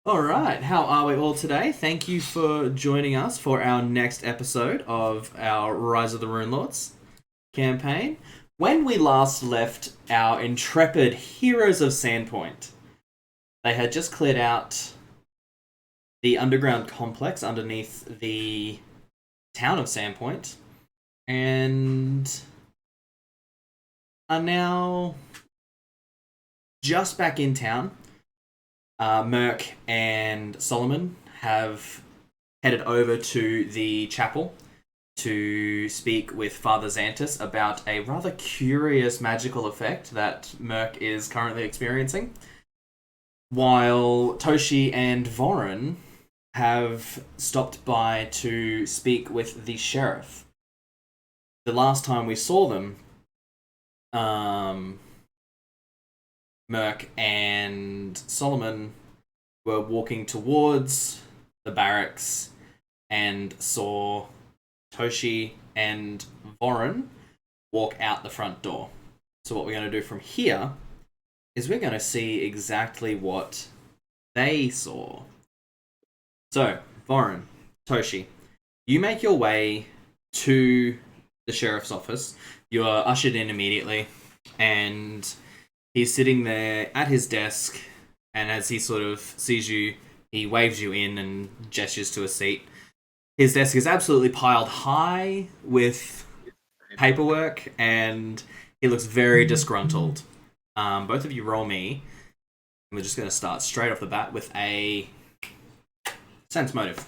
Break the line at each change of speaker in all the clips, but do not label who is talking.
All right, how are we all today? Thank you for joining us for our next episode of our Rise of the Runelords campaign. When we last left our intrepid Heroes of Sandpoint, they had just cleared out the underground complex underneath the town of Sandpoint and are now just back in town. Merc and Solomon have headed over to the chapel to speak with Father Xantus about a rather curious magical effect that Merc is currently experiencing, while Toshi and Voren have stopped by to speak with the sheriff. The last time we saw them, Merc and Solomon were walking towards the barracks and saw Toshi and Voren walk out the front door. So what we're going to do from here is we're going to see exactly what they saw. So, Voren, Toshi, you make your way to the sheriff's office. You are ushered in immediately, and he's sitting there at his desk, and as he sort of sees you, he waves you in and gestures to a seat. His desk is absolutely piled high with paperwork, and he looks very disgruntled. Both of you roll me. And we're just going to start straight off the bat with a sense motive.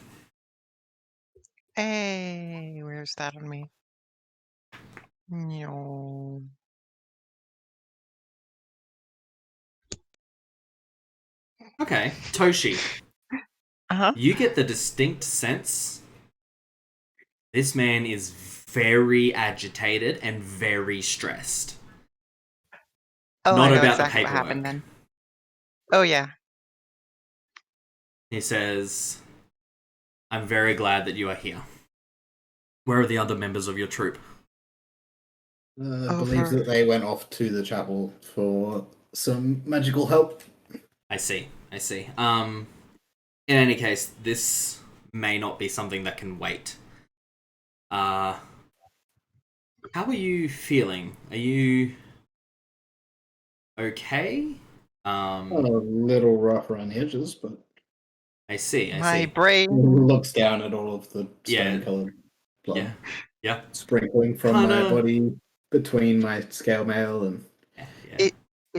Hey, where's that on me? No.
Okay, Toshi,
Uh-huh.
you get the distinct sense this man is very agitated and very stressed.
Oh, I
Not
know
about the
exactly what happened
paperwork.
then. Oh, yeah.
He says, I'm very glad that you are here. Where are the other members of your troop?
Believes that they went off to the chapel for some magical help.
I see. In any case, this may not be something that can wait. How are you feeling? Are you okay?
A little rough around the edges, but
I see.
My brain.
looks down at all of the
Yeah.
stone-colored blood
Yeah.
sprinkling from my body between my scale mail and
It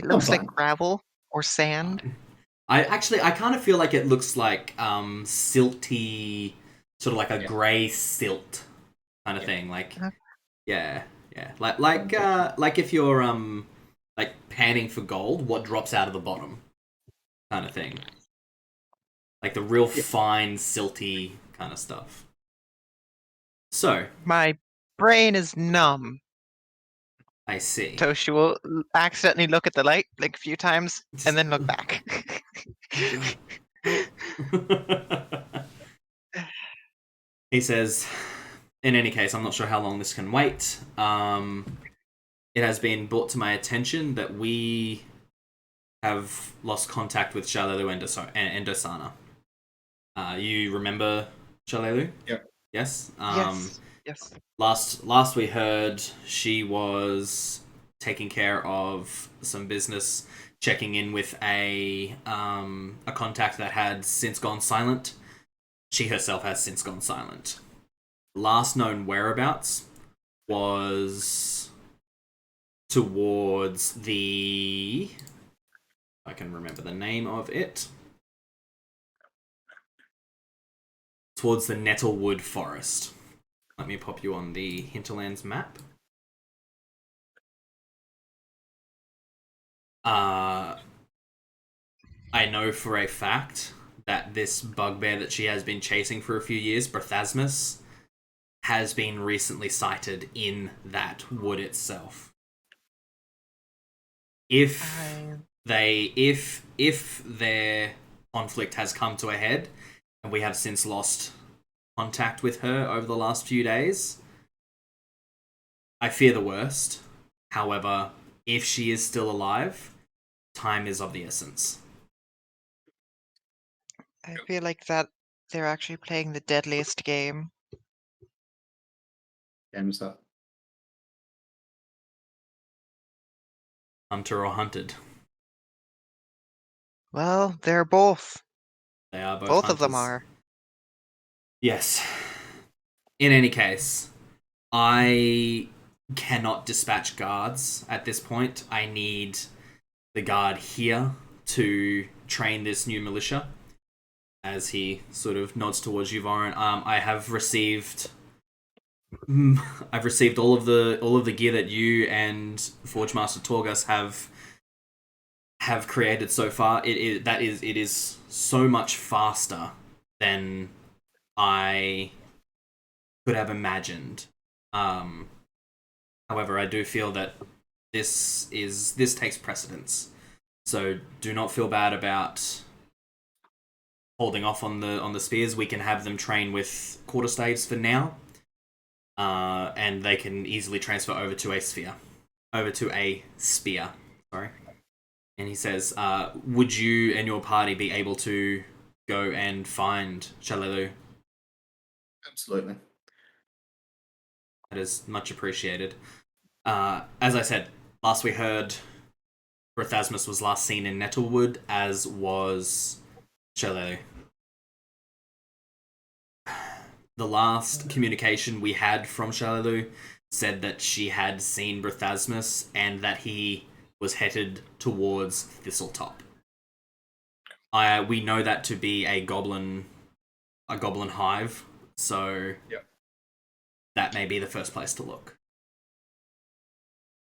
looks like
fine.
gravel or sand.
I kind of feel like it looks like silty, sort of like a grey silt kind of thing. Like,
Uh-huh.
yeah, like if you're like panning for gold, what drops out of the bottom, kind of thing. Like the real fine silty kind of stuff. So
My brain is numb.
I see.
Toshi will accidentally look at the light like a few times and then look back.
He says, in any case, I'm not sure how long this can wait. It has been brought to my attention that we have lost contact with Shalelu Andosana. You remember Shalelu?
Yep.
Yes?
Yes.
Last we heard, she was taking care of some business, checking in with a contact that had since gone silent. She herself has since gone silent. Last known whereabouts was towards the... I can remember the name of it. Towards the Nettlewood forest. Let me pop you on the Hinterlands map. I know for a fact that this bugbear that she has been chasing for a few years, Brethasmus, has been recently sighted in that wood itself. If their conflict has come to a head, and we have since lost contact with her over the last few days, I fear the worst. However, if she is still alive, time is of the essence.
I feel like that they're actually playing the deadliest game.
Game's up.
Hunter or hunted.
Well, they're both.
They are both
Both of them
hunters.
are.
Yes. In any case, I cannot dispatch guards at this point. I need the guard here to train this new militia. As he sort of nods towards you, Voron, I have received. I've received all of the gear that you and Forge Master Torgus have created so far. It is so much faster than I could have imagined. However, I do feel that this takes precedence. So do not feel bad about holding off on the spears. We can have them train with quarterstaves for now, and they can easily transfer over to a spear. Sorry. And he says, "Would you and your party be able to go and find Shalelu?"
Absolutely.
That is much appreciated. As I said, last we heard, Brithasmus was last seen in Nettlewood, as was Shalelu. The last communication we had from Shalelu said that she had seen Brithasmus and that he was headed towards Thistletop. We know that to be a goblin hive, so
yep.
That may be the first place to look.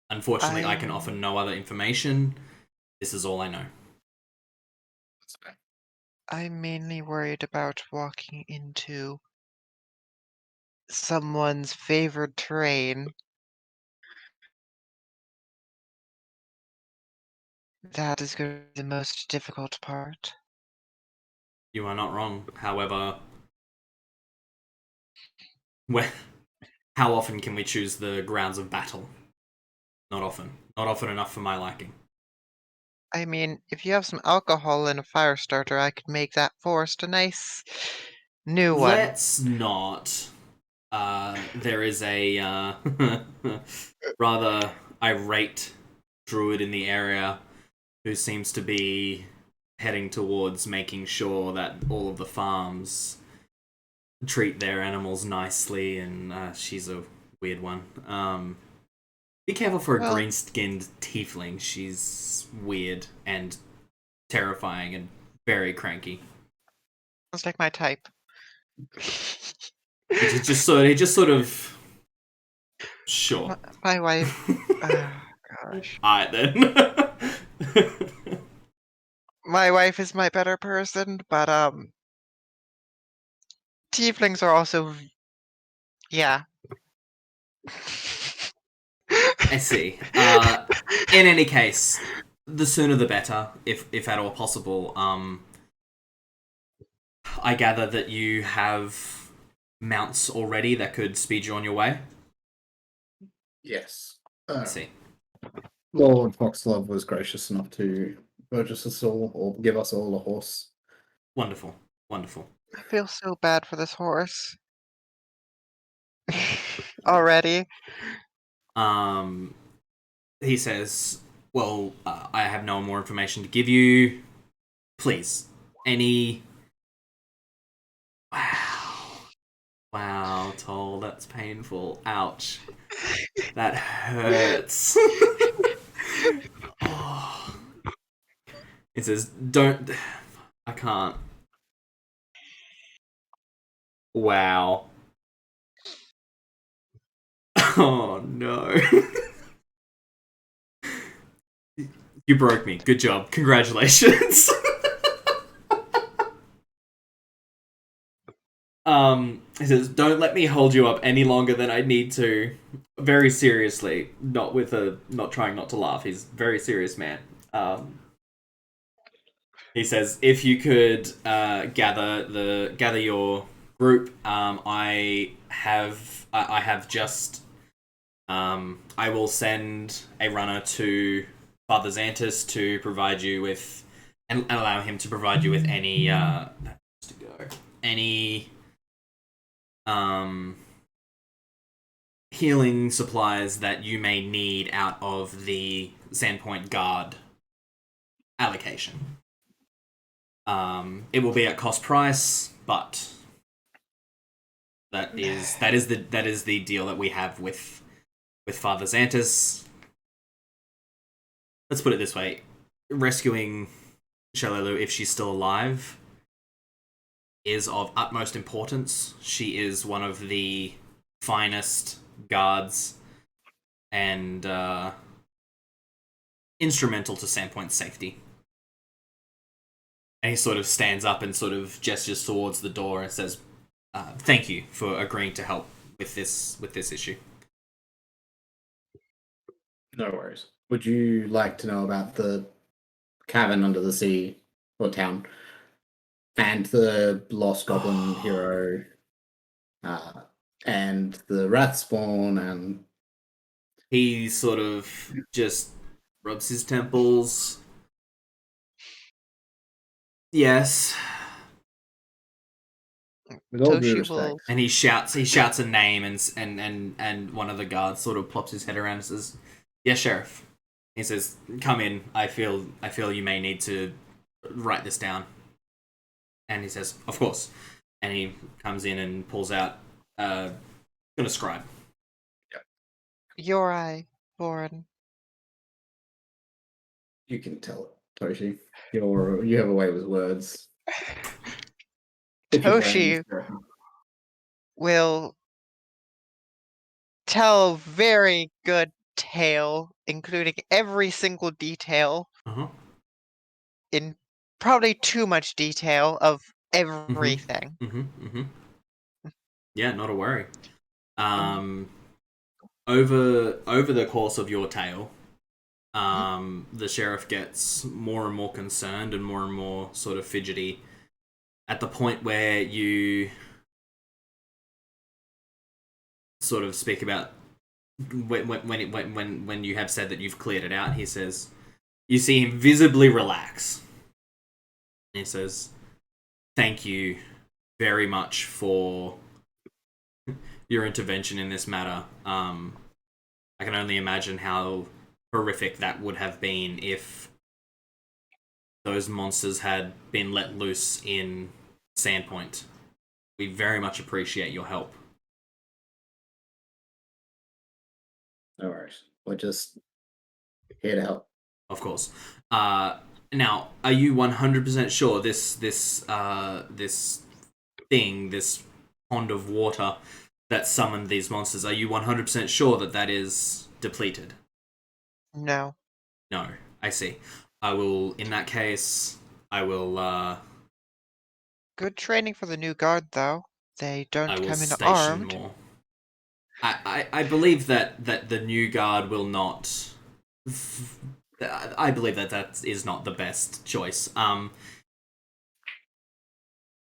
Unfortunately, I can offer no other information. This is all I know.
That's okay.
I'm mainly worried about walking into someone's favored terrain. That is going to be the most difficult part.
You are not wrong. However, how often can we choose the grounds of battle? Not often. Not often enough for my liking.
I mean, if you have some alcohol and a fire starter, I could make that forest a nice new one.
Let's not. There is a rather irate druid in the area who seems to be heading towards making sure that all of the farms treat their animals nicely, and she's a weird one. Be careful for a green-skinned tiefling. She's weird and terrifying and very cranky.
Sounds like my type.
He just sort of sure.
My wife. Gosh.
Alright then.
My wife is my better person, but tieflings are also, yeah.
I see. In any case, the sooner the better, if at all possible. I gather that you have mounts already that could speed you on your way.
Yes.
I see.
Lord Foxlove was gracious enough to purchase us all, or give us all a horse.
Wonderful. Wonderful.
I feel so bad for this horse. Already.
He says, well, I have no more information to give you. Please. Any... Wow, Toll, that's painful. Ouch. That hurts. Oh. It says, don't... I can't. Wow. Oh, no. You broke me. Good job. Congratulations. He says, don't let me hold you up any longer than I need to. Very seriously. Not trying not to laugh. He's a very serious man. He says, if you could gather your group, I will send a runner to Father Xantus to provide you with, and allow him to provide you with any to go. Any healing supplies that you may need out of the Sandpoint Guard allocation. It will be at cost price, but that is the deal that we have with Father Xantus. Let's put it this way: rescuing Shalelu, if she's still alive, is of utmost importance. She is one of the finest guards and instrumental to Sandpoint's safety. And he sort of stands up and sort of gestures towards the door and says, "Thank you for agreeing to help with this issue."
No worries. Would you like to know about the cavern under the sea or town and the lost goblin hero and the Wrathspawn and
He sort of just rubs his temples. Yes.
with all due
Toshi
respect,
will.
And he shouts a name, and one of the guards sort of plops his head around and says, "Yes, Sheriff." He says, "Come in. I feel you may need to write this down." And he says, "Of course." And he comes in and pulls out gonna scribe.
Your eye, Boren.
you can tell it, Toshi. You have a way with words. If your brain is
Toshi
correct.
will tell a very good tale, including every single detail
Uh-huh.
in probably too much detail of everything.
Yeah, not a worry. Over the course of your tale, the sheriff gets more and more concerned and more sort of fidgety at the point where you sort of speak about when you have said that you've cleared it out. He says, you see him visibly relax. And he says, "Thank you very much for your intervention in this matter. I can only imagine how horrific that would have been if those monsters had been let loose in Sandpoint. We very much appreciate your help."
No worries. We're just here to help.
Of course. Now, are you 100% sure this thing, this pond of water that summoned these monsters, are you 100% sure that is depleted?
No.
No, I see. I will, in that case, I will
Good training for the new guard, though. They don't
I will
come in
station
armed.
more. I believe that the new guard will not. I believe that is not the best choice. I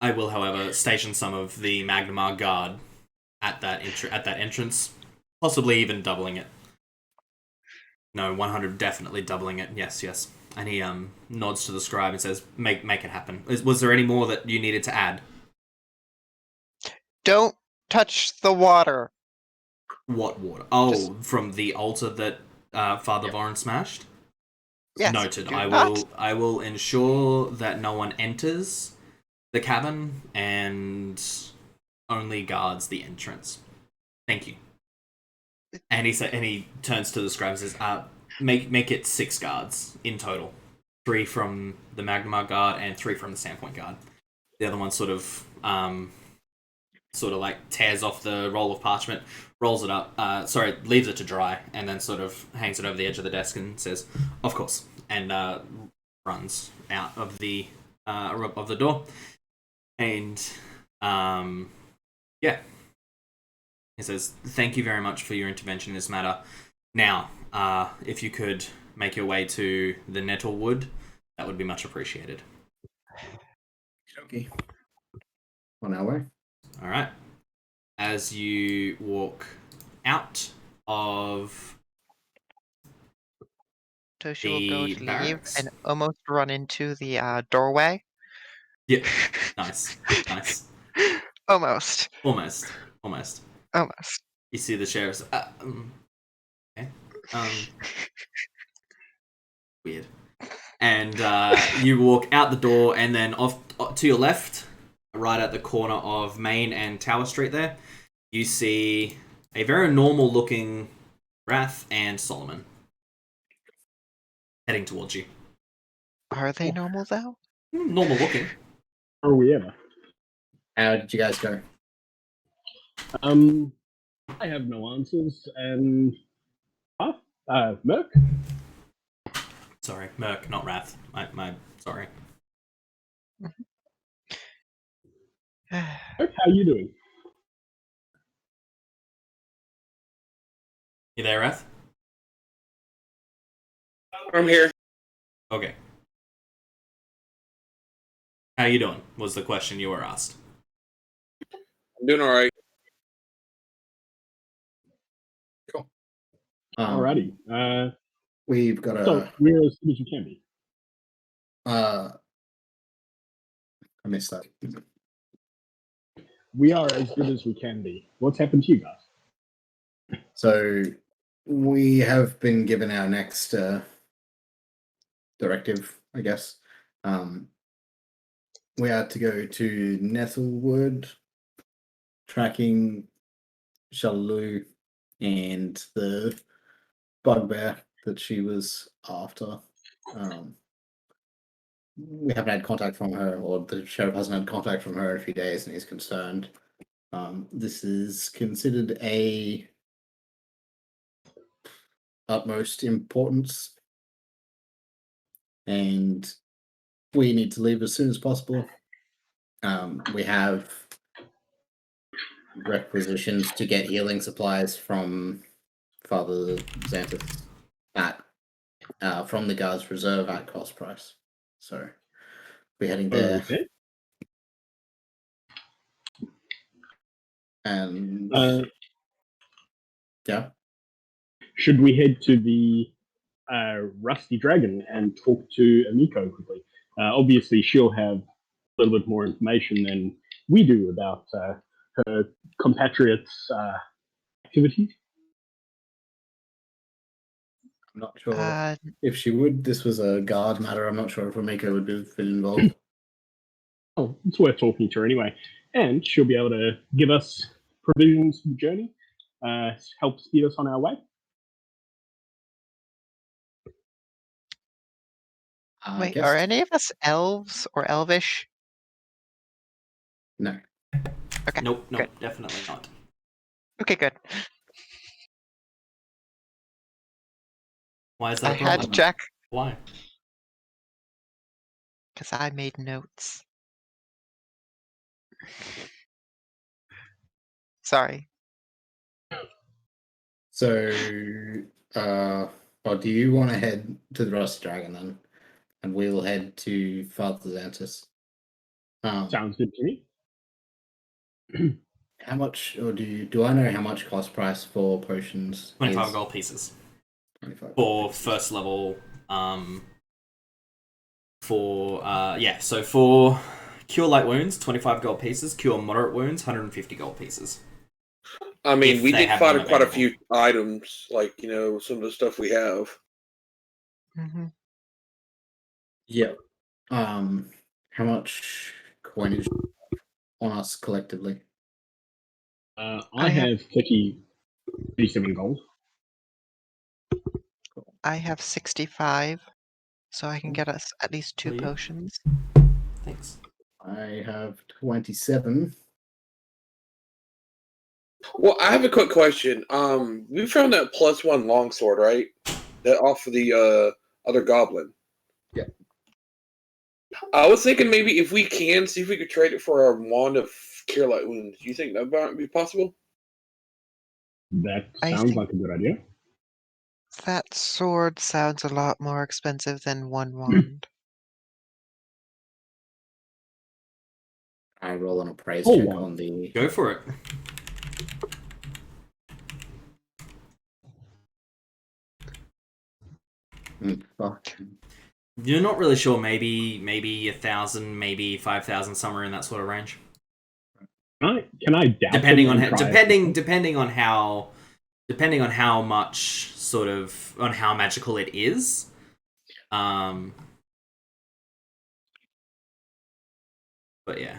will, however, station some of the Magnamar guard at that entrance, possibly even doubling it. No, 100 definitely doubling it. Yes. And he nods to the scribe and says, "Make it happen." Was there any more that you needed to add?
Don't touch the water.
What water? Oh,
Just-
from the altar that Father Voren smashed?
Yes.
Noted.
do
I
not.
will ensure that no one enters the cabin and only guards the entrance. Thank you. And he turns to the scribe and says, make it 6 guards in total. 3 from the Magnamar guard and 3 from the Sandpoint guard." The other one sort of like tears off the roll of parchment, rolls it up, leaves it to dry, and then sort of hangs it over the edge of the desk and says, "Of course," and runs out of the door. And yeah, he says, "Thank you very much for your intervention in this matter. Now, if you could make your way to the Nettlewood, that would be much appreciated."
Okay. On our way.
All right. As you walk out of
Toshi will go
the
to leave
barracks,
and almost run into the doorway.
Yeah. Nice. Nice.
Almost.
Almost.
Almost.
You see the sheriff's. Okay. Weird. And you walk out the door, and then off to your left, right at the corner of Main and Tower Street there, you see a very normal-looking Wrath and Solomon heading towards you.
Are they normal though?
Normal-looking.
Are we ever?
How did you guys go?
I have no answers, and Merc.
Sorry, Merc, not Wrath. My sorry.
Merc, how you doing?
You there, Wrath?
I'm here.
Okay. How you doing? Was the question you were asked.
I'm doing all right.
Cool.
Alrighty.
We've got
So
a.
we're as good as we can be.
I missed that.
We are as good as we can be. What's happened to you guys?
So we have been given our next directive, I guess. We are to go to Nettlewood, tracking Shalelu and the bugbear that she was after. We haven't had contact from her, or the sheriff hasn't had contact from her in a few days, and he's concerned. This is considered a utmost importance, and we need to leave as soon as possible. We have requisitions to get healing supplies from Father Xanthus at from the Guards Reserve at cost price. So we're heading there.
Okay.
And yeah.
Should we head to the Rusty Dragon and talk to Amiko quickly? Obviously, she'll have a little bit more information than we do about her compatriots' activities.
I'm not sure if she would. This was a guard matter. I'm not sure if Amiko would have been involved.
Oh, it's worth talking to her anyway. And she'll be able to give us provisions for the journey, help speed us on our way.
Wait, are any of us elves or elvish?
No.
Okay.
Nope,
good.
definitely not.
Okay, good.
Why is that
I
a problem?
had to check
Why?
because I made notes. Sorry.
So, do you want to head to the Rusty Dragon then? And we'll head to Father Xanthus.
Sounds good to me.
How much, or do I know how much cost price for potions?
25
is?
gold pieces.
25
For first level, so for cure light wounds, 25 gold pieces, cure moderate wounds, 150 gold pieces.
I mean,
If
we
they
did
have
find
them
quite a
available.
few items, like, some of the stuff we have.
Mm-hmm.
Yeah. How much coinage on us collectively?
I have 37 gold.
I have 65, so I can get us at least 2
Will you?
potions.
Thanks.
I have 27.
Well, I have a quick question. We found that +1 longsword, right? That off of the other goblin.
Yeah.
I was thinking maybe if we can see if we could trade it for a wand of cure light wounds. Do you think that might be possible?
That
I
sounds
think-
like a good idea.
That sword sounds a lot more expensive than 1 wand.
I roll on a praise
Oh,
check
wow.
on the.
Go for it.
Fuck.
You're not really sure. Maybe 1,000, maybe 5,000, somewhere in that sort of range.
Can I doubt
Depending
them
on
and try
depending on how much sort of on how magical it is. But yeah.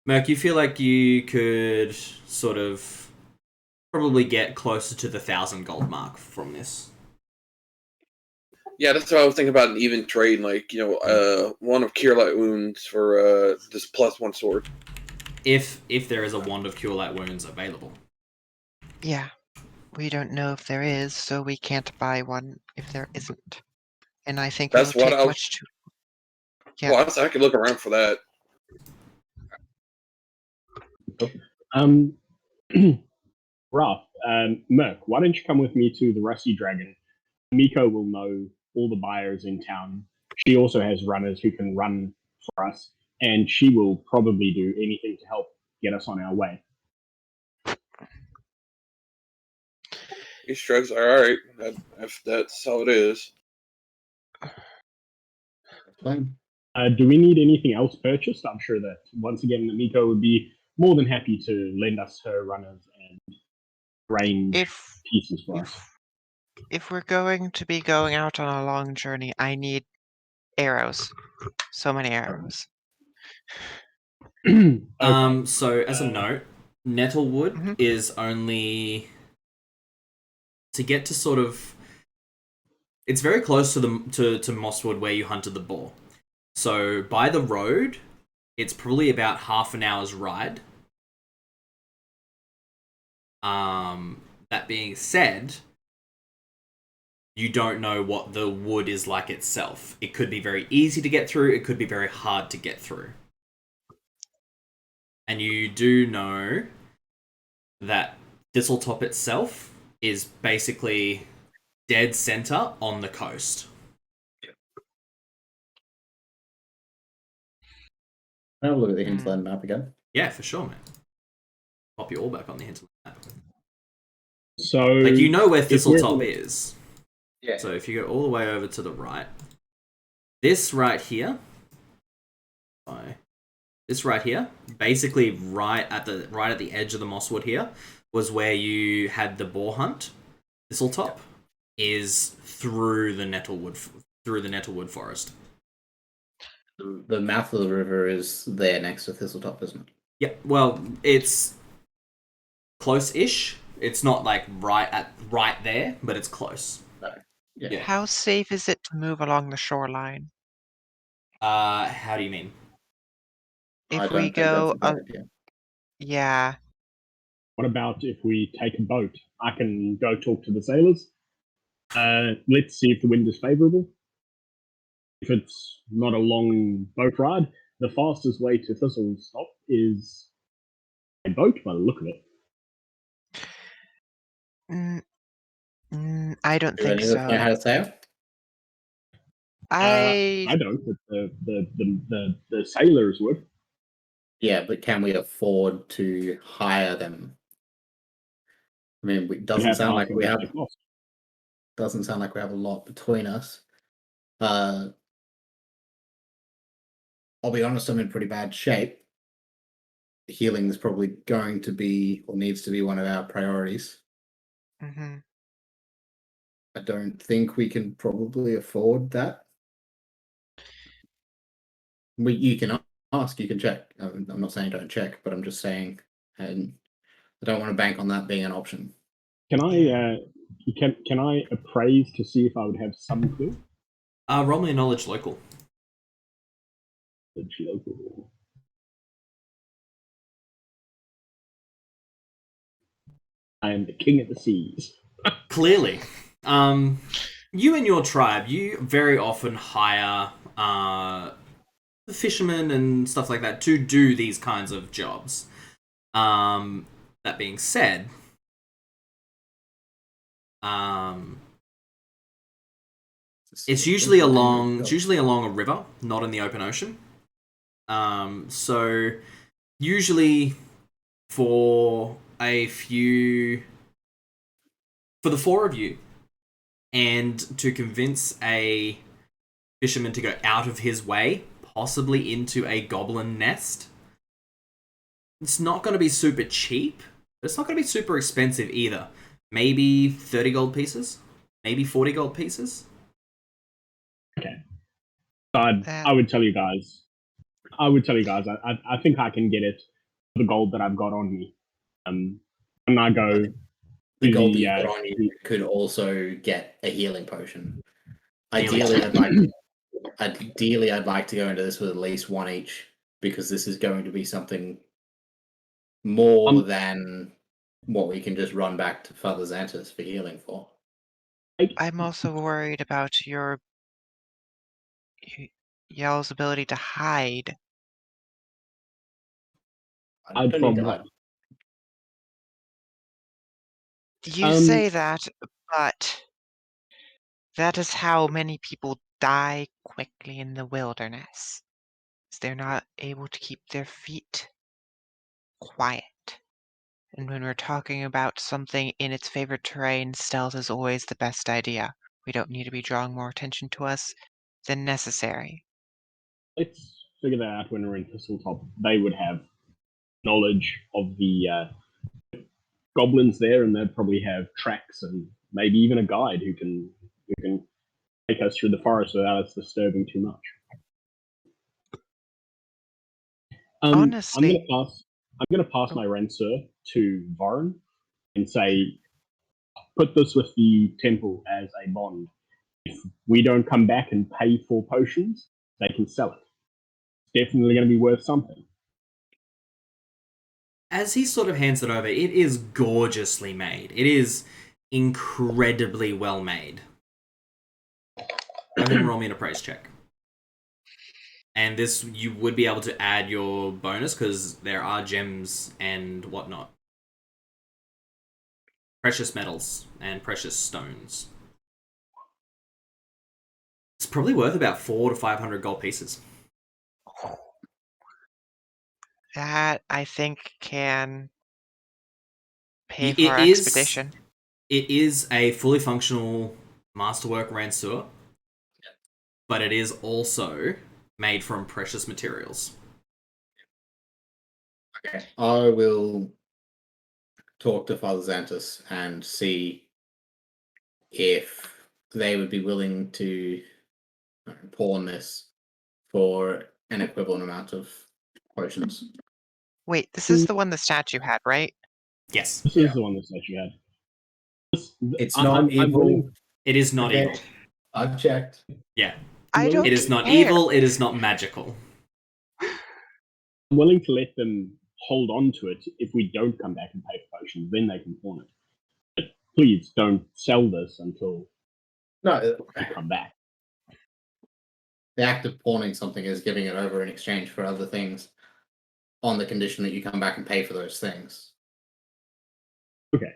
Merc, you feel like you could sort of probably get closer to the 1,000 gold mark from this.
Yeah, that's what I was thinking about an even trade, like, one of Cure Light Wounds for this +1 sword.
If there is a wand of Cure Light Wounds available.
Yeah. We don't know if there is, so we can't buy one if there isn't. And I think
That's
it'll
what
take
I was.
much to. Yeah.
Well, I could look around for that.
Ralph, Merc, why don't you come with me to the Rusty Dragon? Miko will know all the buyers in town. She also has runners who can run for us, and she will probably do anything to help get us on our way.
He shrugs. All right, if that's how it is.
Fine.
Do we need anything else purchased? I'm sure that, once again, Miko would be more than happy to lend us her runners and range pieces for us.
If we're going to be going out on a long journey, I need arrows. So many arrows.
Okay.
So as a note, Nettlewood
Mhm.
is only to get to sort of. It's very close to to Mosswood where you hunted the boar. So by the road, it's probably about half an hour's ride. That being said, you don't know what the wood is like itself. It could be very easy to get through. It could be very hard to get through. And you do know that Thistletop itself is basically dead center on the coast.
Have a look at the hinterland map again.
Yeah, for sure, man. Pop you all back on the hinterland map.
So,
like, you know where
if we're-
Thistletop is.
Yeah.
So if you go all the way over to the right, this right here, basically right at the edge of the Mosswood here, was where you had the boar hunt. Thistletop is through the Nettlewood forest.
The mouth of the river is there next to Thistletop, isn't it?
Yeah, well, it's close-ish. It's not like right there, but it's close.
No. Yeah.
How safe is it to move along the shoreline?
How do you mean?
I
If
don't
we
think that's
go,
a bad idea.
yeah.
What about if we take a boat? I can go talk to the sailors. Let's see if the wind is favorable. If it's not a long boat ride, the fastest way to Thistletop is a boat by the look of it.
I don't
Do
think
any of us know how
so.
to sail?
I don't, but the sailors would.
Yeah, but can we afford to hire them? I mean, it doesn't sound like we have. Doesn't sound like we have a lot between us. I'll be honest, I'm in pretty bad shape. Healing is probably going to be or needs to be one of our priorities.
Mm-hmm.
I don't think we can probably afford that. You can ask, you can check. I'm not saying don't check, but I'm just saying, and I don't want to bank on that being an option.
Can I appraise to see if I would have some clue?
Roll me a knowledge local.
I am the king of the seas.
Clearly. You and your tribe, you very often hire fishermen and stuff like that to do these kinds of jobs. That being said, it's usually along a river, not in the open ocean. So usually for the four of you, and to convince a fisherman to go out of his way, possibly into a goblin nest. It's not going to be super cheap, but it's not going to be super expensive either. Maybe 30 gold pieces? Maybe 40 gold pieces?
Okay. So I would tell you guys, I think I can get it for the gold that I've got on me. When I go...
The gold that you've got on you could also get a healing potion. Ideally, I'd like to go into this with at least one each, because this is going to be something more than what we can just run back to Father Xantus for healing for.
I'm also worried about y'all's ability to hide.
I don't need to hide.
You say that, but that is how many people die quickly in the wilderness. They're not able to keep their feet quiet. And when we're talking about something in its favorite terrain, stealth is always the best idea. We don't need to be drawing more attention to us than necessary.
Let's figure that out when we're in Thistletop. They would have knowledge of the goblins there, and they'd probably have tracks and maybe even a guide who can take us through the forest without us disturbing too much.
Honestly,
I'm gonna pass my Ranseur to Voren and say, put this with the temple as a bond. If we don't come back and pay for potions, they can sell it. It's definitely going to be worth something.
As he sort of hands it over, it is gorgeously made. It is incredibly well made. Go ahead and roll me in a praise check. And this, you would be able to add your bonus because there are gems and whatnot. Precious metals and precious stones. It's probably worth about 400 to 500 gold pieces.
that I think can pay for our expedition.
It is a fully functional masterwork Ranseur, but it is also made from precious materials.
Okay, I will talk to Father Xantus and see if they would be willing to pawn this for an equivalent amount of potions.
Wait, this is the one the statue had, right?
Yes.
This is the one the statue had.
It's not evil.
It is not evil.
I've checked.
Yeah.
I don't
It is not
care.
evil, it is not magical.
I'm willing to let them hold on to it. If we don't come back and pay for potions, then they can pawn it. But please don't sell this until we come back.
The act of pawning something is giving it over in exchange for other things, on the condition that you come back and pay for those things.
Okay.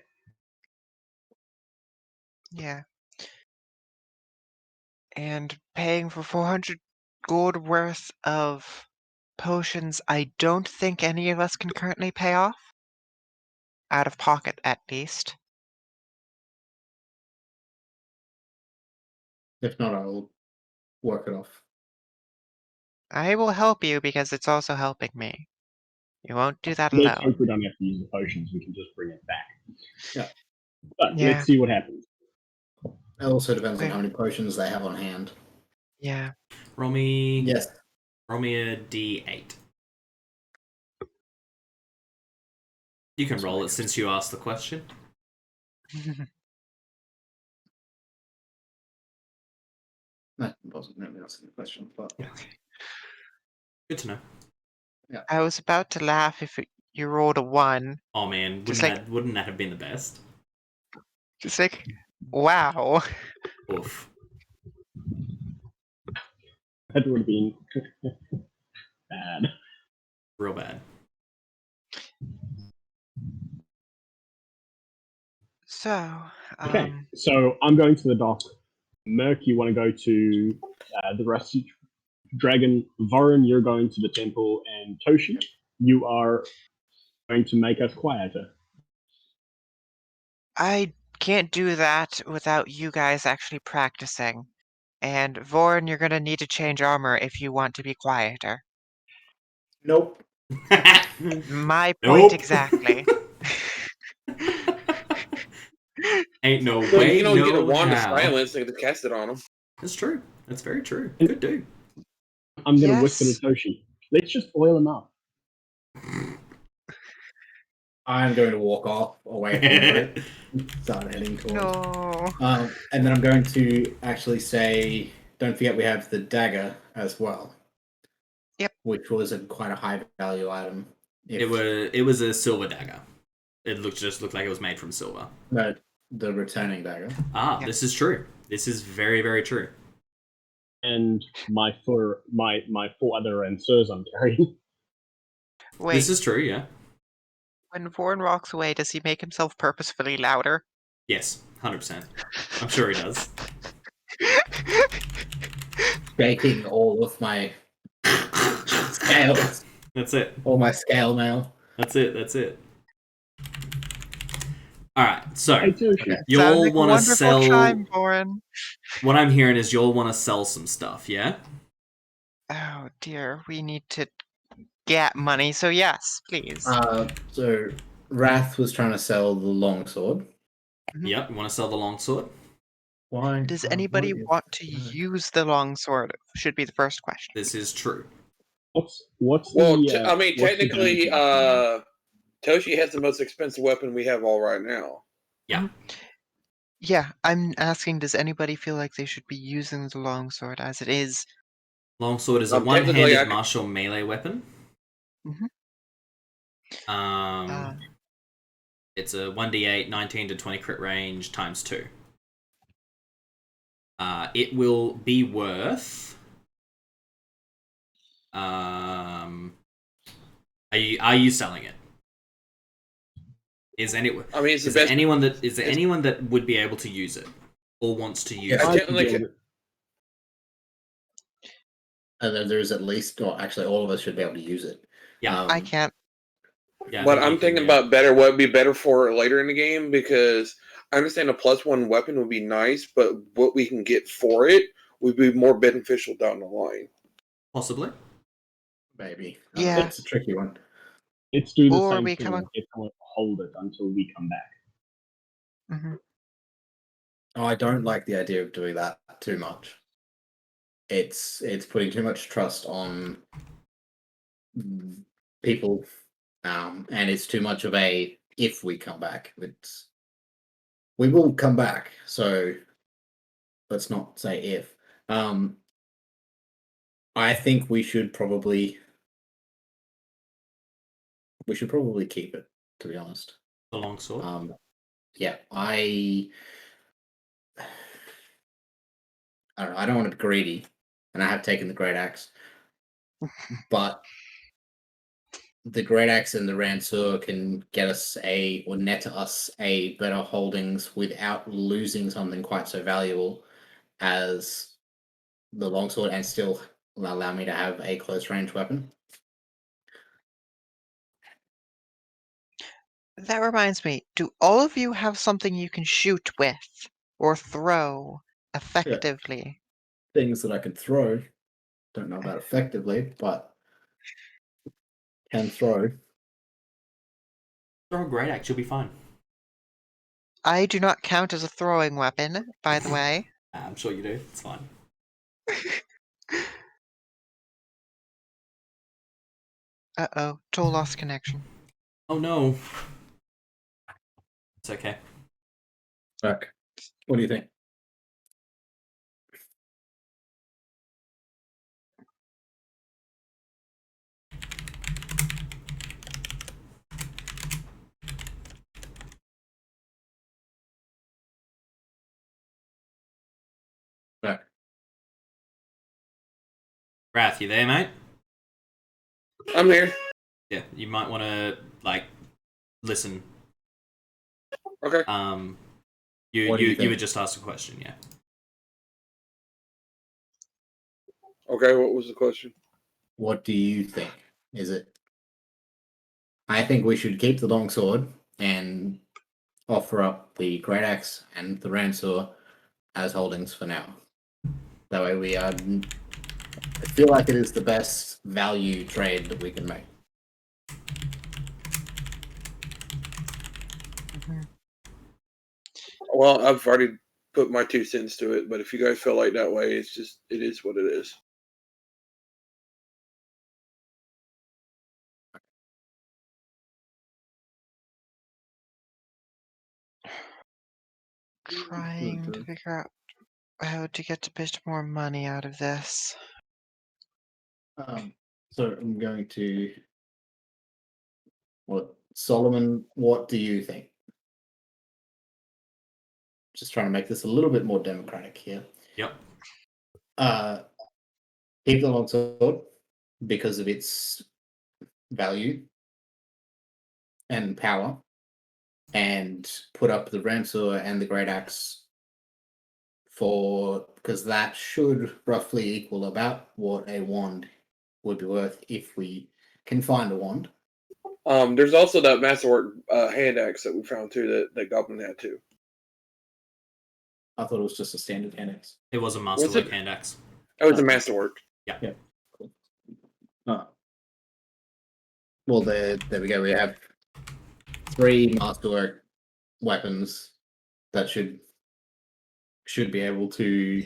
Yeah. And paying for 400 gold worth of potions, I don't think any of us can currently pay off. Out of pocket, at least.
If not, I'll work it off.
I will help you because it's also helping me. You won't do that
Let's hope
alone.
we don't have to use the potions. We can just bring it back.
Yeah.
But
Yeah.
let's see what happens.
It also depends on
Okay.
how many potions they have on hand.
Yeah.
Roll me
Yes.
Roll me a D8. You can roll it since you asked the question.
That wasn't really answering the question, but
Good to know.
yeah.
I was about to laugh if you rolled a 1.
Oh man,
Just
wouldn't that have been the best?
Just like, wow.
Oof.
That would have been bad.
Real bad.
So,
Okay, so I'm going to the dock. Merc, you want to go to the Rusty Dragon. Voren, you're going to the temple. And Toshi, you are going to make us quieter.
I can't do that without you guys actually practicing. And Vorin, you're gonna need to change armor if you want to be quieter.
Nope.
My point
Nope.
exactly.
Ain't no
Well,
way,
you can only get a
no
wand of
how.
silence and cast it on him.
That's true. That's very true. Good dude.
I'm going to whisper
Yes.
to Toshi. Let's just oil him up.
I'm going to walk off away from the group, start heading towards.
No.
And then I'm going to actually say, don't forget we have the dagger as well.
Yep.
Which was quite a high value item.
It was a silver dagger. It just looked like it was made from silver.
No, the returning dagger.
Ah,
Yep.
This is true. This is very, very true.
And my 4 other answers I'm carrying.
Wait,
This is true, yeah.
when Vorin walks away, does he make himself purposefully louder?
Yes, 100%. I'm sure he does.
Shaking all of my scales.
That's it.
All my scale mail.
That's it. Alright, so
Hey, Toshi.
Sounds
y'all
like a
want to
wonderful
sell...
time, Vorin.
What I'm hearing is y'all want to sell some stuff, yeah?
Oh dear, we need to get money, so yes, please.
So Wrath was trying to sell the longsword.
Yep, you want to sell the longsword?
Why?
Does anybody want to use the longsword? Should be the first question.
This is true.
What's
Well,
the?
I mean,
what's the
technically,
damage
Toshi has the most expensive weapon we have all right now.
Yeah.
Yeah, I'm asking, does anybody feel like they should be using the longsword as it is?
Longsword is a
Technically,
one-handed martial melee weapon.
Mhm.
It's a 1d8, 19 to 20 crit range times 2. It will be worth... Are you selling it? Is anyone?
I mean, it's the
Is there
best.
anyone that would be able to use it or wants to use
Yeah,
it?
Technically,
And then there's at least, or actually, all of us should be able to use it.
Yeah.
I can't.
Yeah, I
but
think
I'm
you can,
thinking
yeah.
about what would be better for later in the game, because I understand a +1 weapon would be nice, but what we can get for it would be more beneficial down the line.
Possibly.
Maybe.
Yeah.
It's a tricky one.
Let's do the
Or
same
we
thing
come
and get someone to hold it until we come back.
Mhm.
Oh, I don't like the idea of doing that too much. It's putting too much trust on people, and it's too much of a if we come back. We will come back, so let's not say if. I think we should probably keep it, to be honest.
The longsword.
Yeah, I don't know. I don't want to be greedy, and I have taken the great axe, but the great axe and the ranseur can get us or net us a better holdings without losing something quite so valuable as the longsword, and still allow me to have a close range weapon.
That reminds me, do all of you have something you can shoot with or throw effectively?
Things that I can throw. Don't know about effectively, but can throw.
Throw a great axe, you'll be fine.
I do not count as a throwing weapon, by the way.
I'm sure you do. It's fine.
Uh-oh, Toll lost connection.
Oh no. It's okay.
Back. What do you think? Back.
Wrath, you there, mate?
I'm here.
Yeah, you might want to listen.
Okay.
You
What do you think?
would just ask a question, yeah.
Okay, what was the question?
What do you think? Is it? I think we should keep the longsword and offer up the Great Axe and the Ransor as holdings for now. That way we are. I feel like it is the best value trade that we can make.
Well, I've already put my 2 cents to it, but if you guys feel like that way, it is what it is.
Trying to figure out how to get a bit more money out of this.
So I'm going to. Solomon, what do you think? Just trying to make this a little bit more democratic here.
Yep.
Keep the longsword because of its value and power, and put up the Ransor and the Great Axe because that should roughly equal about what a wand would be worth if we can find a wand.
There's also that masterwork hand axe that we found too that Goblin had too.
I thought it was just a standard hand axe.
It was a masterwork hand axe.
It was a masterwork.
Yeah.
Cool. Well, there we go. We have 3 masterwork weapons that should be able to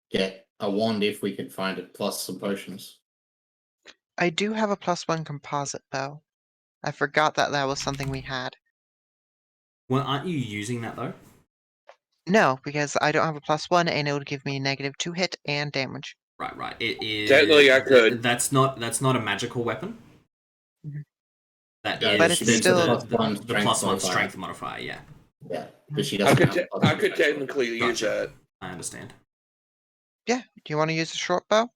get a wand if we can find it, plus some potions.
I do have a +1 composite bow. I forgot that was something we had.
Well, aren't you using that though?
No, because I don't have a +1 and it would give me -2 hit and damage.
Right. It is.
Technically, I could.
That's not a magical weapon.
Mhm.
That
Yeah,
is
but it's still
the +1 strength modifier. Yeah.
Yeah, but she doesn't.
I could technically use that.
I understand.
Yeah. Do you want to use a short bow?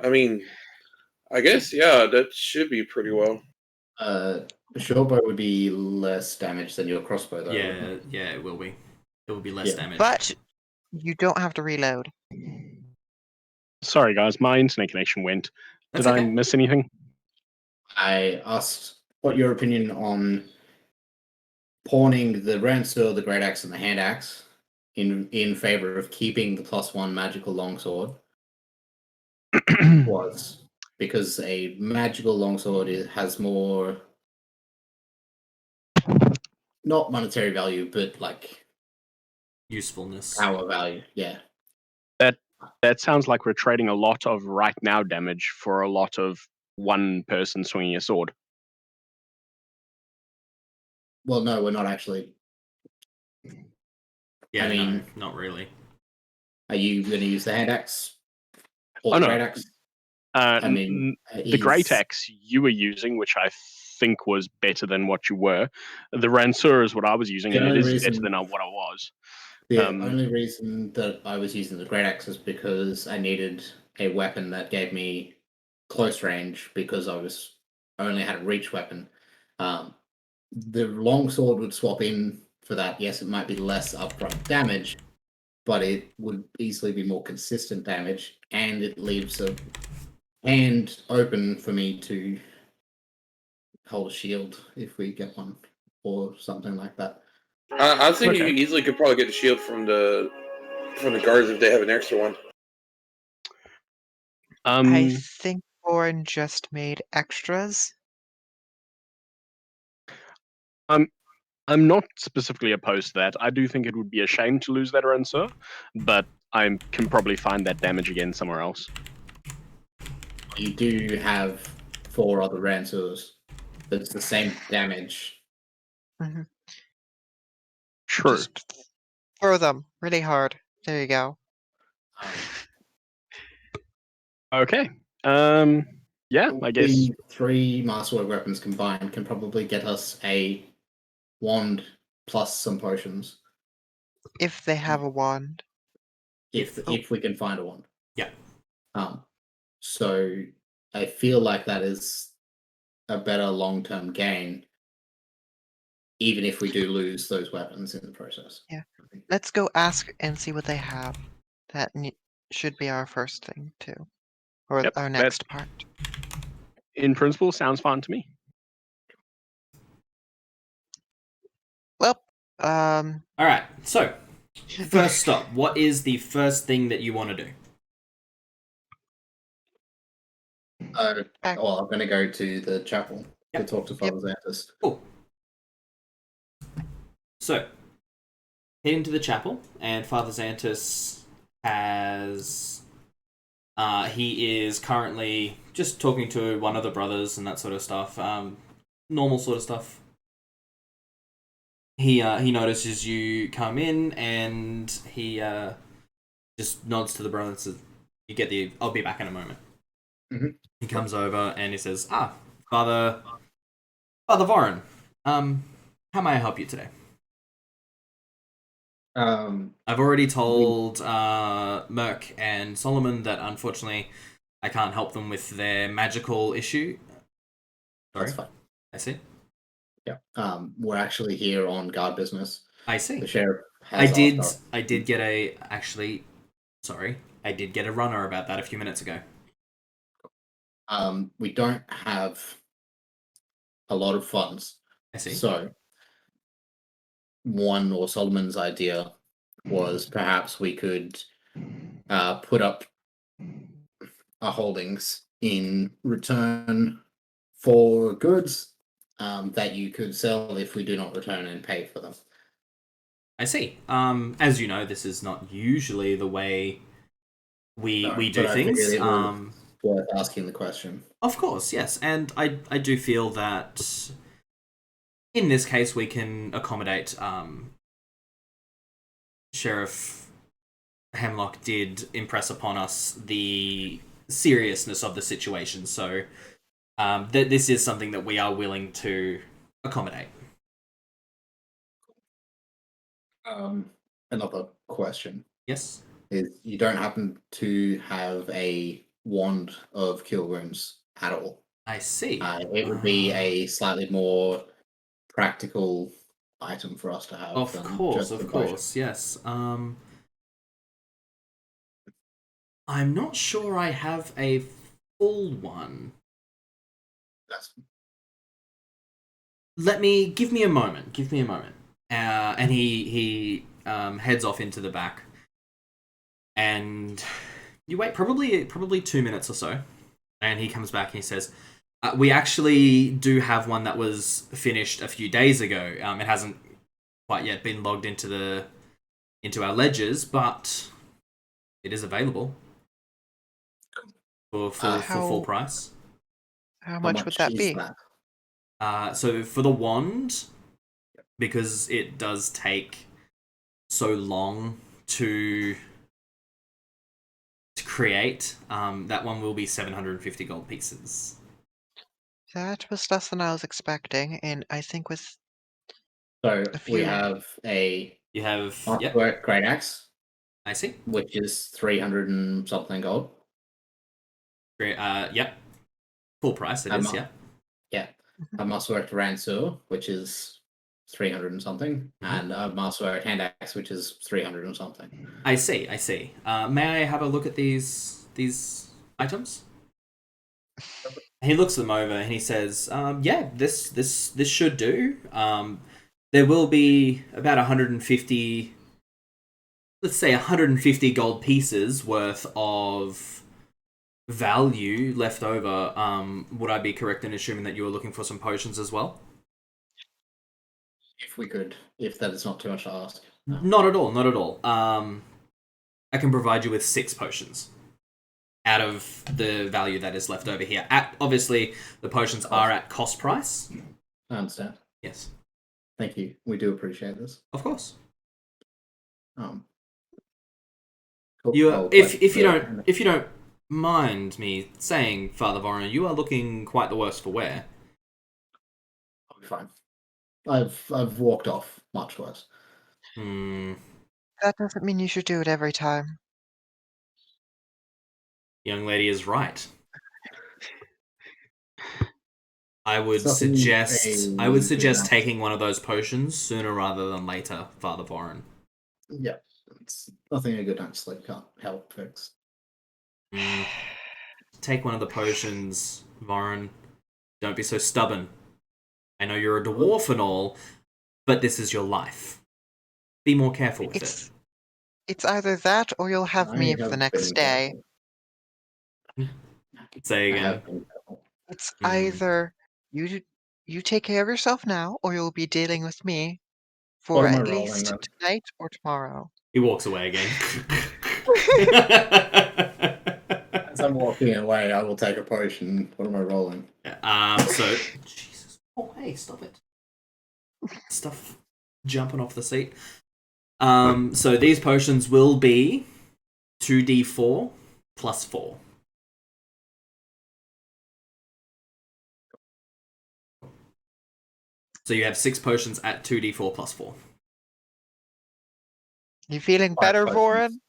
I mean, I guess yeah, that should be pretty well.
A short bow would be less damage than your crossbow, though.
Yeah, it will be. It will be less damage.
But you don't have to reload.
Sorry, guys, my internet connection went.
That's
Did
okay.
I miss anything?
I asked what your opinion on pawning the Ransor, the Great Axe, and the Hand Axe in favor of keeping the +1 magical longsword was, because a magical longsword has more, not monetary value, but like
usefulness,
power value. Yeah.
That sounds like we're trading a lot of right now damage for a lot of one person swinging a sword.
Well, no, we're not actually.
Yeah,
I mean,
no, not really.
Are you going to use the Hand Axe or
Oh,
the
no.
Great Axe?
I mean, the Great Axe you were using, which I think was better than what you were. The Ransor is what I was using, and it is better than what I was.
The only reason that I was using the Great Axe is because I needed a weapon that gave me close range, because I only had a reach weapon. The longsword would swap in for that. Yes, it might be less upfront damage, but it would easily be more consistent damage, and it leaves a hand open for me to hold a shield if we get one or something like that.
I think you easily could probably get a shield from the guards if they have an extra one.
I think Oren just made extras.
I'm not specifically opposed to that. I do think it would be a shame to lose that Ransor, but I can probably find that damage again somewhere else.
You do have 4 other Ransors that's the same damage.
Mm-hmm.
True.
Just throw them really hard. There you go.
Okay. Yeah, I guess.
3 masterwork weapons combined can probably get us a wand plus some potions.
If they have a wand.
If we can find a wand.
Yeah.
So I feel like that is a better long-term gain, even if we do lose those weapons in the process.
Yeah. Let's go ask and see what they have. That should be our first thing too. Or our next part.
In principle, sounds fine to me.
All right. So, first stop. What is the first thing that you want to do?
Well, I'm going to go to the chapel to talk to Father Xanthus.
Cool. So, head into the chapel, and Father Xanthus has... he is currently just talking to one of the brothers and that sort of stuff. Normal sort of stuff. He notices you come in, and he just nods to the brother and says, "You get the. I'll be back in a moment."
Mm-hmm.
He comes over and he says, Father Voren, how may I help you today?" I've already told Merc and Solomon that unfortunately I can't help them with their magical issue. Sorry.
That's fine.
I see.
Yeah. We're actually here on guard business.
I see.
The sheriff
I
has
did get a runner about that a few minutes ago.
We don't have a lot of funds.
I see.
So one or Solomon's idea was perhaps we could put up our holdings in return for goods that you could sell if we do not return and pay for them.
I see. As you know, this is not usually the way we do things.
Worth asking the question.
Of course, yes, and I do feel that in this case we can accommodate. Sheriff Hemlock did impress upon us the seriousness of the situation, so this is something that we are willing to accommodate.
Another question.
Yes?
Is you don't happen to have a wand of cure wounds at all.
I see.
It would be a slightly more practical item for us to have.
Of course, yes. I'm not sure I have a full one. Give me a moment. And he heads off into the back. And you wait probably 2 minutes or so. And he comes back and he says, we actually do have one that was finished a few days ago. It hasn't quite yet been logged into our ledgers, but it is available for full price.
How much would that be?
So for the wand, because it does take so long to create, that one will be 750 gold pieces.
That was less than I was expecting, and I think with
we have
You have
great axe.
I see.
Which is 300 and something gold.
Yep. Full price it is, yeah.
Yeah. A Masterwork Ransur, which is 300 and something, and a Masterwork Hand Axe, which is 300 and something.
I see. May I have a look at these items? He looks them over and he says, yeah, this should do. There will be about 150, let's say 150 gold pieces worth of value left over. Would I be correct in assuming that you were looking for some potions as well?
If we could, if that is not too much to ask.
No. Not at all. I can provide you with 6 potions out of the value that is left over here. Obviously, the potions are at cost price.
I understand.
Yes.
Thank you. We do appreciate this.
Of course.
Cool.
If you don't mind me saying, Father Voren, you are looking quite the worse for wear.
I'll be fine. I've walked off much worse.
That doesn't mean you should do it every time.
Young lady is right. I would suggest taking one of those potions sooner rather than later, Father Voren.
Yeah, it's nothing a good night's sleep can't help fix.
Take one of the potions, Voren. Don't be so stubborn. I know you're a dwarf and all, but this is your life. Be more careful with
It's either that or you'll have
I
me for
have
the next
been
day.
it. Say
I
again.
have been careful.
It's
Mm.
either you take care of yourself now, or you'll be dealing with me
What
for
am I
at
rolling
least
then?
tonight or tomorrow.
He walks away again.
As I'm walking away, I will take a potion. What am I rolling?
So Jesus. Oh hey, stop it. Stuff jumping off the seat. So these potions will be 2d4 plus 4. So you have 6 potions at 2d4 plus 4.
You feeling
5
better,
potions.
Voren?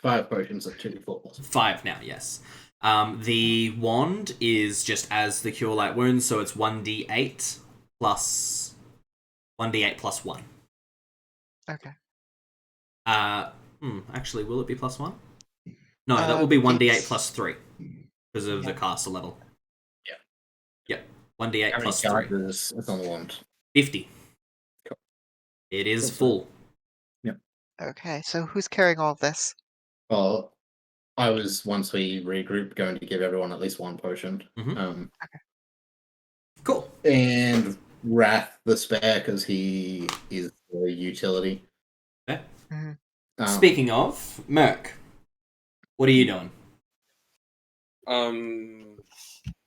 5 potions at 2d4.
5 now, yes. The wand is just as the Cure Light Wounds, so it's 1d8 plus 1d8 plus 1.
Okay.
Actually, will it be plus 1? No, that will be 1d8 plus 3 because of the caster level.
Yeah.
Yep. 1d8
How many
plus 3.
charges is on the wand?
50.
Cool.
It is
Awesome.
full.
Okay, so who's carrying all of this?
Well, I was, once we regroup, going to give everyone at least 1 potion.
Mhm. Cool.
And Wrath the spare, because he is the utility.
Okay.
Mhm.
Speaking of, Merc, what are you doing?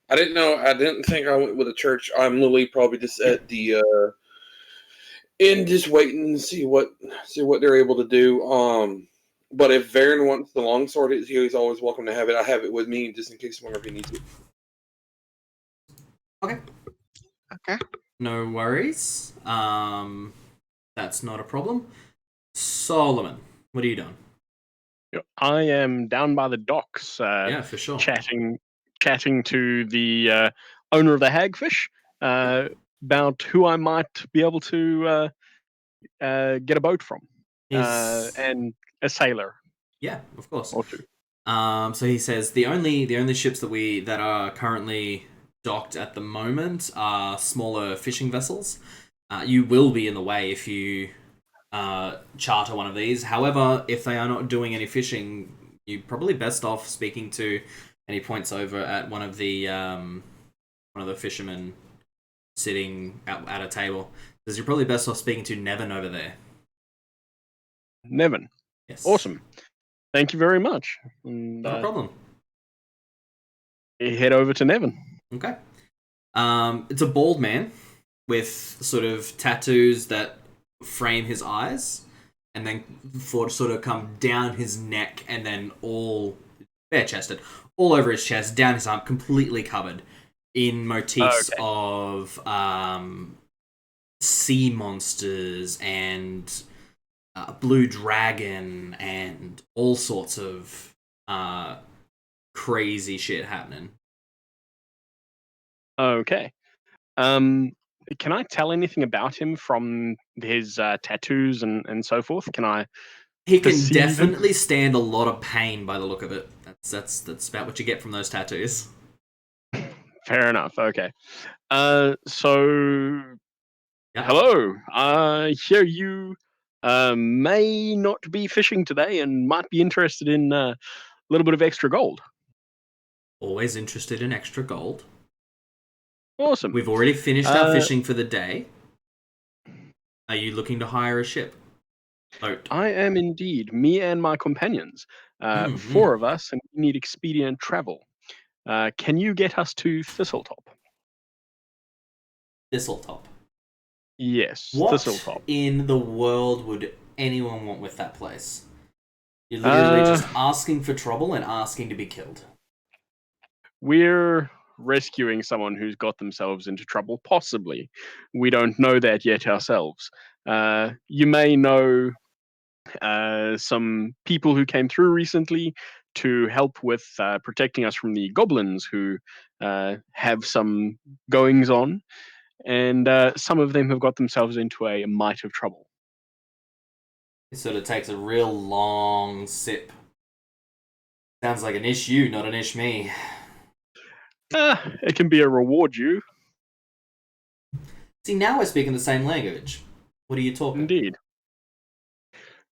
I didn't know. I didn't think I went with a church. I'm literally probably just at the end, just waiting to see what they're able to do. But if Varen wants the longsword, he's always welcome to have it. I have it with me just in case whenever he needs it.
Okay.
Okay.
No worries. That's not a problem. Solomon, what are you doing?
I am down by the docks,
Yeah, for sure.
chatting to the owner of the hagfish about who I might be able to get a boat from, and a sailor
Yeah, of course.
or two.
So he says the only ships that are currently docked at the moment are smaller fishing vessels. You will be in the way if you charter one of these. However, if they are not doing any fishing, you're probably best off speaking to. And he points over at one of the fishermen sitting at a table. Says you're probably best off speaking to Nevin over there.
Nevin.
Yes.
Awesome. Thank you very much. And,
Not a problem.
head over to Nevin.
Okay. It's a bald man with sort of tattoos that frame his eyes, and then sort of come down his neck, and then all bare-chested, all over his chest, down his arm, completely covered in motifs of sea monsters and blue dragon and all sorts of crazy shit happening.
Okay. Can I tell anything about him from his tattoos and so forth? Can I?
He can
perceive
definitely stand a lot of pain by the look of it. That's about what you get from those tattoos.
Fair enough. Okay. So
Yeah.
hello. I hear you may not be fishing today and might be interested in a little bit of extra gold.
Always interested in extra gold.
Awesome.
We've already finished our fishing for the day. Are you looking to hire a ship? Boat.
I am indeed. Me and my companions. 4 of us, and we need expedient travel. Can you get us to Thistletop?
Thistletop.
Yes,
What
Thistletop.
in the world would anyone want with that place? You're literally just asking for trouble and asking to be killed.
We're rescuing someone who's got themselves into trouble, possibly. We don't know that yet ourselves. You may know some people who came through recently to help with protecting us from the goblins who have some goings on, and some of them have got themselves into a mite of trouble.
It sort of takes a real long sip. Sounds like an ish you, not an ish me.
It can be a reward, you.
See, now we're speaking the same language. What are you talking?
Indeed.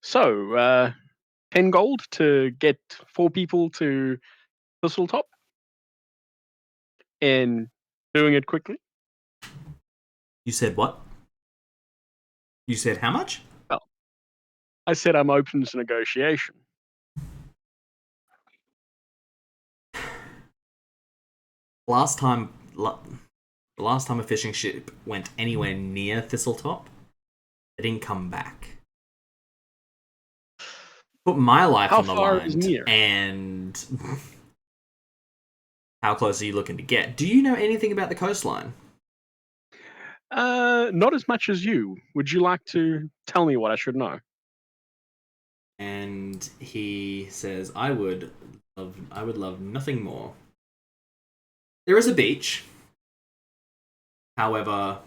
So, 10 gold to get 4 people to Thistletop, and doing it quickly.
You said what? You said how much?
Well, I said I'm open to negotiation.
Last time a fishing ship went anywhere near Thistletop, it didn't come back. Put my life
How
on the
far
line,
is near?
and how close are you looking to get? Do you know anything about the coastline?
Not as much as you. Would you like to tell me what I should know?
And he says, I would love nothing more. There is a beach. However,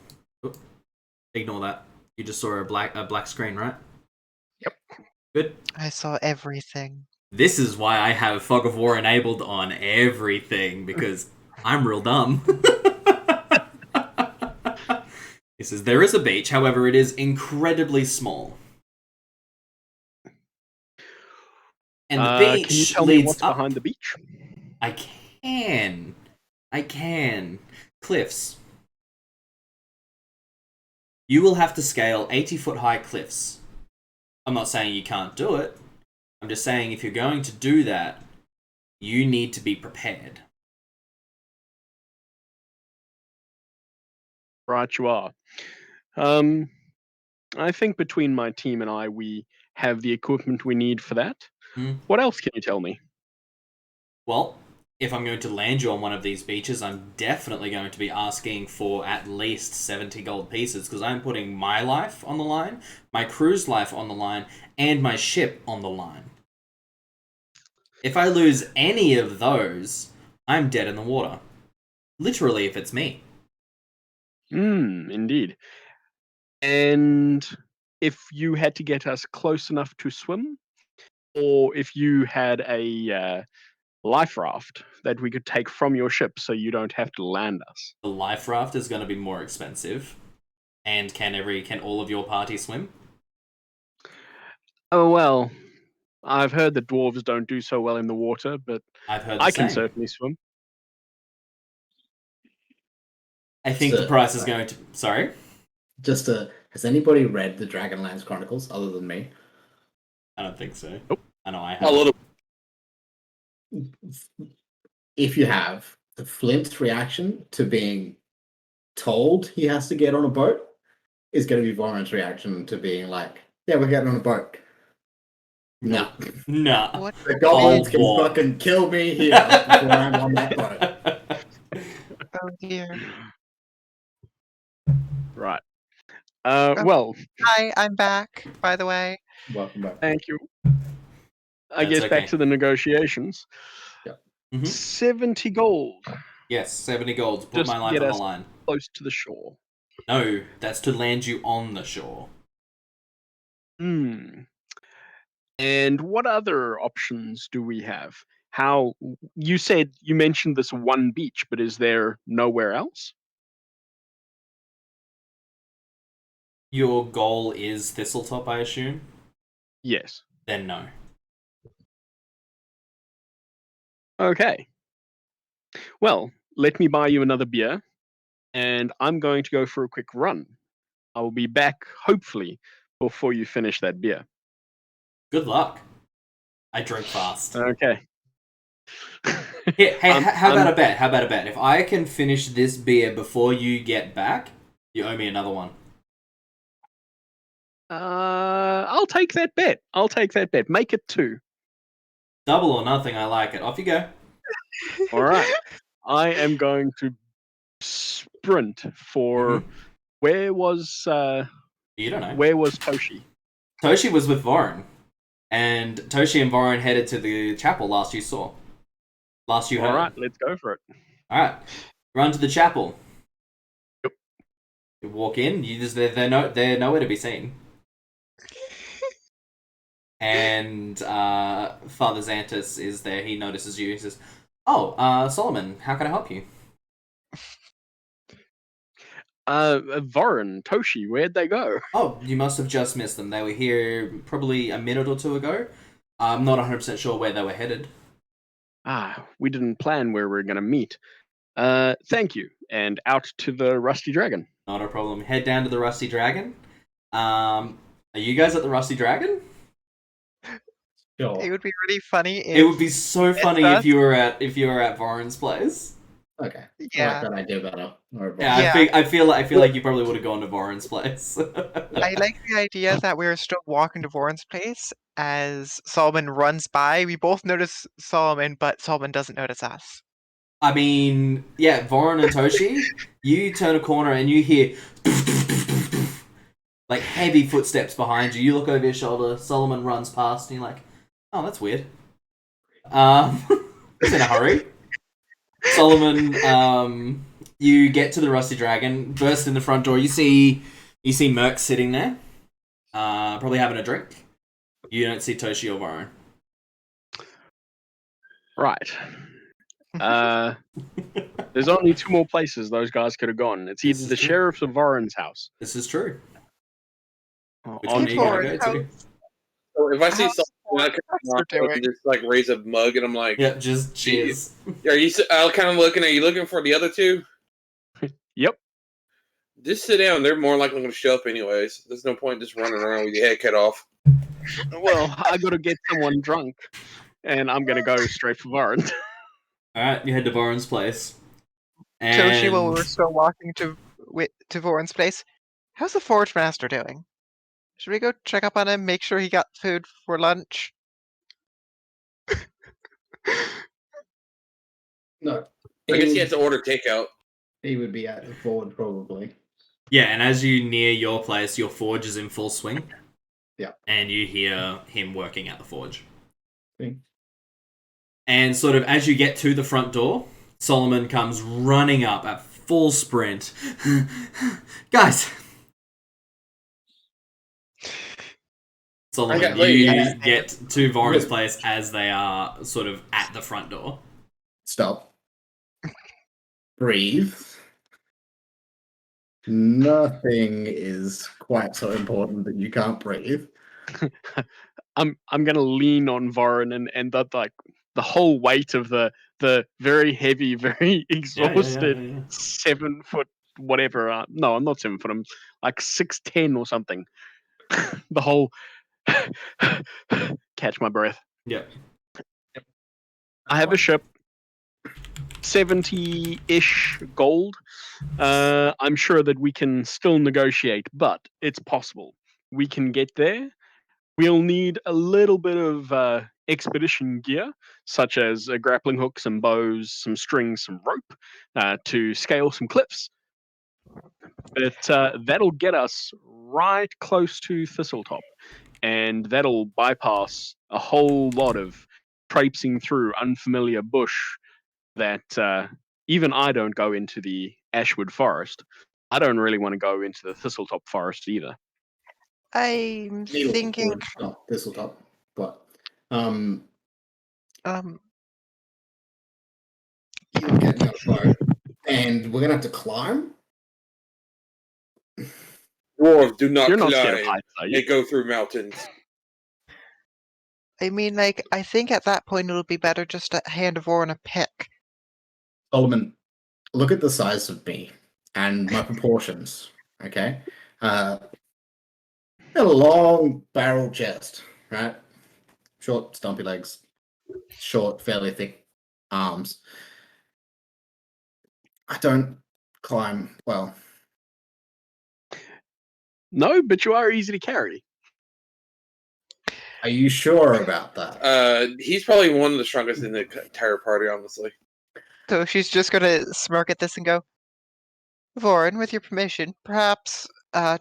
ignore that. You just saw a black screen, right?
Yep.
Good.
I saw everything.
This is why I have Fog of War enabled on everything, because I'm real dumb. He says, there is a beach, however, it is incredibly small. And the beach
can you tell
leads
me what's
up.
behind the beach?
I can. Cliffs. You will have to scale 80-foot high cliffs. I'm not saying you can't do it. I'm just saying if you're going to do that, you need to be prepared.
Right, you are. I think between my team and I, we have the equipment we need for that. What else can you tell me?
Well, if I'm going to land you on one of these beaches, I'm definitely going to be asking for at least 70 gold pieces, because I'm putting my life on the line, my crew's life on the line, and my ship on the line. If I lose any of those, I'm dead in the water. Literally, if it's me.
Indeed. And if you had to get us close enough to swim, or if you had a life raft that we could take from your ship so you don't have to land us.
The life raft is going to be more expensive. And can all of your party swim?
Oh, well, I've heard that dwarves don't do so well in the water, but
I've heard the
I
same.
can certainly swim.
I think the price is going to... Sorry?
Has anybody read the Dragonlance Chronicles other than me?
I don't think so.
Nope.
I know I have.
A little.
If you have, the Flint's reaction to being told he has to get on a boat is going to be Voron's reaction to being like, yeah, we're getting on a boat. No.
No.
What?
The goblins can
walk.
fucking kill me here before I'm on that boat.
Oh dear.
Right. Well,
Hi, I'm back, by the way.
Welcome back.
thank you. I
That's
guess
okay.
back to the negotiations.
Mm-hmm.
70 gold.
Yes, 70 gold to put
Just
my life
get
on the
us
line.
close to the shore.
No, that's to land you on the shore.
And what other options do we have? How you mentioned this one beach, but is there nowhere else?
Your goal is Thistletop, I assume?
Yes.
Then no.
Okay. Well, let me buy you another beer, and I'm going to go for a quick run. I will be back, hopefully, before you finish that beer.
Good luck. I drink fast.
Okay.
Hey, how about a bet? How about a bet? If I can finish this beer before you get back, you owe me another one.
I'll take that bet. Make it 2.
Double or nothing, I like it. Off you go.
All right. I am going to sprint for where was
You don't know.
where was Toshi?
Toshi was with Voron. And Toshi and Voron headed to the chapel last you heard.
All right, let's go for it.
Alright. Run to the chapel.
Yep.
You walk in, they're nowhere to be seen. And Father Xantus is there. He notices you. He says, "Oh, Solomon, how can I help you?"
Vorin, Toshi, where'd they go?
Oh, you must have just missed them. They were here probably a minute or two ago. I'm not 100% sure where they were headed.
We didn't plan where we were going to meet. Thank you, and out to the Rusty Dragon.
Not a problem. Head down to the Rusty Dragon. Are you guys at the Rusty Dragon?
Sure.
It would be really funny if
It would be so funny if you were at Voron's place.
Okay. I
Yeah.
like that idea better.
Yeah,
Yeah.
I feel like you probably would have gone to Voron's place.
I like the idea that we're still walking to Voron's place as Solomon runs by. We both notice Solomon, but Solomon doesn't notice us.
I mean, yeah, Voron and Toshi, you turn a corner and you hear like heavy footsteps behind you. You look over your shoulder, Solomon runs past, and you're like, oh, that's weird. He's in a hurry. Solomon, you get to the Rusty Dragon, burst in the front door. You see Merc sitting there, probably having a drink. You don't see Toshi or Voron.
Right. There's only two more places those guys could have gone. It's either the sheriff's or Voron's house.
This is true. Which
On
one are you gonna
Voron,
go to?
So if I see
How's
something, I can just like raise a mug, and I'm like,
Yeah, just cheers.
Are you? I'm kind of looking. Are you looking for the other two?
Yep.
Just sit down. They're more likely going to show up anyways. There's no point just running around with your head cut off.
Well, I got to get someone drunk, and I'm going to go straight for Voron.
Alright, you head to Voron's place.
Toshi, while we were
And
still walking to Voron's place, how's the Forge Master doing? Should we go check up on him, make sure he got food for lunch?
No.
I guess he has to order takeout.
He would be at the forward probably.
yeah, and as you near your place, your forge is in full swing.
Yeah.
And you hear him working at the forge.
Okay.
And sort of as you get to the front door, Solomon comes running up at full sprint. Guys! Solomon,
got
you
late.
get to Voron's place as they are sort of at the front door.
Stop. Breathe. Nothing is quite so important that you can't breathe.
I'm gonna lean on Voron and that like the whole weight of the very heavy, very exhausted 7 foot whatever. No, I'm not 7 foot. I'm like 6'10" or something. The whole catch my breath.
Yep.
I have a ship, 70-ish gold. I'm sure that we can still negotiate, but it's possible. We can get there. We'll need a little bit of expedition gear, such as a grappling hook, some bows, some strings, some rope, to scale some cliffs. But that'll get us right close to Thistletop, and that'll bypass a whole lot of traipsing through unfamiliar bush that even I don't go into the Ashwood Forest. I don't really want to go into the Thistletop Forest either.
I'm thinking.
Not Thistletop, but
Um,
you're getting out of boat, and we're gonna have to climb.
Dwarves do not
You're not
climb.
scared of heights, are
They
you?
go through mountains.
I mean, like, I think at that point it'll be better just to hand Voron a pick.
Solomon, look at the size of me and my proportions. Okay, a long barrel chest, right? Short, stumpy legs, short, fairly thick arms. I don't climb well.
No, but you are easy to carry.
Are you sure about that?
He's probably one of the strongest in the entire party, honestly.
So she's just gonna smirk at this and go, Voron, with your permission, perhaps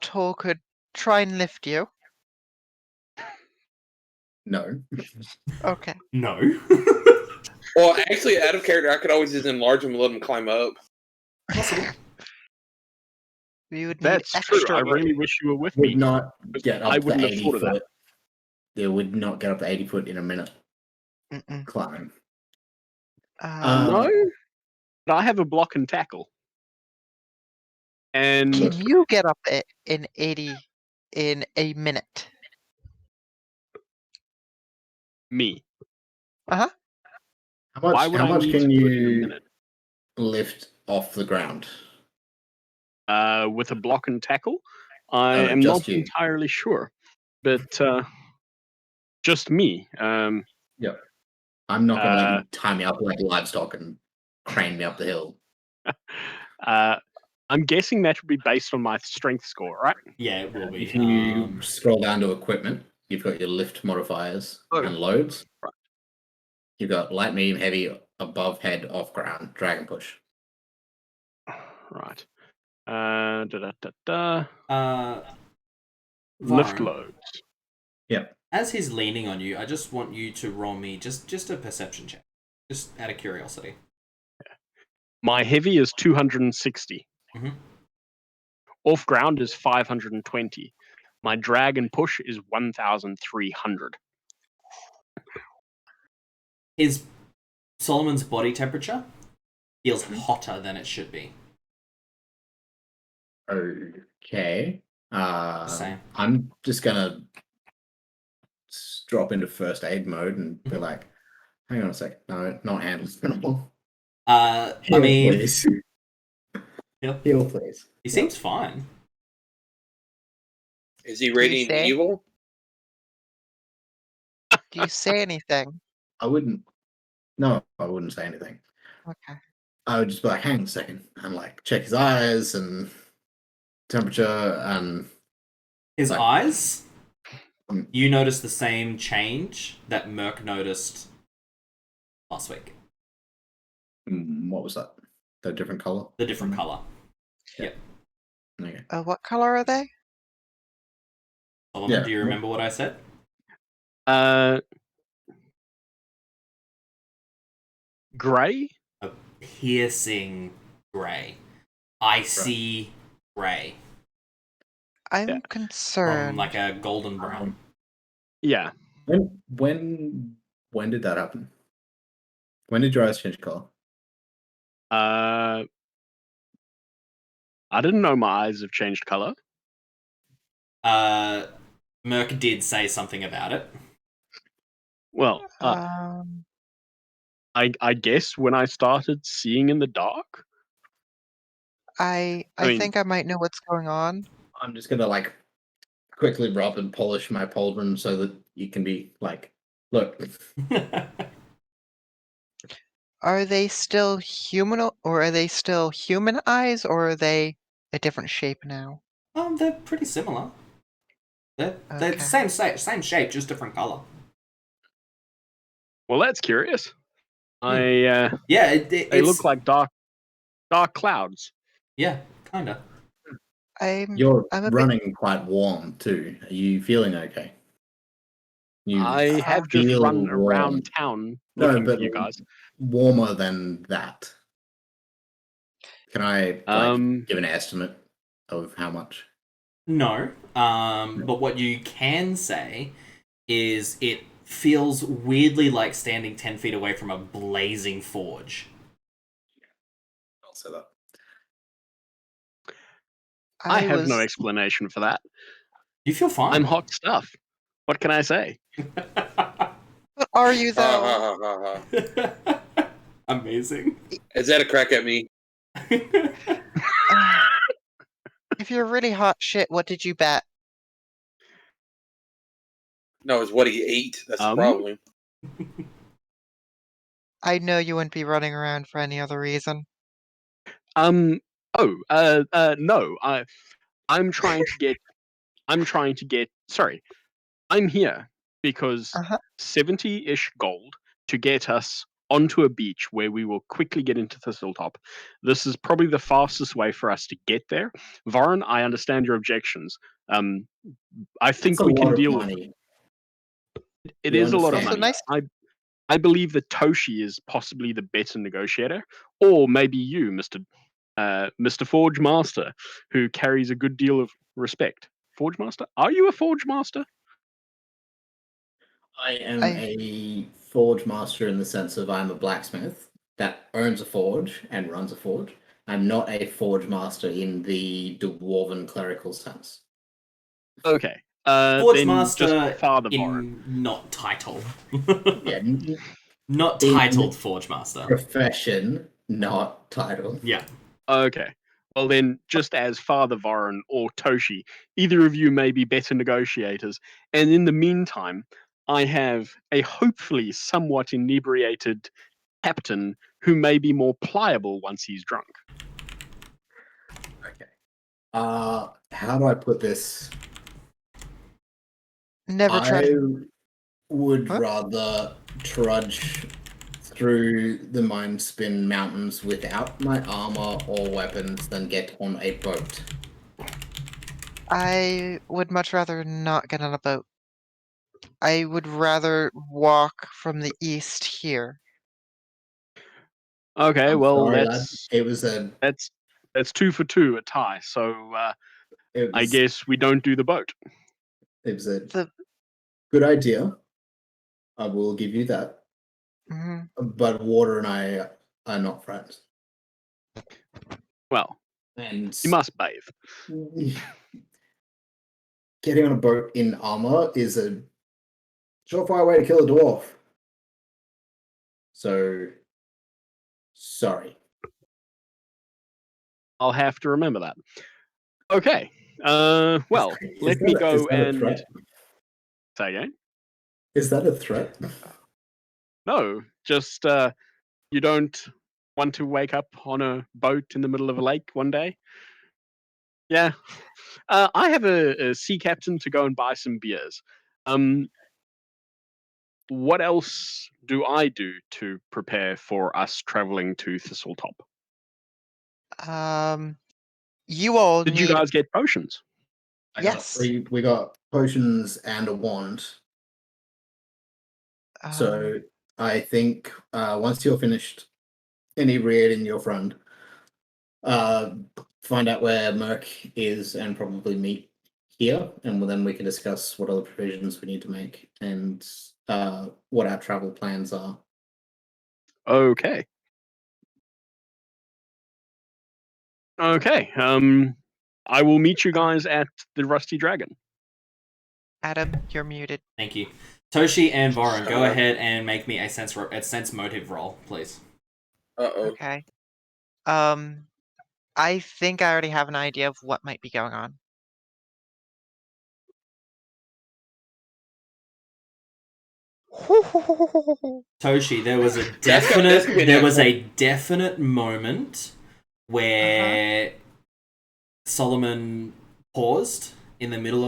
Toll could try and lift you.
No.
Okay.
No.
Well, actually, out of character, I could always just enlarge him and let him climb up.
We would need
That's
extra
true. I
room.
really wish you were with
Would
me.
not get up
I
to
wouldn't have
80
thought of that.
foot. They would not get up to 80 foot in a minute
Mm-mm.
climb.
No, but I have a block and tackle. And
Can you get up in 80 in a minute?
me.
Uh-huh.
Why would
How
I
much
need
can
to do it in a
you
minute?
lift off the ground?
With a block and tackle? I
No,
am
just
not
you.
entirely sure. But just me.
Yep. I'm not going to let
Uh,
you tie me up like livestock and crane me up the hill.
I'm guessing that would be based on my strength score, right?
Yeah, it will be.
If you scroll down to equipment, you've got your lift modifiers and loads.
Right.
You've got light, medium, heavy, above head, off ground, dragon push.
Right. Lift
Varn,
loads.
Yep.
as he's leaning on you, I just want you to roll me just a perception check, just out of curiosity.
My heavy is 260.
Mhm.
Off ground is 520. My drag and push is 1,300.
His Solomon's body temperature feels hotter than it should be.
Okay.
Same.
I'm just gonna drop into first aid mode and be like, hang on a sec. No, not handles.
I
Heal,
mean,
please.
Yep.
Heal, please.
He seems fine.
Is he radiant
say?
evil?
Do you say anything?
I wouldn't. No, I wouldn't say anything.
Okay.
I would just be like, hang on a second, and like check his eyes and temperature and
His
like,
eyes,
Mm.
you notice the same change that Merc noticed last week.
What was that? The different color?
The different color.
Yeah. Okay.
What color are they?
Solomon,
Yeah.
do you remember what I said?
Grey?
A piercing grey. Icy grey.
I'm
Yeah.
concerned.
From like a golden brown.
Yeah.
When did that happen? When did your eyes change color?
I didn't know my eyes have changed color.
Merc did say something about it.
Well, I guess when I started seeing in the dark.
I
mean,
think I might know what's going on.
I'm just gonna like quickly rub and polish my pauldron so that you can be like, look.
Are they still human, or are they still human eyes, or are they a different shape now?
They're pretty similar. They're the
Okay.
same shape, just different color.
Well, that's curious.
Yeah,
they look like dark clouds.
Yeah, kinda.
You're
I'm a
running quite warm too. Are you feeling okay?
I have just
feel
run
warm.
around town
No,
looking
but
for you guys.
warmer than that. Can I give an estimate of how much?
No. But what you can say is it feels weirdly like standing 10 feet away from a blazing forge.
I'll say that.
I have no explanation for that.
You feel fine.
I'm hot stuff. What can I say?
What are you, though?
Amazing.
Is that a crack at me?
If you're really hot shit, what did you bet?
No, it's what he ate. That's the problem.
I know you wouldn't be running around for any other reason.
No. I'm trying to get. Sorry, I'm here because 70-ish gold to get us onto a beach where we will quickly get into Thistletop. This is probably the fastest way for us to get there. Varn, I understand your objections. I think we can deal with it. It is a lot of money. I believe that Toshi is possibly the better negotiator, or maybe you, Mr. Forge Master, who carries a good deal of respect. Forge Master? Are you a Forge Master?
I am a forge master in the sense of I'm a blacksmith that owns a forge and runs a forge, I'm not a forge master in the dwarven clerical sense.
Okay.
Forge
then
Master
just Father Voron.
not title.
Yeah,
Not
in
titled Forge Master.
profession, not title.
Yeah.
Okay. Well, then, just as Father Voron or Toshi, either of you may be better negotiators. And in the meantime, I have a hopefully somewhat inebriated captain who may be more pliable once he's drunk.
Okay. How do I put this?
Never
I
trust.
would
Huh?
rather trudge through the Mind Spin Mountains without my armor or weapons than get on a boat.
I would much rather not get on a boat. I would rather walk from the east here.
Okay,
I'm
well,
sorry, lad. It was
that's 2 for 2, a tie. So I guess we don't do the boat.
It was a
The
good idea. I will give you that.
mhm.
But Water and I are not friends.
Well,
And
you must bathe.
getting on a boat in armor is a surefire way to kill a dwarf. So, sorry.
I'll have to remember that. Okay. Well, let me go and say again.
Is that a threat?
No, just you don't want to wake up on a boat in the middle of a lake one day? Yeah. I have a sea captain to go and buy some beers. What else do I do to prepare for us traveling to Thistletop?
You all
Did you
need.
guys get potions?
Yes.
We got potions and a wand. So I think once you're finished inebriating your friend, find out where Merc is and probably meet here, and then we can discuss what other provisions we need to make and what our travel plans are.
Okay. Okay. I will meet you guys at the Rusty Dragon.
Adam, you're muted.
Thank you. Toshi and Voron, go ahead and make me a sense motive roll, please.
Uh-oh.
Okay. I think I already have an idea of what might be going on.
Toshi, there was a
That's gonna be
definite moment where Solomon paused in the middle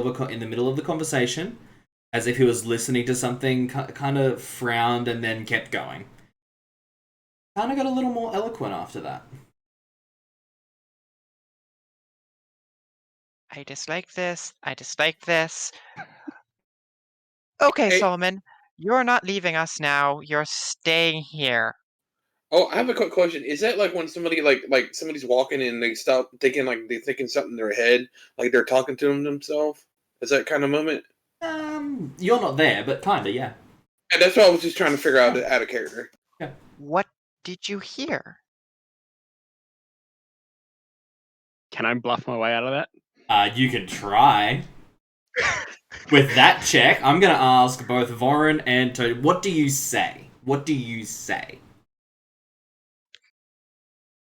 of the conversation, as if he was listening to something, kind of frowned and then kept going. Kind of got a little more eloquent after that.
I dislike this. I dislike this. Okay,
Hey.
Solomon, you're not leaving us now. You're staying here.
Oh, I have a quick question. Is that like when somebody like somebody's walking and they stop thinking, like they're thinking something in their head, like they're talking to themselves? Is that kind of moment?
You're not there, but kinda, yeah.
And that's what I was just trying to figure out of character.
Yeah.
What did you hear?
Can I bluff my way out of that?
You can try. With that check, I'm gonna ask both Voron and Toad, what do you say? What do you say?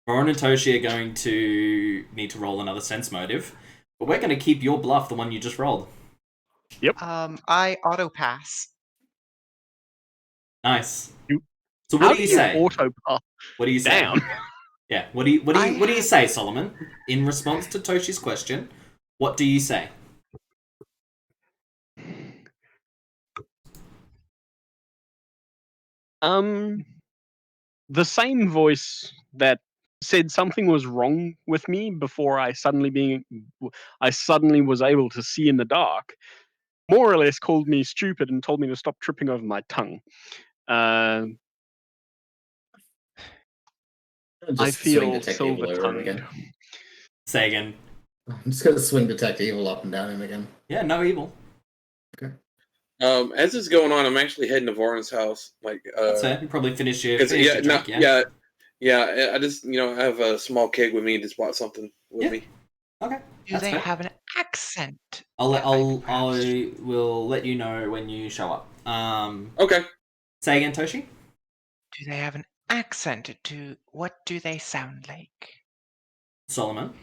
Voron and Toshi are going to need to roll another sense motive, but we're gonna keep your bluff, the one you just rolled.
Yep.
I auto pass.
Nice.
You-
So what do you say?
Auto pass?
What do you say?
Damn.
Yeah. What do you say, Solomon? In response to Toshi's question, what do you say?
The same voice that said something was wrong with me before I suddenly was able to see in the dark, more or less called me stupid and told me to stop tripping over my tongue. I
swing
feel
Detect Evil over him
silver-tongued.
again.
Say again.
I'm just gonna swing Detect Evil up and down him again.
Yeah, no evil.
Okay.
As this is going on, I'm actually heading to Voron's house.
That's fair. You probably finish your drink,
Yeah, I just I have a small keg with me. Just bought something with me.
Okay.
Do
That's
they
fair.
have an accent?
I
that perhaps-
will let you know when you show up.
Okay.
Say again, Toshi.
Do they have an accent? What do they sound like?
Solomon.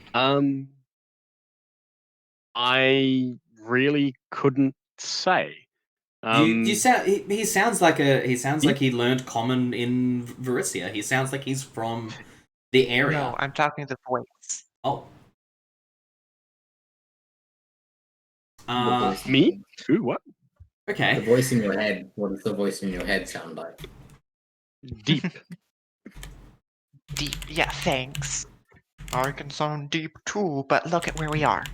I really couldn't say.
You sound. He sounds like he learned Common in Varisia. He sounds like he's from the area.
No, I'm talking the voice.
Oh.
The voice.
Me? Who? What?
Okay.
The voice in your head. What does the voice in your head sound like?
Deep.
Deep. Yeah, thanks. I can sound deep too, but look at where we are.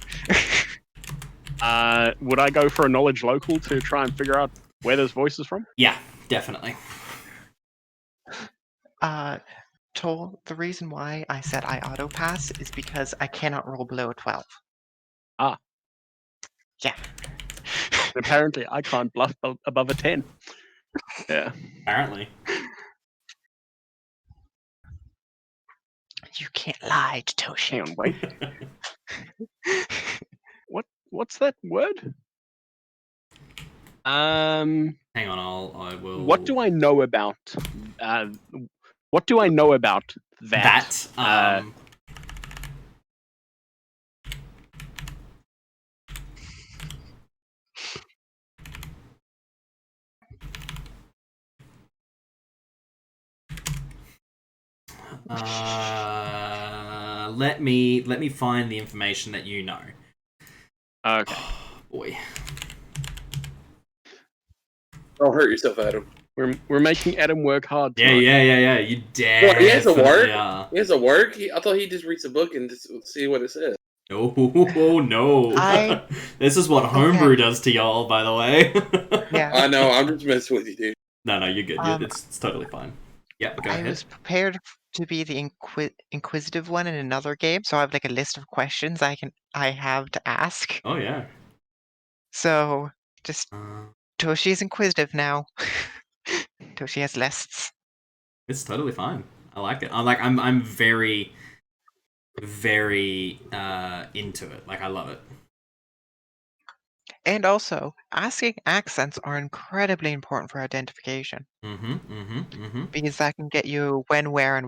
Would I go for a knowledge local to try and figure out where this voice is from?
Yeah, definitely.
Toll, the reason why I said I auto pass is because I cannot roll below a 12.
Ah.
Yeah.
Apparently, I can't bluff above a 10. Yeah.
Apparently.
You can't lie to Toshi.
Hang on, wait. What's that word?
Hang on, I will.
What do I know about? What do I know about that?
Let me find the information that you know.
Okay.
Oh, boy.
Don't hurt yourself, Adam.
We're making Adam work hard.
Yeah. You definitely
Well, he has to work.
are.
He has to work. I thought he just reads a book and just see what it says.
Oh no! This is what homebrew does to y'all, by the way.
Yeah.
I know. I'm just messing with you, dude.
No, you're good. It's totally fine. Yeah, go ahead.
I was prepared to be the inquisitive one in another game, so I have like a list of questions I have to ask.
Oh yeah.
So just Toshi's inquisitive now. Toshi has lists.
It's totally fine. I like it. I'm very, very into it. Like I love it.
And also, asking accents are incredibly important for identification. Because that can get you when, where,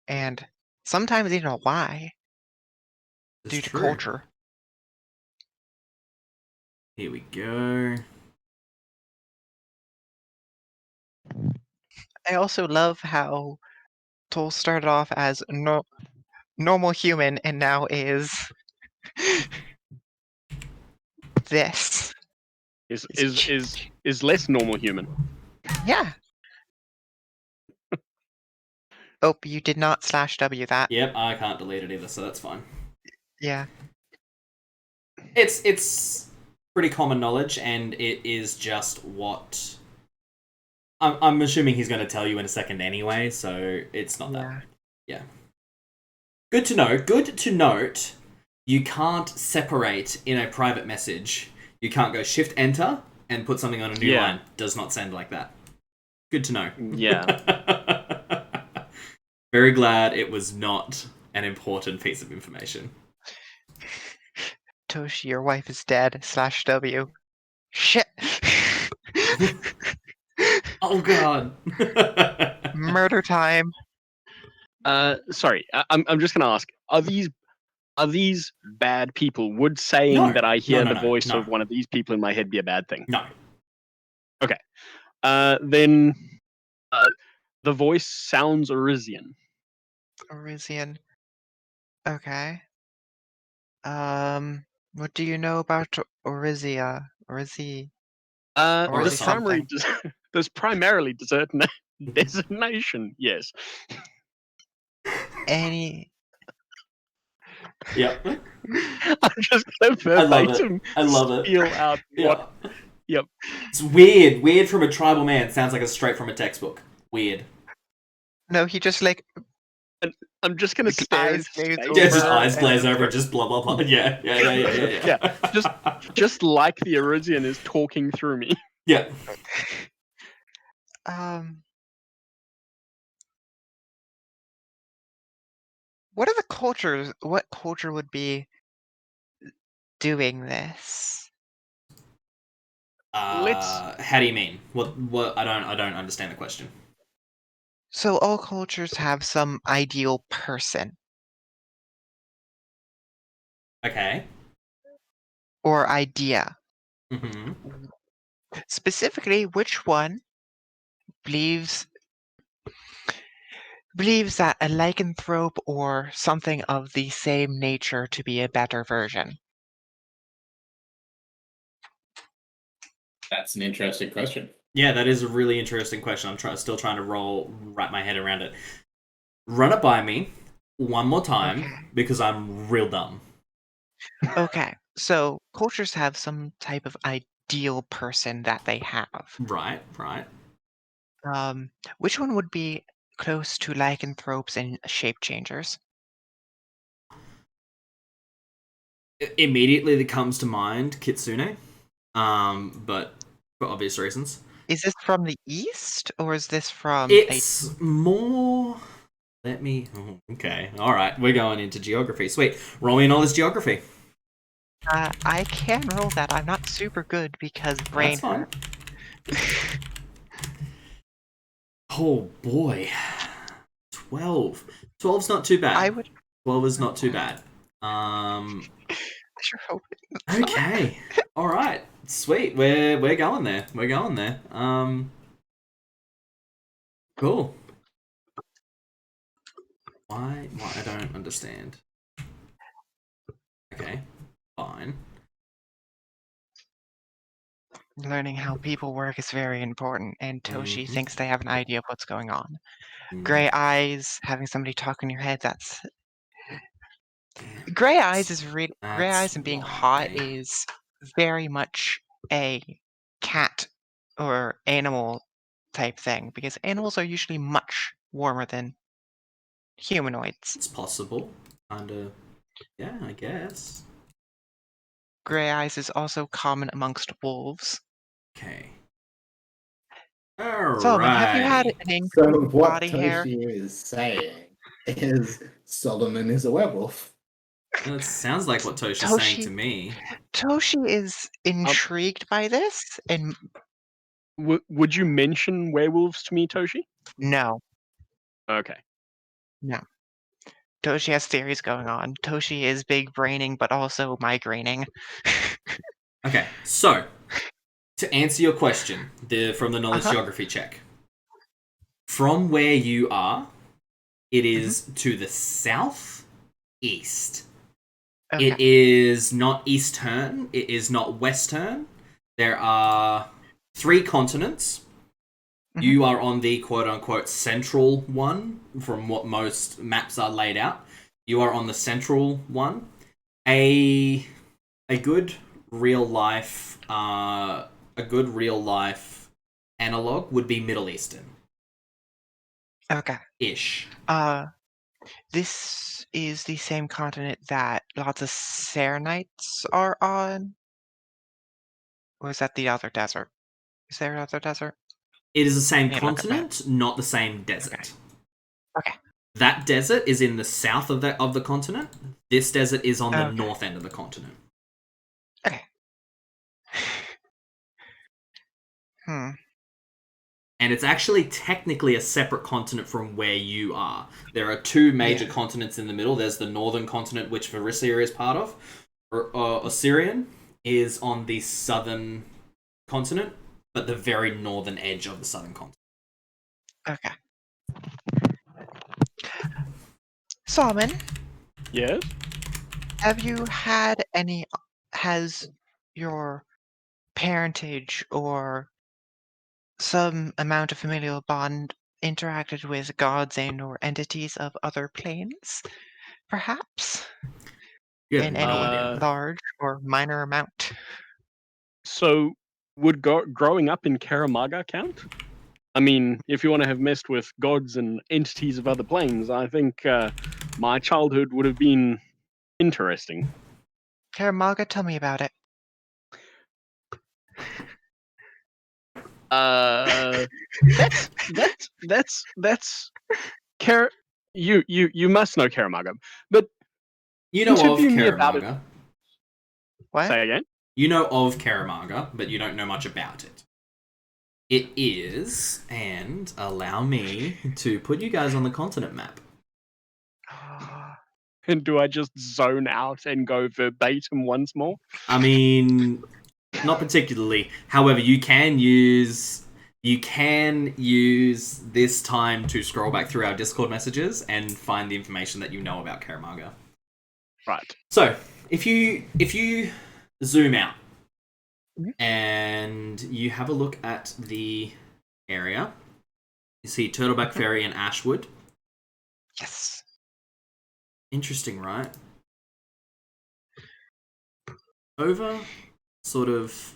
and sometimes even a why.
It's
due to
true.
culture.
Here we go.
I also love how Toll started off as normal human and now is this.
Is less normal human.
Yeah. Oh, you did not /W that.
Yep, I can't delete it either, so that's fine.
Yeah.
It's pretty common knowledge, and it is just what I'm assuming he's going to tell you in a second anyway, so it's not that. Yeah. Good to know. Good to note. You can't separate in a private message. You can't go shift enter and put something on a new line. Does not send like that. Good to know.
Yeah.
Very glad it was not an important piece of information.
Toshi, your wife is dead /W. Shit.
Oh god.
Murder time.
Sorry, I'm just gonna ask: Are these bad people? Would saying that I hear the voice of one of these people in my head be a bad thing?
No.
Okay. Then the voice sounds Orisian.
Orisian. Okay. What do you know about Orisia?
There's primarily designation. Yes.
Any.
Yep.
I'm just gonna verbatim
spiel
out what. Yep.
It's weird. Weird from a tribal man. Sounds like it's straight from a textbook. Weird.
No, he just like.
I'm just gonna stare.
Eyes glaze over.
Just eyes glaze over. Just blah blah blah. Yeah.
Yeah. Just like the Orisian is talking through me.
Yeah.
What are the cultures? What culture would be doing this?
How do you mean? What? I don't understand the question.
So all cultures have some ideal person
Okay.
or idea.
Mm-hmm.
Specifically, which one believes that a lycanthrope or something of the same nature to be a better version?
That's an interesting question.
Yeah, that is a really interesting question. I'm still trying to wrap my head around it. Run it by me one more time
Okay.
because I'm real dumb.
Okay, so cultures have some type of ideal person that they have.
Right.
Which one would be close to lycanthropes and shape changers?
Immediately that comes to mind Kitsune, but for obvious reasons.
Is this from the east or is this from
It's more. Let me. Okay, all right. We're going into geography. Sweet. Roll me in all this geography.
I can roll that. I'm not super good because brain
That's fine.
hurt.
Oh boy, 12. 12's not too bad.
I would.
12 is not too bad.
I sure hope it's not.
Okay. All right. Sweet. We're going there. Cool. Why I don't understand. Okay. Fine.
Learning how people work is very important, and Toshi thinks they have an idea of what's going on. Gray eyes, having somebody talk in your head, that's... Gray eyes is really... Gray eyes and being hot is very much a cat or animal type thing, because animals are usually much warmer than humanoids.
It's possible. Kinda. Yeah, I guess.
Gray eyes is also common amongst wolves.
Okay.
Solomon, have you had
Alrighty.
an increased
So what
body hair?
Toshi is saying is Solomon is a werewolf.
That sounds like what Toshi's saying to me.
Toshi is intrigued by this, and
Would you mention werewolves to me, Toshi?
no,
Okay.
Toshi has theories going on. Toshi is big braining, but also migraining.
Okay, so to answer your question, from the knowledge
Uh-huh.
geography check, from where you are, it is to the southeast.
Okay.
It is not eastern. It is not western. There are 3 continents. You are on the quote-unquote central one, from what most maps are laid out. You are on the central one. A good real life analog would be Middle Eastern.
Okay.
Ish.
This is the same continent that lots of Serenites are on? Or is that the other desert? Is there another desert?
It is the same
Need to look at
continent, not the same desert.
Okay.
That desert is in the south of the continent. This desert is on the
Okay.
north end of the continent.
Okay.
And it's actually technically a separate continent from where you are. There are 2 major continents in the middle. There's the northern continent, which Varisia is part of. Osirian is on the southern continent, but the very northern edge of the southern continent.
Okay. Solomon?
Yes?
Has your parentage or some amount of familial bond interacted with gods and or entities of other planes, perhaps?
You have
In
no
any
idea.
large or minor amount?
So, would growing up in Karamaga count? I mean, if you want to have messed with gods and entities of other planes, I think my childhood would have been interesting.
Karamaga, tell me about it.
That's you must know Karamaga, but
You know of
interview me about it.
Karamaga.
What?
Say again.
You know of Karamaga, but you don't know much about it. It is, and allow me to put you guys on the continent map.
And do I just zone out and go verbatim once more?
I mean, not particularly. However, you can use this time to scroll back through our Discord messages and find the information that you know about Karamaga.
Right.
So, if you zoom out and you have a look at the area, you see Turtleback Ferry and Ashwood.
Yes.
Interesting, right? Over sort of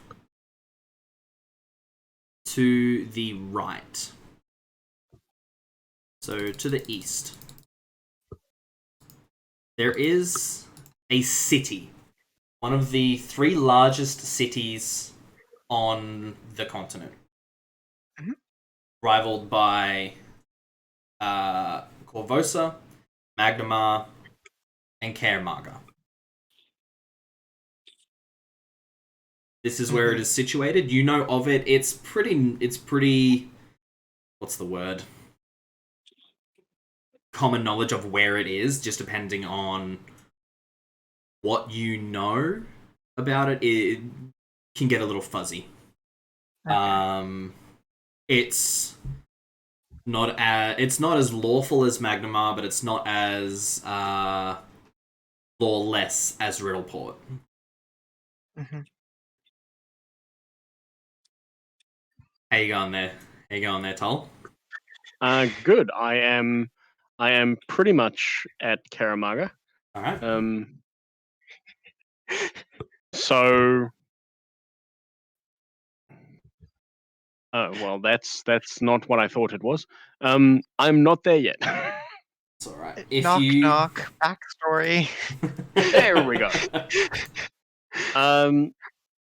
to the right. So to the east. There is a city. One of the 3 largest cities on the continent. Rivaled by Corvosa, Magnamar, and Karamaga. This is where it is situated. You know of it. It's pretty what's the word? Common knowledge of where it is, just depending on what you know about it. It can get a little fuzzy. Okay. It's not as lawful as Magnamar, but it's not as lawless as Riddleport. How you going there? How you going there, Tull?
Good. I am pretty much at Karamaga.
All right.
So. Oh well, that's not what I thought it was. I'm not there yet.
It's all right.
Knock. Backstory.
There we go.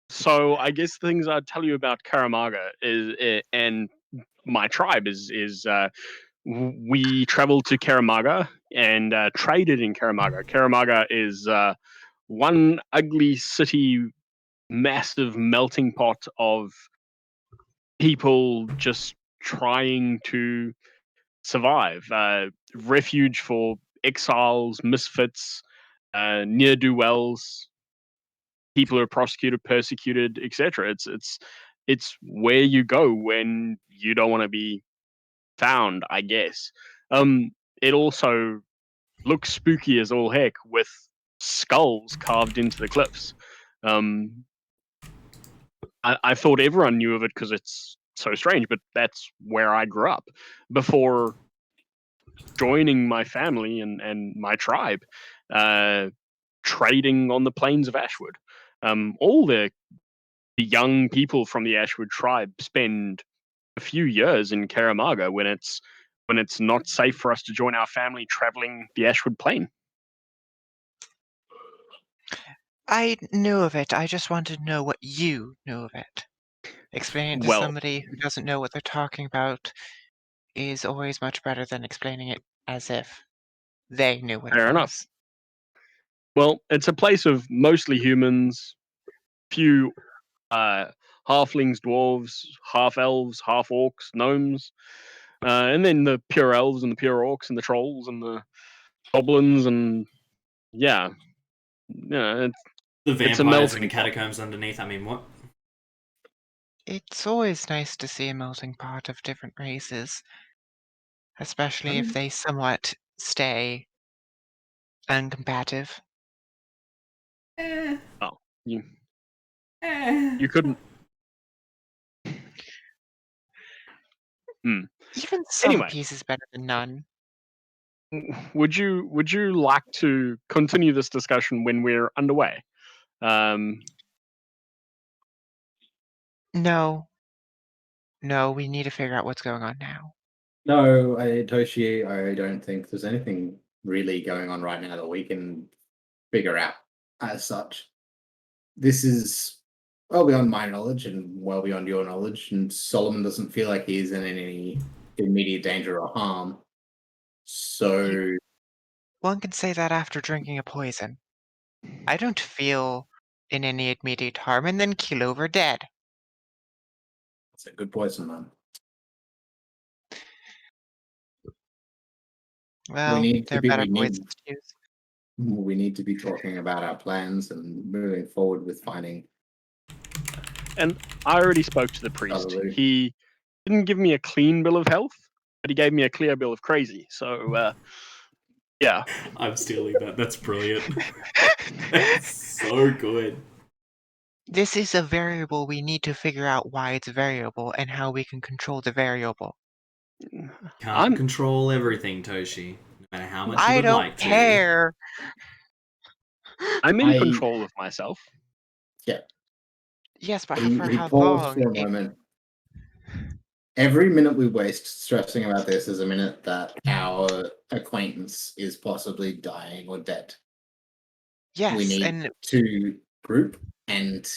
So I guess things I'd tell you about Karamaga is and my tribe is we traveled to Karamaga and traded in Karamaga. Karamaga is one ugly city, massive melting pot of people just trying to survive. Refuge for exiles, misfits, ne'er-do-wells, people who are prosecuted, persecuted, etc. It's where you go when you don't want to be found, I guess. It also looks spooky as all heck with skulls carved into the cliffs. I thought everyone knew of it because it's so strange, but that's where I grew up before joining my family and my tribe, trading on the plains of Ashwood. All the young people from the Ashwood tribe spend a few years in Karamaga when it's not safe for us to join our family traveling the Ashwood Plain.
I knew of it. I just wanted to know what you knew of it. Explaining it to somebody who doesn't know what they're talking about is always much better than explaining it as if they knew what it was.
Fair enough. Well, it's a place of mostly humans, few halflings, dwarves, half elves, half orcs, gnomes, and then the pure elves and the pure orcs and the trolls and the goblins and it's
the vampires and the catacombs underneath. I mean, what?
It's always nice to see a melting pot of different races, especially if they somewhat stay uncombative.
Oh, you couldn't.
Even some peace is better than none.
Would you like to continue this discussion when we're underway?
No, we need to figure out what's going on now.
No, Toshi, I don't think there's anything really going on right now that we can figure out as such. This is well beyond my knowledge and well beyond your knowledge, and Solomon doesn't feel like he's in any immediate danger or harm. So
One can say that after drinking a poison. I don't feel in any immediate harm and then keel over dead.
it's a good poison, man.
Well, there are better poisons to use.
We need to be talking about our plans and moving forward with finding.
And I already spoke to the priest.
Shalelu.
He didn't give me a clean bill of health, but he gave me a clear bill of crazy. So, yeah.
I'm stealing that. That's brilliant. That's so good.
This is a variable. We need to figure out why it's a variable and how we can control the variable.
Can't control everything, Toshi. No matter how much you
I
would
don't
like to.
care.
I'm in control of myself.
Yeah.
Yes, but
He
for how
paused
long?
for a moment. Every minute we waste stressing about this is a minute that our acquaintance is possibly dying or dead.
Yes,
We need
and
to group and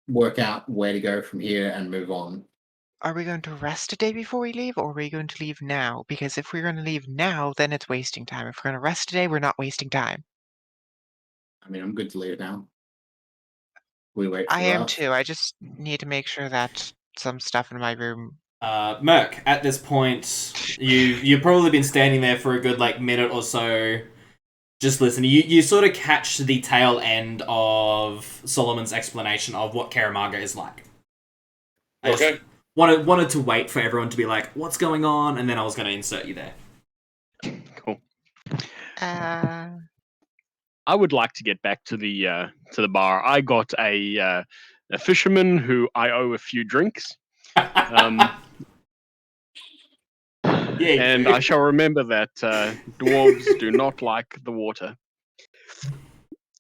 work out where to go from here and move on.
are we going to rest a day before we leave, or are we going to leave now? Because if we're going to leave now, then it's wasting time. If we're going to rest today, we're not wasting time.
I mean, I'm good to leave now. We wait for
I am
Ralph.
too. I just need to make sure that some stuff in my room.
Merc, at this point, you've probably been standing there for a good minute or so, just listening. You sort of catch the tail end of Solomon's explanation of what Karamaga is like. I just wanted to wait for everyone to be like, "What's going on?" and then I was going to insert you there.
Cool.
Uh,
I would like to get back to the bar. I got a fisherman who I owe a few drinks.
Yeah,
and I shall remember that dwarves do not like the water.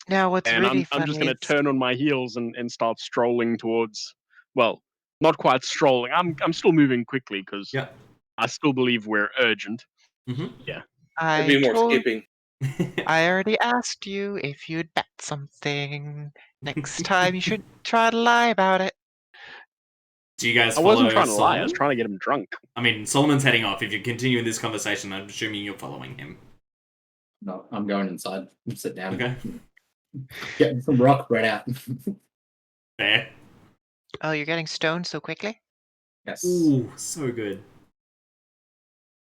Now, what's
And
really
I'm just
funny
going to
is
turn on my heels and start strolling towards. Well, not quite strolling. I'm still moving quickly because
yeah.
I still believe we're urgent.
Mm-hmm.
Yeah.
It'd be more skipping.
I already asked you if you'd bet something. Next time you should try to lie about it.
Do you guys
I
follow
wasn't trying to
Solomon?
lie. I was trying to get him drunk.
I mean, Solomon's heading off. If you continue in this conversation, I'm assuming you're following him.
No, I'm going inside. Sit down.
Okay.
Getting some rock bread out.
Fair.
Oh, you're getting stoned so quickly?
Yes.
Ooh, so good.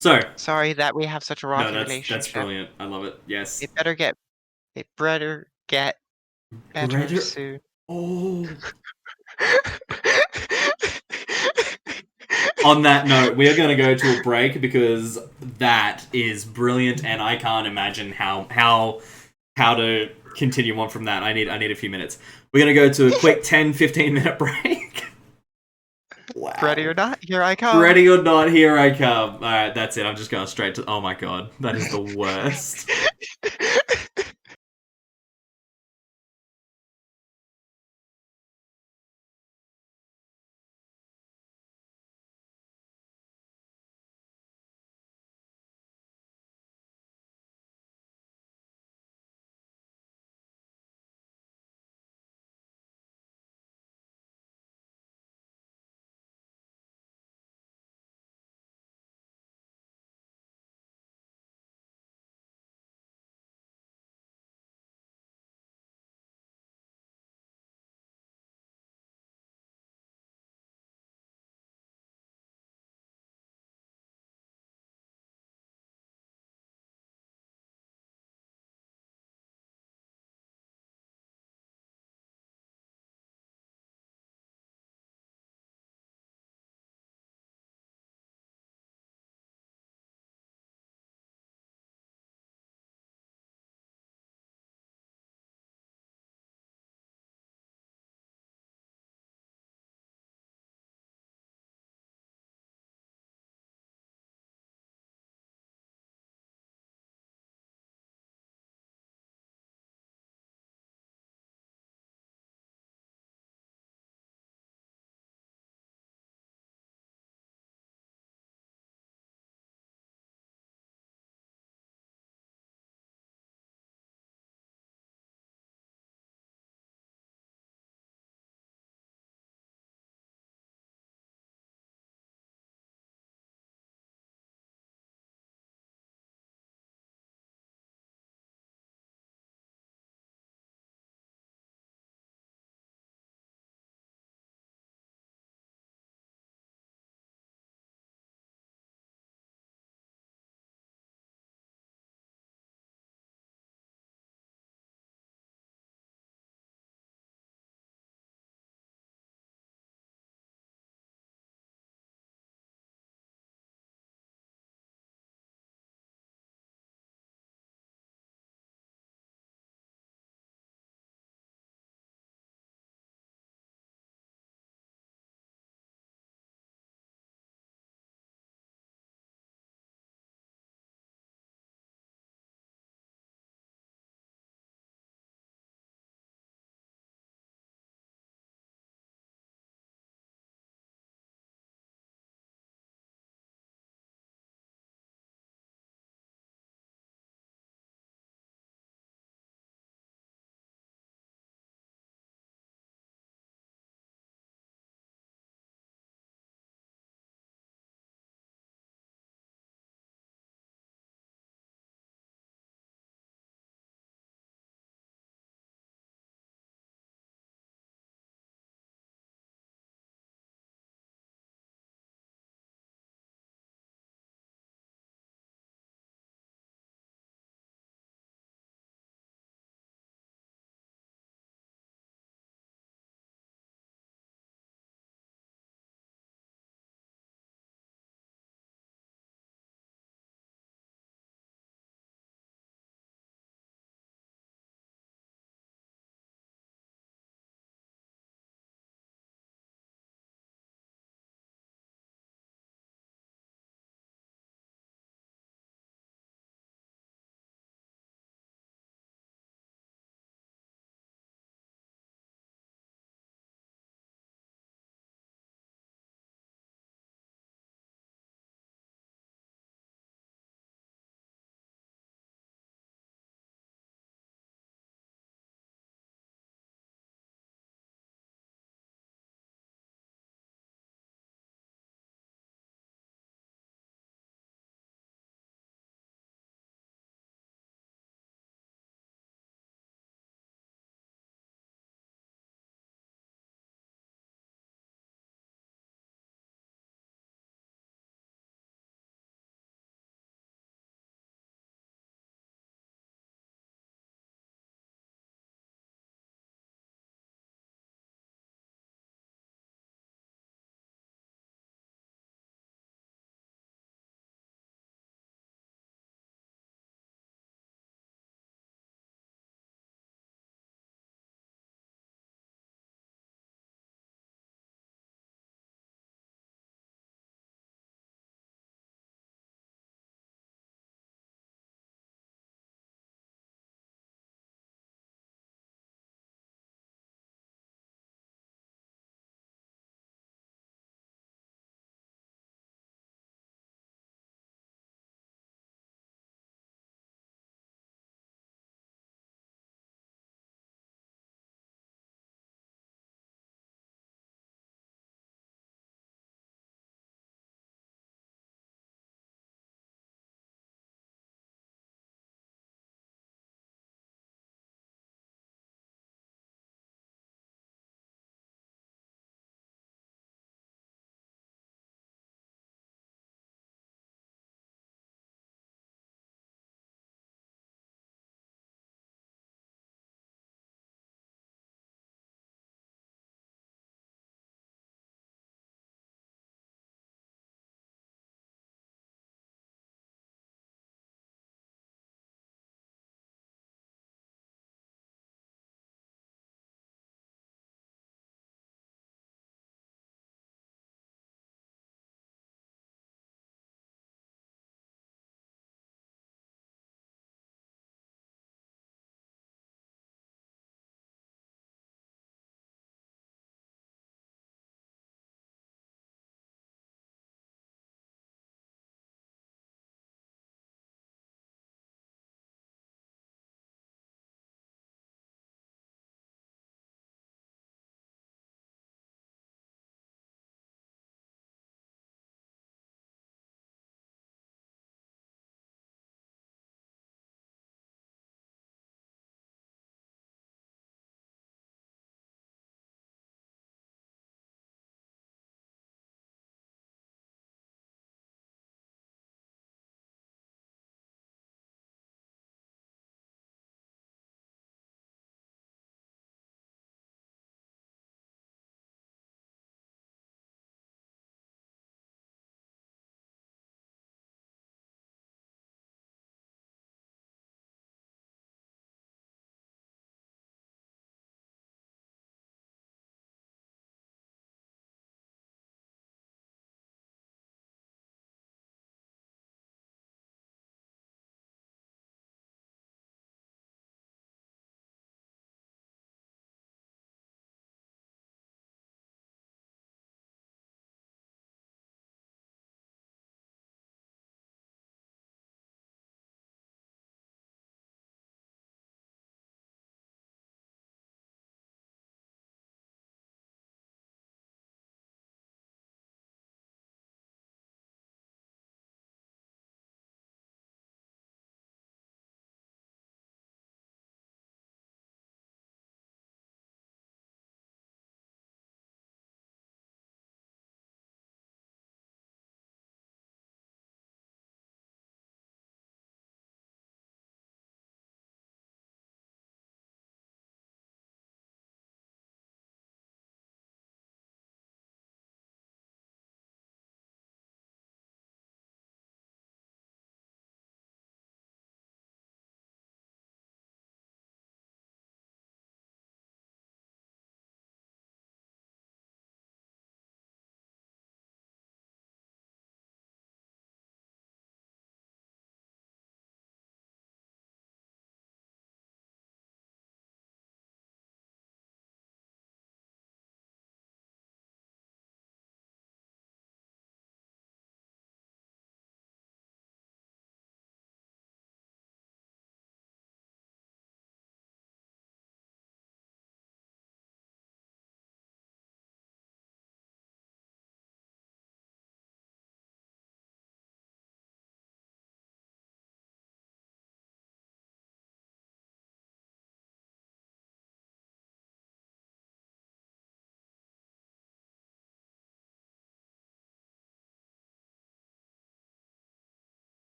So.
Sorry that we have such a rocky relationship.
That's brilliant. I love it. Yes.
It better get better soon.
Oh. On that note, we are going to go to a break because that is brilliant, and I can't imagine how to continue on from that. I need a few minutes. We're going to go to a quick 10-15 minute break. Wow.
Ready or not, here I come.
Ready or not, here I come. All right, that's it. I'm just going straight to. Oh my god, that is the worst.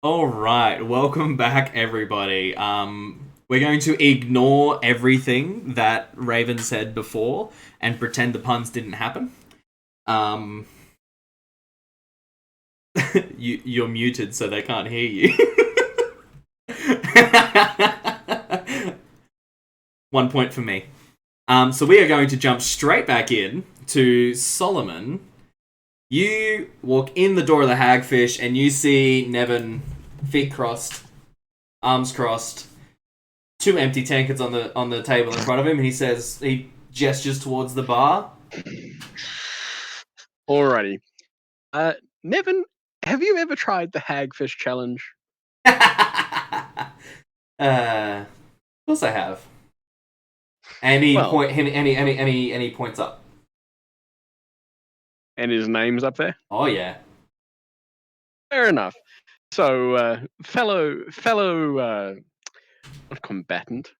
All right, welcome back, everybody. We're going to ignore everything that Raven said before and pretend the puns didn't happen. You're muted, so they can't hear you. 1 point for me. So we are going to jump straight back in to Solomon. You walk in the door of the hagfish and you see Nevin, feet crossed, arms crossed, 2 empty tankards on the table in front of him, and he gestures towards the bar.
Alrighty. Nevin, have you ever tried the hagfish challenge?
Of course I have. And he points up.
And his name's up there?
Oh yeah.
Fair enough. So, fellow combatant.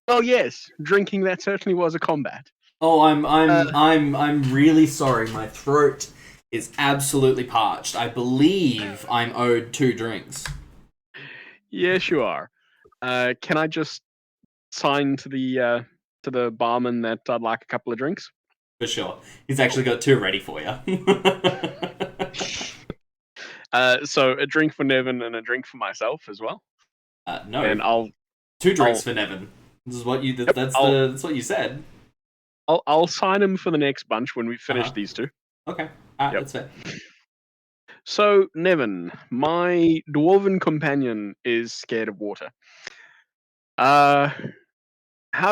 Oh yes, drinking that certainly was a combat.
Oh, I'm really sorry. My throat is absolutely parched. I believe I'm owed 2 drinks.
Yes, you are. Can I just sign to the barman that I'd like a couple of drinks?
For sure. He's actually got 2 ready for you.
So a drink for Nevin and a drink for myself as well.
No.
And I'll
2 drinks for Nevin. This is what you. That's what you said.
I'll sign him for the next bunch when we finish these 2.
Okay. That's fair.
So Nevin, my dwarven companion is scared of water. How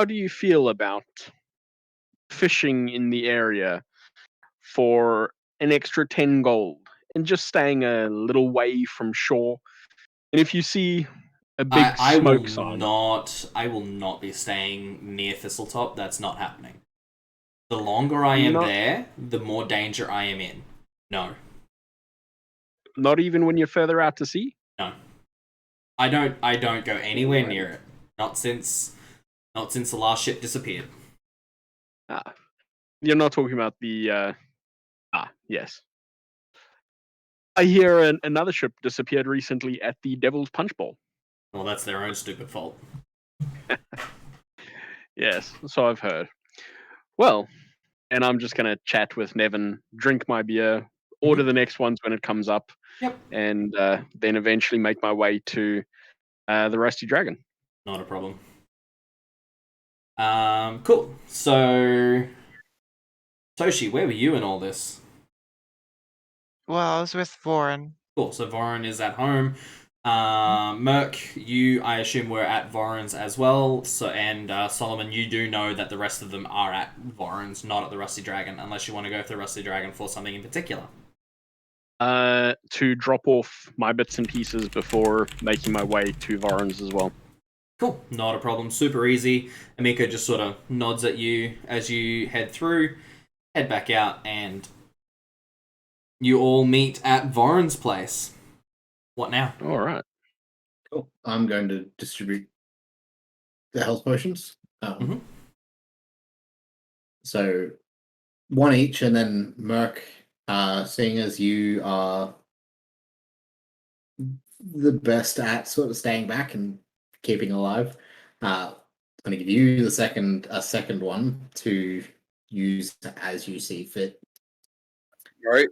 do you feel about fishing in the area for an extra 10 gold and just staying a little way from shore? And if you see a big smoke sign,
I will not be staying near Thistletop. That's not happening. The longer I am there, the more danger I am in. No.
Not even when you're further out to sea?
No. I don't go anywhere near it. Not since the last ship disappeared.
You're not talking about the yes. I hear another ship disappeared recently at the Devil's Punch Bowl.
Well, that's their own stupid fault.
Yes, so I've heard. Well, and I'm just going to chat with Nevin, drink my beer, order the next ones when it comes up, and then eventually make my way to the Rusty Dragon.
Not a problem. Cool. So, Toshi, where were you in all this?
Well, I was with Voren.
Cool. So Voren is at home. Merc, you, I assume, were at Voren's as well. So, and Solomon, you do know that the rest of them are at Voren's, not at the Rusty Dragon, unless you want to go to the Rusty Dragon for something in particular.
To drop off my bits and pieces before making my way to Voren's as well.
Cool, not a problem. Super easy. Amiko just sort of nods at you as you head through, head back out, and you all meet at Voren's place. What now?
All right.
Cool. I'm going to distribute the health potions. So 1 each, and then Merc, seeing as you are the best at sort of staying back and keeping alive, I'm going to give you a second one to use as you see fit.
All right.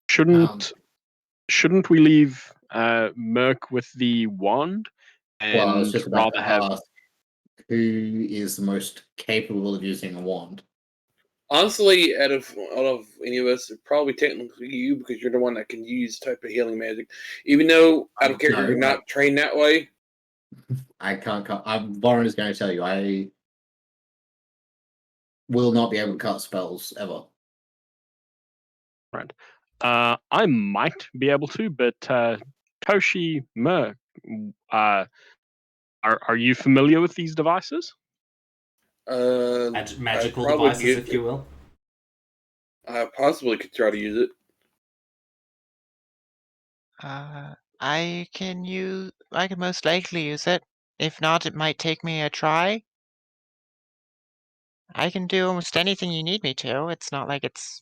Shouldn't we leave Merc with the wand? And
I was just about
rather
to
have
ask who is the most capable of using a wand.
Honestly, out of any of us, probably technically you, because you're the one that can use type of healing magic. Even though out of character, you're not trained that way.
I can't cut. Warren is going to tell you, I will not be able to cut spells ever.
Right. I might be able to, but Toshi, Merc, are you familiar with these devices?
Magical devices, if you will.
I possibly could try to use it.
I can most likely use it. If not, it might take me a try. I can do almost anything you need me to. It's not like it's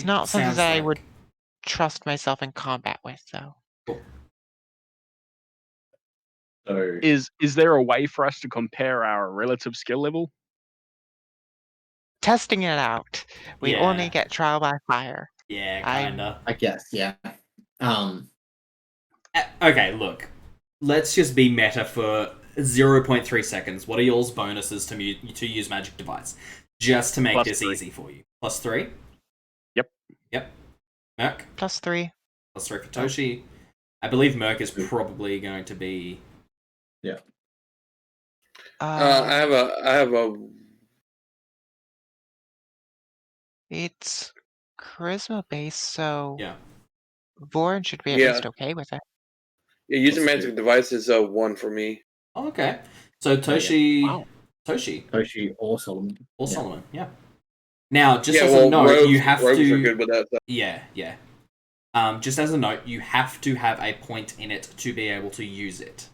not something that I would trust myself in combat with, though.
Cool.
So
Is there a way for us to compare our relative skill level?
Testing it out. We
Yeah.
only get trial by fire.
Yeah,
I'm-
kinda.
I guess, yeah.
Okay, look. Let's just be meta for 0.3 seconds. What are y'all's bonuses to use magic device? Just to make this
+3.
easy for you. +3?
Yep.
Yep. Merc?
+3.
+3 for Toshi. I believe Merc is probably going to be...
I have a.
It's charisma based, so
Yeah.
Vorin should be at
Yeah.
least okay with it.
Yeah, using
Let's
magic
do-
device is a 1 for me.
Oh, okay. So Toshi...
Wow.
Toshi.
Toshi or Solomon.
Or
Yeah.
Solomon, yeah. Now, just
Yeah,
as
well,
a note,
rogues,
you have
rogues
to...
are good with that stuff.
Yeah, yeah. Just as a note, you have to have a point in it to be able to use it.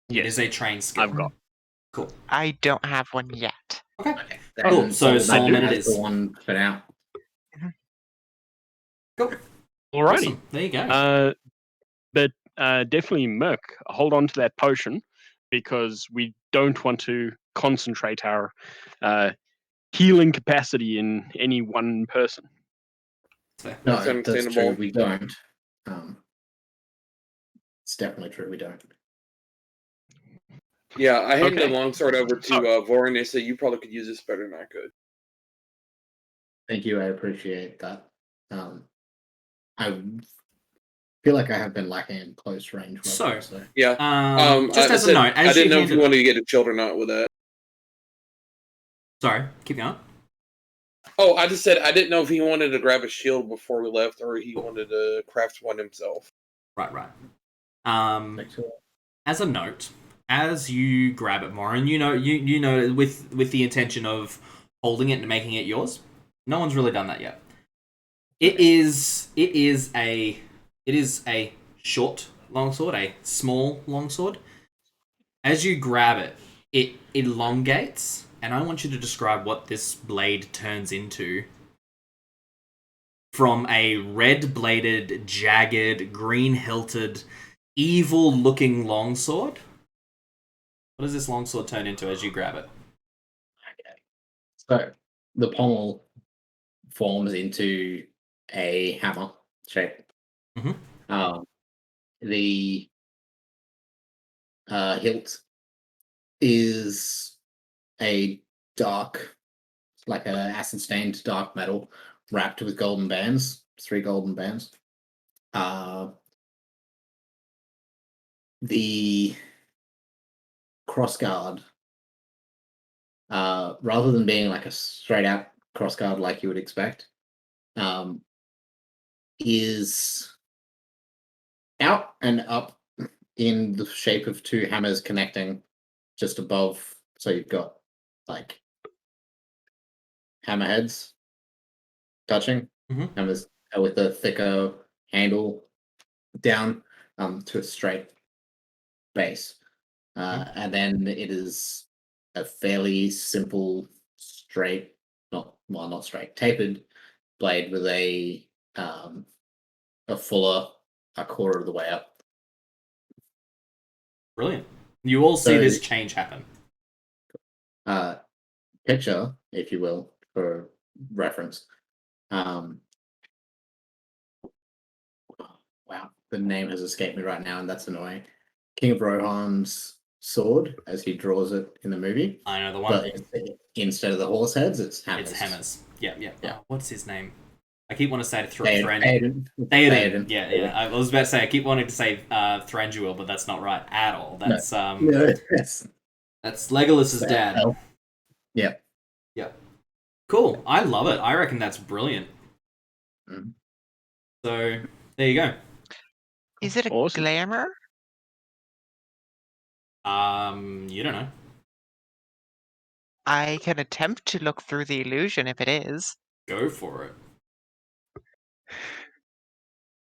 It
Yes,
is a trained skill.
I've got.
Cool.
I don't have one yet.
Okay.
Okay.
Cool.
Then
So Solomon it
has
is.
the one for now.
Cool.
Alrighty.
Awesome. There you go.
But definitely, Merc, hold on to that potion because we don't want to concentrate our healing capacity in any one person.
Fair.
No,
That's
that's
understandable.
true. We don't. It's definitely true. We don't.
Yeah, I handed
Okay.
the longsword over to Vorin. They said you probably could use this better than I could.
Thank you. I appreciate that. I feel like I have been lacking in close range weapons. So
Yeah.
Just as a note, as
I didn't
you
know if
handed...
you wanted to get a shield or not with that.
Sorry, keep going.
Oh, I just said I didn't know if he wanted to grab a shield before we left or he wanted to craft one himself.
Right.
thanks a lot.
As a note, as you grab it more, and you know with the intention of holding it and making it yours, no one's really done that yet. It is a short longsword, a small longsword. As you grab it, it elongates, and I want you to describe what this blade turns into. From a red-bladed, jagged, green-hilted, evil-looking longsword. What does this longsword turn into as you grab it?
Okay. So the pommel forms into a hammer shape.
Mhm.
The hilt is a dark, like an acid-stained dark metal wrapped with golden bands, 3 golden bands. The crossguard, rather than being like a straight-out crossguard like you would expect, is out and up in the shape of 2 hammers connecting just above. So you've got like hammerheads touching,
Mhm.
hammers with a thicker handle down to a straight base. And then it is a fairly simple, straight, not straight, tapered blade with a fuller, a quarter of the way up.
Brilliant. You all see
So-
this change happen.
Picture, if you will, for reference. Wow, the name has escaped me right now, and that's annoying. King of Rohan's sword, as he draws it in the movie,
I know the one.
but instead of the horse heads, it's hammers.
It's hammers. Yeah.
Yeah.
Oh, what's his name? I keep wanting to say
Theoden.
Theoden. Yeah. I was about to say I keep wanting to say Thranduil, but that's not right at all. That's
No, yes.
that's Legolas's dad.
Elf. Yeah.
Cool. I love it. I reckon that's brilliant.
Mhm.
So there you go.
Is it a
Awesome.
glamour?
You don't know.
I can attempt to look through the illusion if it is.
Go for it.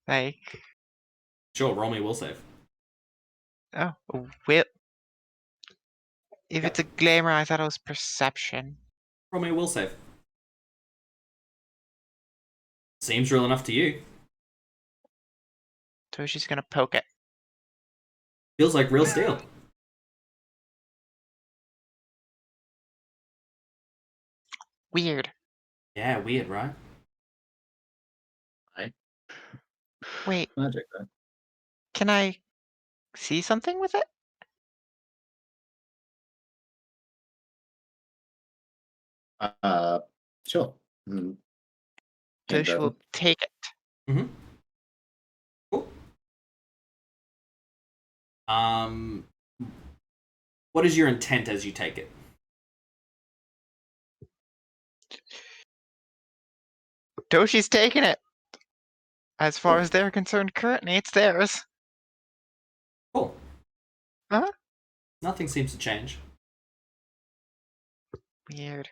Like,
Sure, roll me will save.
oh, whip. If it's a glamour, I thought it was perception.
Roll me will save. Seems real enough to you.
Toshi's gonna poke it.
Feels like real steel.
Weird.
Yeah, weird, right?
Wait,
Magic, though.
can I see something with it?
Sure. Mm. Hand
Toshi
over.
will take it.
Mm-hmm. Cool. What is your intent as you take it?
Toshi's taking it. As far as they're concerned, currently it's theirs.
Cool.
Huh?
Nothing seems to change.
Weird.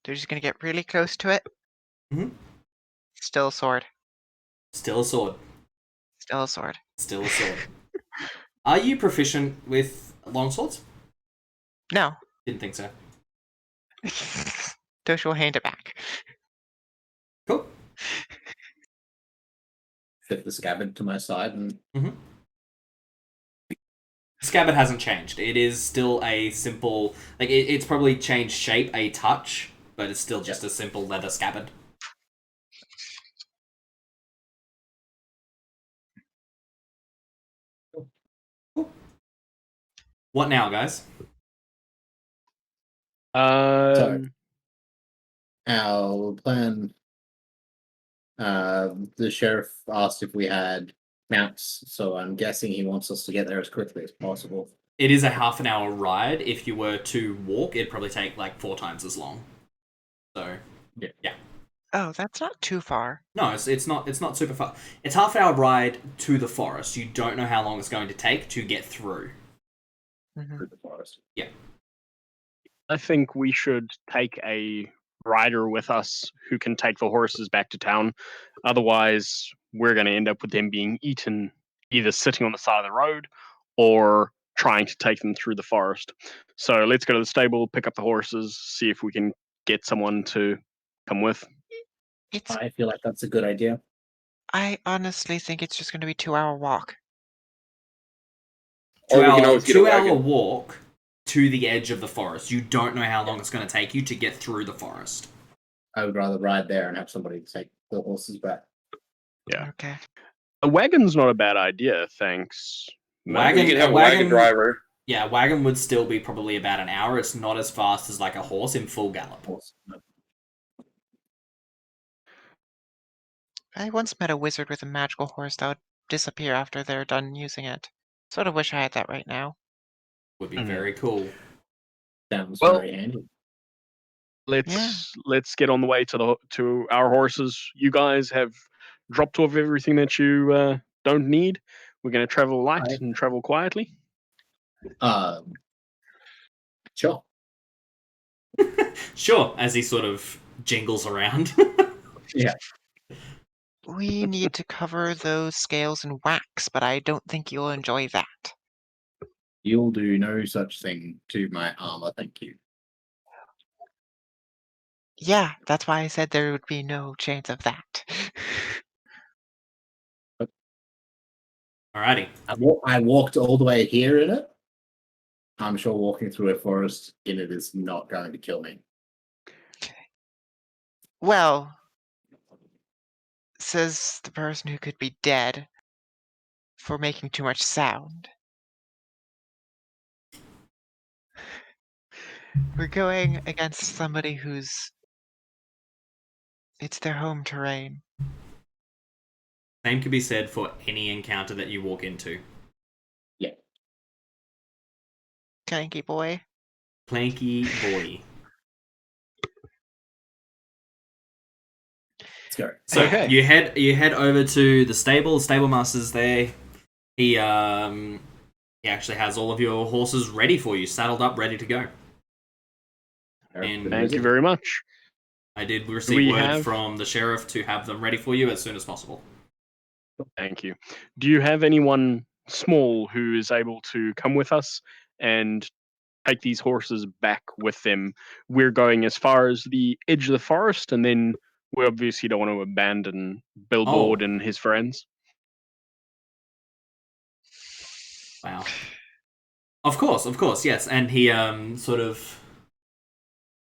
Toshi's gonna get really close to it.
Mm-hmm.
Still a sword.
Still a sword.
Still a sword.
Still a sword. Are you proficient with longswords?
No.
Didn't think so.
Toshi will hand it back.
Cool.
Fit the scabbard to my side and
Scabbard hasn't changed. It is still a simple, like it's probably changed shape a touch, but it's still just a simple leather scabbard. Cool. What now, guys?
so our plan. The sheriff asked if we had mounts, so I'm guessing he wants us to get there as quickly as possible.
It is a half an hour ride. If you were to walk, it'd probably take like 4 times as long. So, yeah.
Oh, that's not too far.
No, it's not super far. It's half an hour ride to the forest. You don't know how long it's going to take to get through.
Through the forest.
Yeah.
I think we should take a rider with us who can take the horses back to town. Otherwise, we're going to end up with them being eaten, either sitting on the side of the road or trying to take them through the forest. So let's go to the stable, pick up the horses, see if we can get someone to come with.
I feel like that's a good idea.
I honestly think it's just going to be a 2-hour walk.
Or we can always get a
2-hour
wagon.
walk to the edge of the forest. You don't know how long it's going to take you to get through the forest.
I would rather ride there and have somebody take the horses back.
Yeah.
Okay.
A wagon's not a bad idea, thanks.
We can have a wagon driver.
Yeah, a wagon would still be probably about an hour. It's not as fast as like a horse in full gallop.
I once met a wizard with a magical horse that would disappear after they're done using it. Sort of wish I had that right now.
Would be very cool.
Sounds
Well,
very handy.
Let's get on the way to our horses. You guys have dropped off everything that you don't need. We're going to travel light and travel quietly.
Sure.
Sure, as he sort of jingles around.
Yeah.
We need to cover those scales in wax, but I don't think you'll enjoy that.
You'll do no such thing to my armor, thank you.
Yeah, that's why I said there would be no chance of that.
Alrighty.
I walked all the way here in it. I'm sure walking through a forest in it is not going to kill me.
Well, says the person who could be dead for making too much sound. We're going against somebody it's their home terrain.
Same could be said for any encounter that you walk into.
Yeah.
Clanky boy.
Planky boy.
Let's go.
So
Okay.
you head over to the stable. The stable master's there. He actually has all of your horses ready for you, saddled up, ready to go. And
Thank you very much.
I did receive word from the sheriff to have them ready for you as soon as possible.
Thank you. Do you have anyone small who is able to come with us and take these horses back with them? We're going as far as the edge of the forest, and then We obviously don't want to abandon Billboard and his friends.
Wow. Of course, yes. And he sort of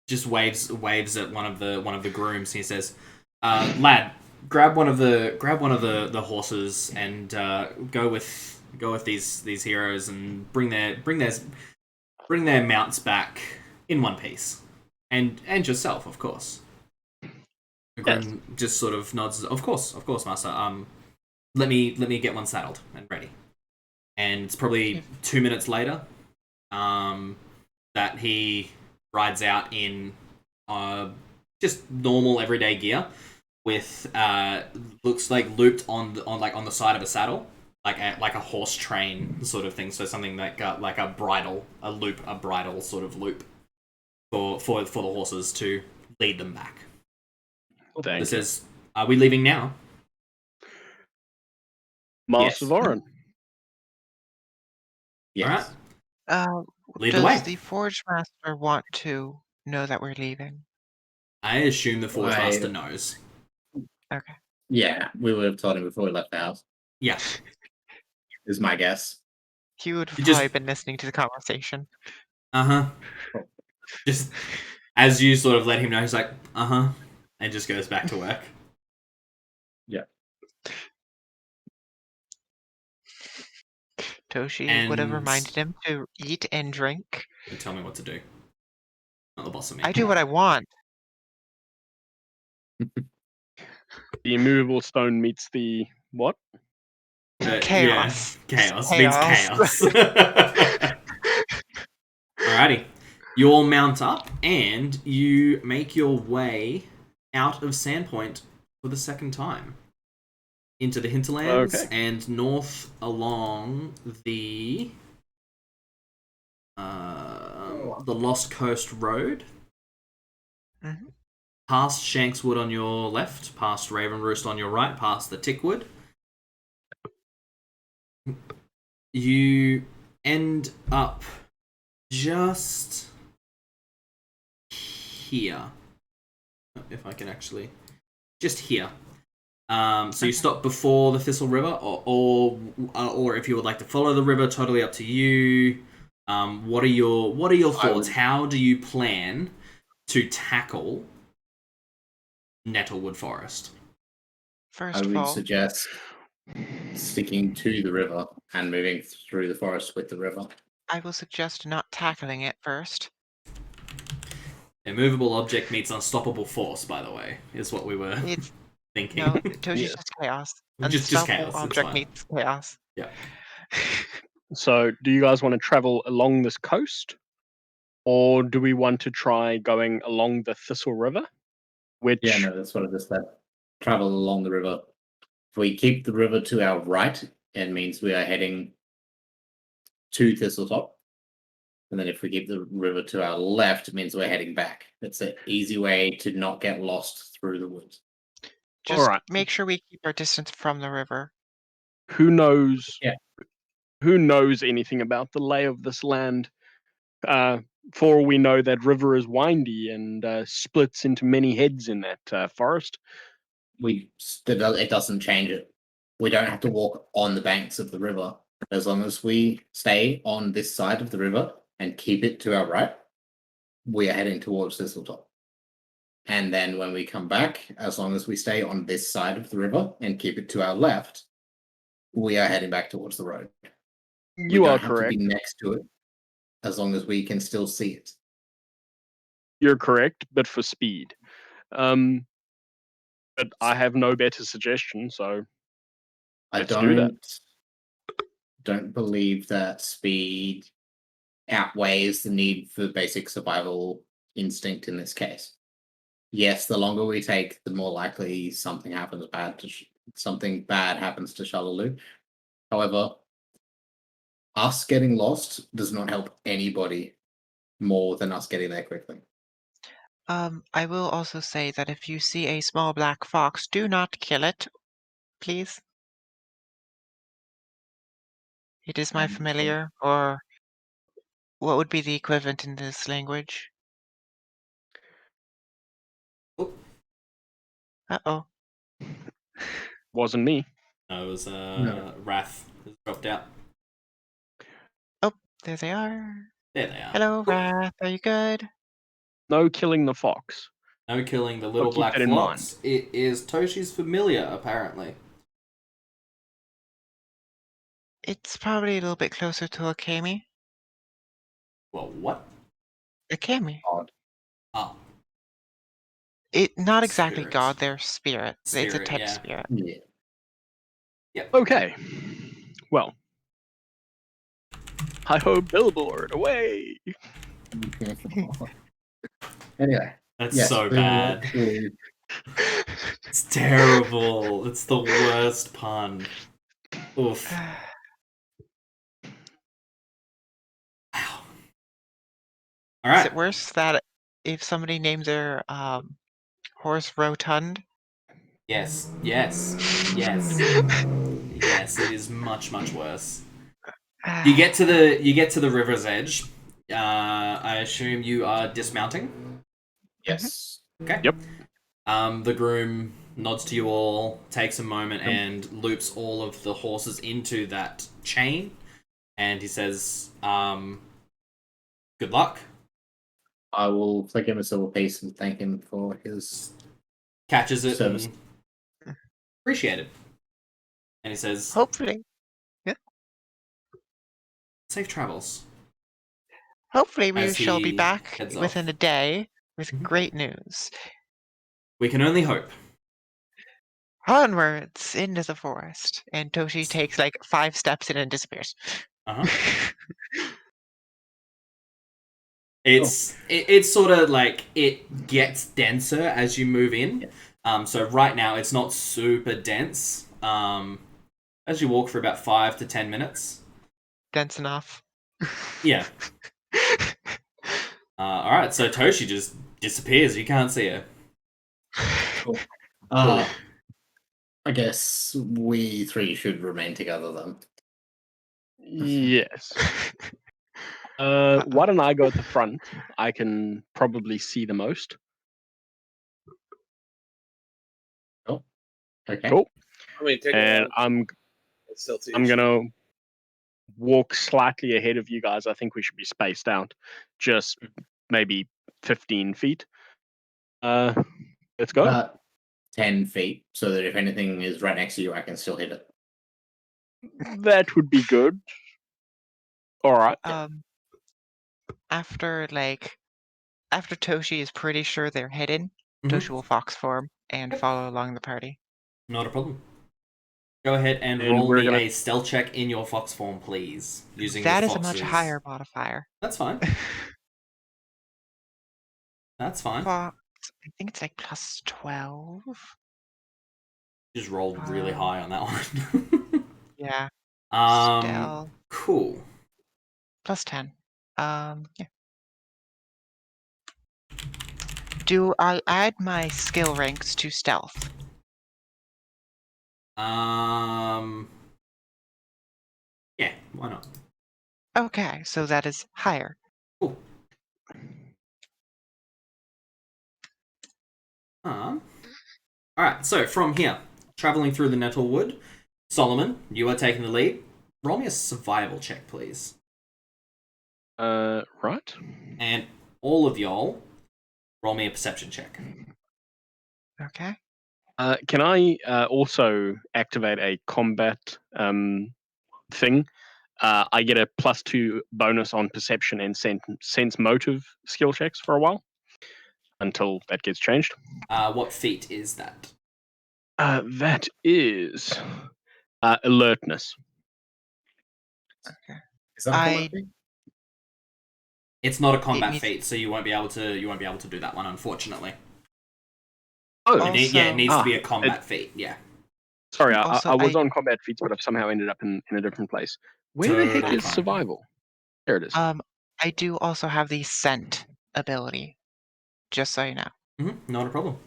just waves at one of the grooms. And he says, "Lad, grab one of the horses and go with these heroes and bring their mounts back in one piece, and yourself, of course." The groom just sort of nods. Of course, master. Let me get one saddled and ready. And it's probably 2 minutes later, that he rides out in just normal everyday gear with looks like looped on the side of a saddle, like a horse train sort of thing. So something that got like a bridle sort of loop for the horses to lead them back.
Thank
This
you.
is. Are we leaving now?
Master
Yes.
Voron.
Yes.
All right. Lead the
Does
way.
the Forge Master want to know that we're leaving?
I assume the Forge Master knows.
Okay.
Yeah, we would have told him before we left the house.
Yeah.
Is my guess.
He would have
You just-
probably been listening to the conversation.
Just as you sort of let him know, he's like, and just goes back to work.
Yeah.
Toshi would have
And-
reminded him to eat and drink.
And tell me what to do. Not the boss of me.
I do what I want.
The immovable stone meets the what?
Chaos.
Yeah, chaos means chaos. Alrighty. You all mount up and you make your way out of Sandpoint for the second time. Into the hinterlands and north along the Lost Coast Road.
Mm-hmm.
Past Shankswood on your left, past Raven Roost on your right, past the Tickwood. You end up just here. If I can actually... Just here. So you stop before the Thistle River, or if you would like to follow the river, totally up to you. What are your thoughts? How do you plan to tackle Nettlewood Forest?
First
I
of
would
all,
suggest sticking to the river and moving through the forest with the river.
I will suggest not tackling it first.
Immovable object meets unstoppable force, by the way, is what we were thinking.
No, Toshi's just chaos.
Just
Unstoppable
chaos.
object meets chaos.
Yeah.
So, do you guys want to travel along this coast? Or do we want to try going along the Thistle River?
Yeah, no, that's what I just said. Travel along the river. If we keep the river to our right, it means we are heading to Thistletop. And then if we keep the river to our left, it means we're heading back. It's an easy way to not get lost through the woods.
Just make sure we keep our distance from the river.
Who knows?
Yeah.
Who knows anything about the lay of this land? For all we know, that river is windy and splits into many heads in that forest.
It doesn't change it. We don't have to walk on the banks of the river. As long as we stay on this side of the river and keep it to our right, we are heading towards Thistletop. And then when we come back, as long as we stay on this side of the river and keep it to our left, we are heading back towards the road.
You are correct.
We don't have to be next to it, as long as we can still see it.
You're correct, but for speed. But I have no better suggestion, so
I don't believe that speed outweighs the need for basic survival instinct in this case. Yes, the longer we take, the more likely something bad happens to Shalelu. However, us getting lost does not help anybody more than us getting there quickly.
I will also say that if you see a small black fox, do not kill it, please. It is my familiar, or what would be the equivalent in this language? Uh-oh.
Wasn't me.
No, it was
No.
Wrath has dropped out.
Oh, there they are.
There they are.
Hello, Wrath. Are you good?
No killing the fox.
No killing the little
keep
black
that in mind.
fox. It is Toshi's familiar, apparently.
It's probably a little bit closer to a kami.
Well, what?
A kami.
Odd.
Oh,
Not exactly
Spirits.
God, they're spirit. It's a
Spirit,
type
yeah.
spirit.
Yeah.
Okay. Well. Hi-ho, billboard, away!
Anyway.
that's
Yes,
so
we will
bad.
actually-
It's terrible. It's the worst pun. Oof. Wow. All
Is
right.
it worse that if somebody named their horse Rotund?
Yes. Yes. Yes. Yes. It is much worse. You get to the river's edge. I assume you are dismounting.
Yes.
Okay.
Yep.
The groom nods to you all, takes a moment, and loops all of the horses into that chain, and he says, "Good luck."
I will flick him a silver piece and thank him for his
Catches it
service.
and appreciate it. And he says,
Hopefully.
"Safe travels."
Hopefully we
As
shall be
he
back
heads
within
off.
a day with
Mhm.
great news.
We can only hope.
Onwards into the forest. And Toshi takes like 5 steps in and disappears.
Uh-huh. It's sort of like it gets denser as you move in. So right now it's not super dense. As you walk for about 5 to 10 minutes.
Dense enough.
Yeah. All right. So Toshi just disappears. You can't see her.
Cool. I guess we three should remain together then.
Yes. Why don't I go at the front? I can probably see the most.
Okay.
Cool.
I mean, take
And
a while. It's still too
I'm gonna walk slightly ahead of you guys. I think we should be spaced out, just maybe 15 feet. Let's go.
About 10 feet, so that if anything is right next to you, I can still hit it.
That would be good. All right.
After Toshi is pretty sure they're hidden, Toshi will fox form and follow along the party.
Not a problem. Go ahead and
And
roll
we're
me
gonna-
a stealth check in your fox form, please. Using
That
the
is a
fox's...
much higher modifier.
That's fine. That's fine.
Fox, I think it's like plus 12.
Just rolled really high on that one.
Yeah. Stealth.
Cool.
Plus 10. Yeah. Do I add my skill ranks to stealth?
Yeah, why not?
Okay, so that is higher.
Cool. Alright, so from here, traveling through the Nettlewood, Solomon, you are taking the lead. Roll me a survival check, please.
Right.
And all of y'all, roll me a perception check.
Okay.
Can I also activate a combat thing? I get a +2 bonus on perception and sense motive skill checks for a while until that gets changed.
What feat is that?
That is alertness.
Okay.
Is that a combat feat?
It's not a combat
needs-
feat, so you won't be able to do that one, unfortunately.
Oh,
It needs to be a combat feat. Yeah.
Sorry,
Also,
I was on combat feats, but I've somehow ended up in a different place. Where the heck
Totally
is
fine.
survival? There it is.
I do also have the scent ability, just so you know.
Not a problem.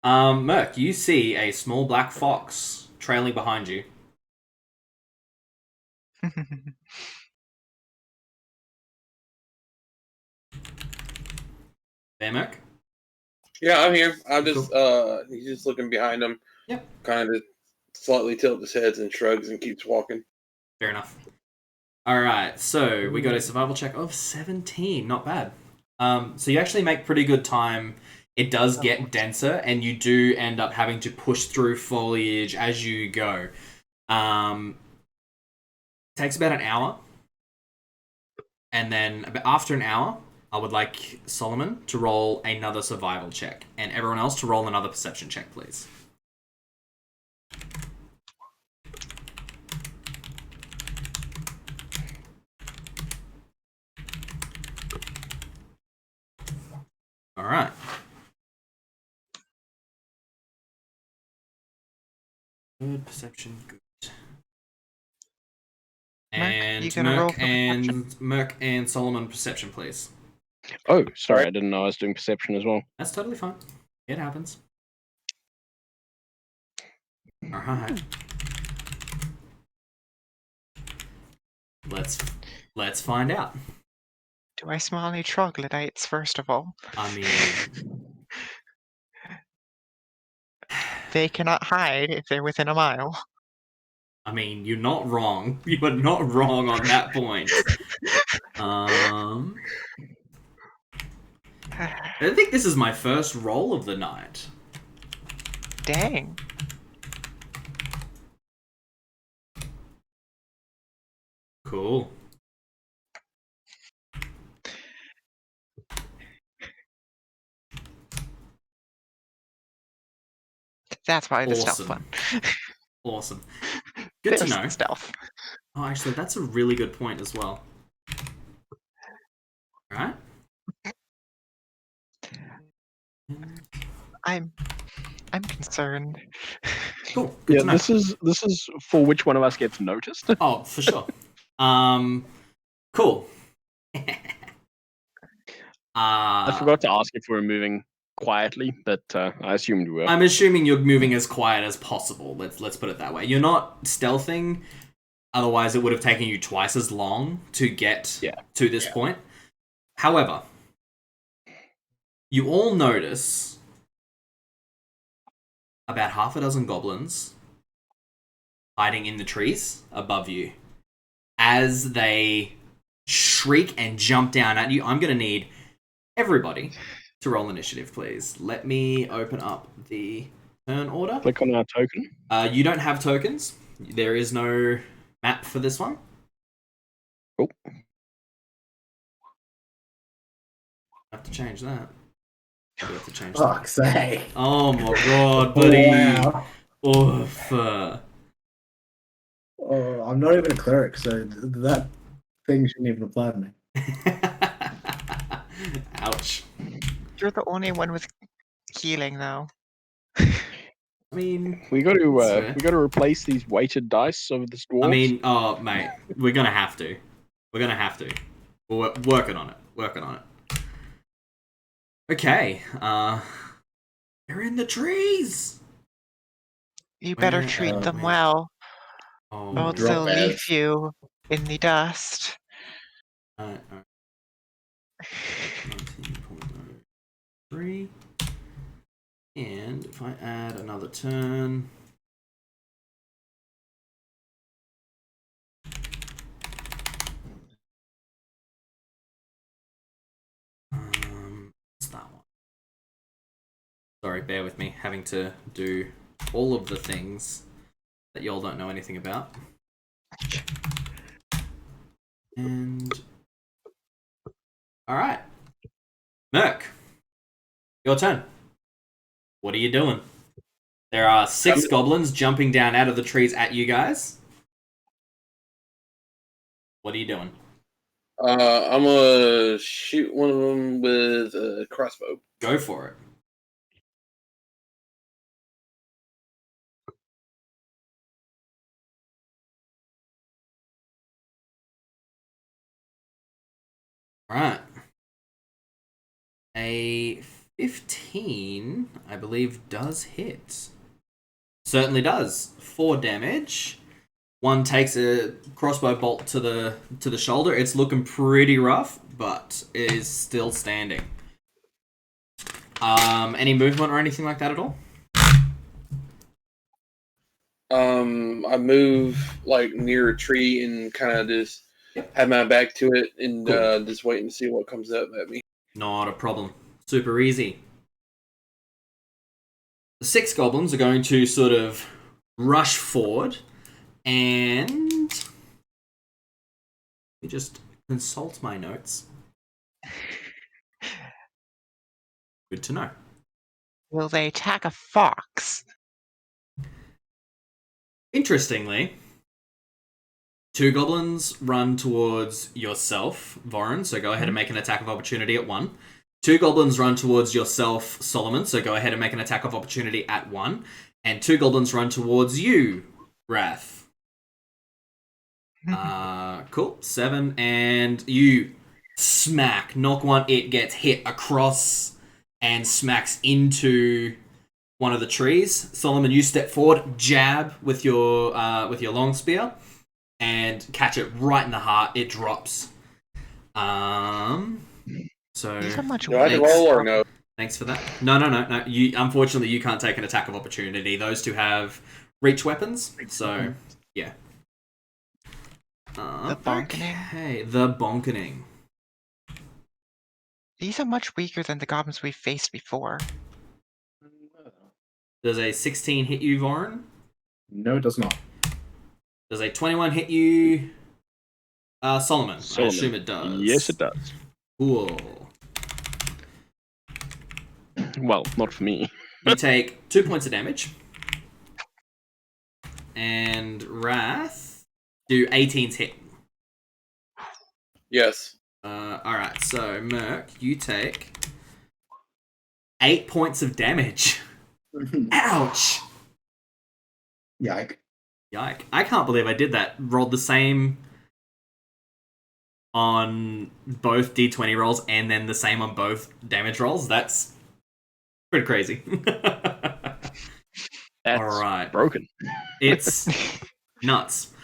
Merc, you see a small black fox trailing behind you. There, Merc?
Yeah, I'm here. I'm
Cool.
just he's just looking behind him.
Yep.
Kind of slightly tilts his head and shrugs and keeps walking.
Fair enough. Alright, so we got a survival check of 17. Not bad. So you actually make pretty good time. It does get denser, and you do end up having to push through foliage as you go. Takes about an hour. And then after an hour, I would like Solomon to roll another survival check, and everyone else to roll another perception check, please. All right. Good perception, good. And Merc and Solomon perception, please.
Oh, sorry, I didn't know I was doing perception as well.
That's totally fine. It happens. All right. Let's find out.
Do I smell any troglodytes, first of all?
I mean,
They cannot hide if they're within a mile.
I mean, you're not wrong. You are not wrong on that point. I think this is my first roll of the night.
Dang.
Cool.
That's why the stealth
Awesome.
one.
Awesome. Good to
There's
know.
the stealth.
Oh, actually, that's a really good point as well. Right?
I'm concerned.
Cool. Good
Yeah,
to know.
this is for which one of us gets noticed.
Oh, for sure. Cool.
I forgot to ask if we were moving quietly, but I assumed we were.
I'm assuming you're moving as quiet as possible. Let's put it that way. You're not stealthing, otherwise it would have taken you twice as long to get to this point. However, you all notice about half a dozen goblins hiding in the trees above you. As they shriek and jump down at you, I'm going to need everybody to roll initiative, please. Let me open up the turn order.
Click on our token.
You don't have tokens. There is no map for this one.
Cool.
Have to change that. You have to change
Fuck's sake.
Oh my god, buddy.
Wow.
Oof.
Oh, I'm not even a cleric, so that thing shouldn't even apply to me.
Ouch.
You're the only one with healing, though.
I mean,
we got to replace these weighted dice of the dwarves.
I mean, oh mate, we're gonna have to. We're working on it. Okay. They're in the trees.
You better treat them well, or else they'll leave you in the dust.
19.03. And if I add another turn. What's that one? Sorry, bear with me. Having to do all of the things that y'all don't know anything about. And alright. Merc. Your turn. What are you doing? There are 6 goblins jumping down out of the trees at you guys. What are you doing?
I'm gonna shoot one of them with a crossbow.
Go for it. Alright. A 15, I believe, does hit. Certainly does. 4 damage. One takes a crossbow bolt to the shoulder. It's looking pretty rough, but is still standing. Any movement or anything like that at all?
I move like near a tree and kind of just have my back to it and
Cool.
just waiting to see what comes up at me.
Not a problem. Super easy. The 6 goblins are going to sort of rush forward and... Let me just consult my notes. Good to know.
Will they attack a fox?
Interestingly, 2 goblins run towards yourself, Voron, so go ahead and make an attack of opportunity at 1. 2 goblins run towards yourself, Solomon, so go ahead and make an attack of opportunity at 1. And 2 goblins run towards you, Wrath. Cool. 7, and you smack, knock one, it gets hit across and smacks into one of the trees. Solomon, you step forward, jab with your long spear, and catch it right in the heart. It drops. So
These are much
Do I have to roll or no?
thanks for that. No. You unfortunately you can't take an attack of opportunity. Those two have reach weapons. So yeah.
The bonkening.
Okay, the bonkening.
These are much weaker than the goblins we've faced before.
Does a 16 hit you, Voron?
No, it does not.
Does a 21 hit you, Solomon? I assume it does.
Yes, it does.
Cool.
Well, not for me.
You take 2 points of damage. And Wrath, do 18's hit.
Yes.
Alright, so Merc, you take 8 points of damage. Ouch!
Yike.
Yike. I can't believe I did that. Rolled the same on both d20 rolls and then the same on both damage rolls. That's pretty crazy.
That's
Alright.
broken.
It's nuts.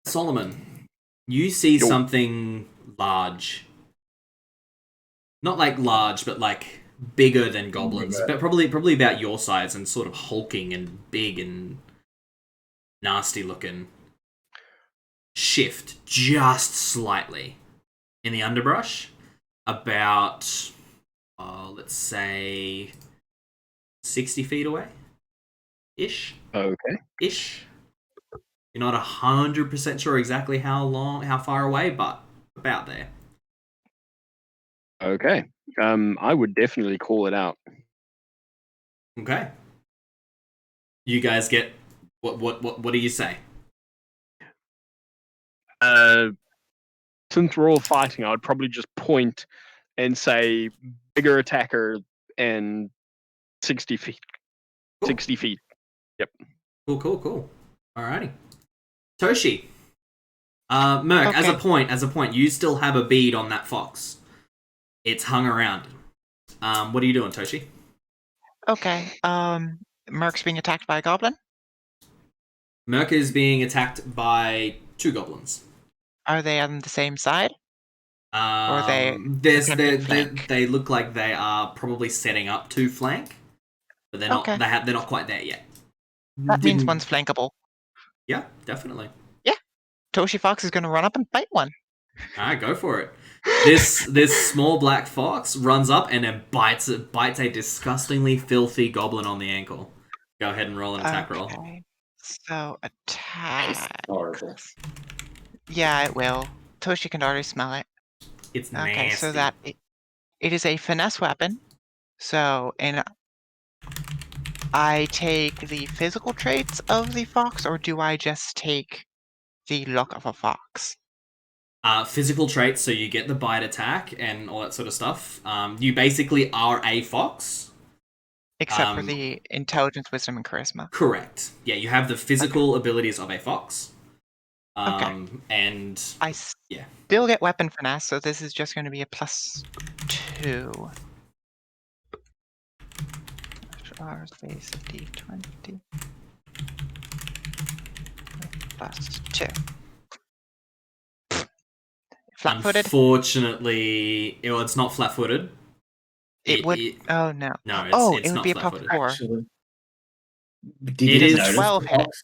Solomon, you see something large. Not like large, but like bigger than goblins. But probably about your size and sort of hulking and big and nasty looking. Shift just slightly in the underbrush. About, let's say, 60 feet away. Ish.
Okay.
Ish. You're not 100% sure exactly how far away, but about there.
Okay. I would definitely call it out.
Okay. You guys get what do you say?
Since we're all fighting, I would probably just point and say bigger attacker and 60 feet.
Cool.
60 feet. Yep.
Cool. Alrighty. Toshi. Merc,
Okay.
as a point, you still have a bead on that fox. It's hung around. What are you doing, Toshi?
Okay. Merc's being attacked by a goblin.
Merc is being attacked by 2 goblins.
Are they on the same side? Or they
they look like they are probably setting up to flank, but they're not.
Okay.
They're not quite there yet.
That means one's flankable.
Yeah, definitely.
Toshi Fox is going to run up and bite one.
Alright, go for it. This small black fox runs up and then bites a disgustingly filthy goblin on the ankle. Go ahead and roll an attack roll.
So attack.
Horrible.
Yeah, it will. Toshi can already smell it.
It's
Okay,
nasty.
so that it is a finesse weapon. So, and I take the physical traits of the fox, or do I just take the look of a fox?
Physical traits, so you get the bite attack and all that sort of stuff. You basically are a fox.
Except for the intelligence, wisdom, and charisma.
Correct. Yeah, you have the physical abilities of a fox. And
I still get weapon finesse, so this is just going to be a +2. Our space D20 +2. Flat-footed?
Unfortunately, it's not flat-footed.
It would. Oh no.
No,
Oh,
it's
it would
not
be a plus
flat-footed.
4.
Actually,
It
did
is
it notice
12
the
hit.
fox?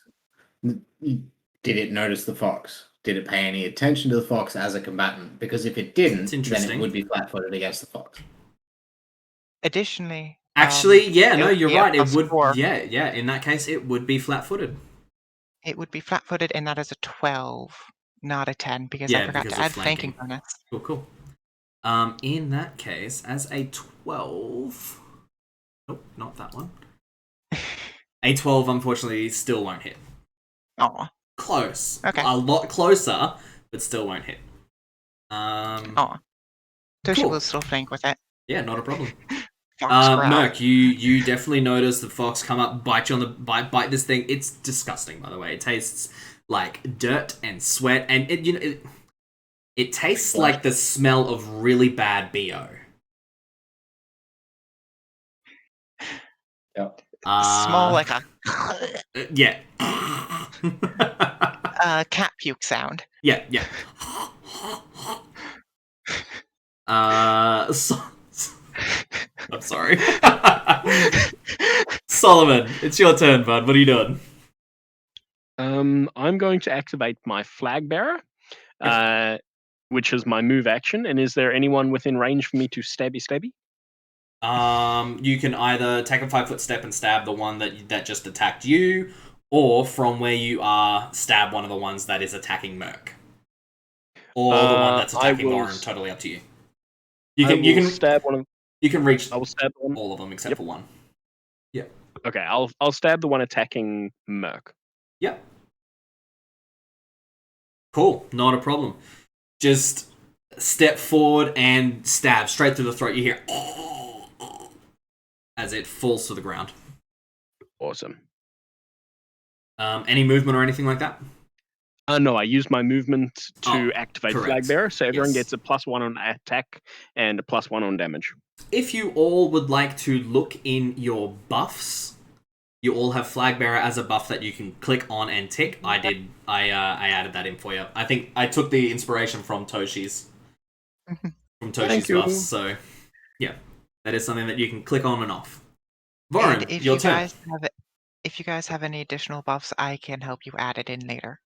Did it notice the fox? Did it pay any attention to the fox as a combatant? Because if it didn't,
It's
then
interesting.
it would be flat-footed against the fox.
Additionally,
Actually, yeah,
it
no,
would
you're
be a
right. It
plus
would,
4.
yeah. In that case, it would be flat-footed.
It would be flat-footed, and that is a 12, not a 10, because
Yeah,
I forgot
because
to
of
add flanking
flanking.
bonus.
Cool. In that case, as a 12... Nope, not that one. A 12, unfortunately, still won't hit.
Aw.
Close.
Okay.
A lot closer, but still won't hit.
Aw. Toshi
Cool.
will still flank with it.
Yeah, not a problem.
Fox growl.
Merc, you definitely notice the fox come up, bite you on the bite this thing. It's disgusting, by the way. It tastes like dirt and sweat, and it tastes like the smell of really bad BO.
Yep.
Small like a
Yeah.
cat puke sound.
Yeah. I'm sorry. Solomon, it's your turn, bud. What are you doing?
I'm going to activate my flag bearer, which is my move action. And is there anyone within range for me to stabby?
You can either take a 5-foot step and stab the one that just attacked you, or from where you are, stab one of the ones that is attacking Merc, or the one that's attacking Lauren. Totally up to you. You can
stab one of.
You can reach.
I will stab one.
All of them except for one. Yep.
Okay, I'll stab the one attacking Merc.
Yep. Cool, not a problem. Just step forward and stab straight through the throat. You hear as it falls to the ground.
Awesome.
Any movement or anything like that?
No, I used my movement to activate
correct.
Flag Bearer, so everyone
Yes.
gets a +1 on attack and a +1 on damage.
If you all would like to look in your buffs, you all have Flag Bearer as a buff that you can click on and tick. I did. I added that in for you. I think I took the inspiration from Toshi's.
Thank you.
Buffs. So, yeah, that is something that you can click on and off. Vorin,
And if
your
you
turn.
guys have any additional buffs, I can help you add it in later,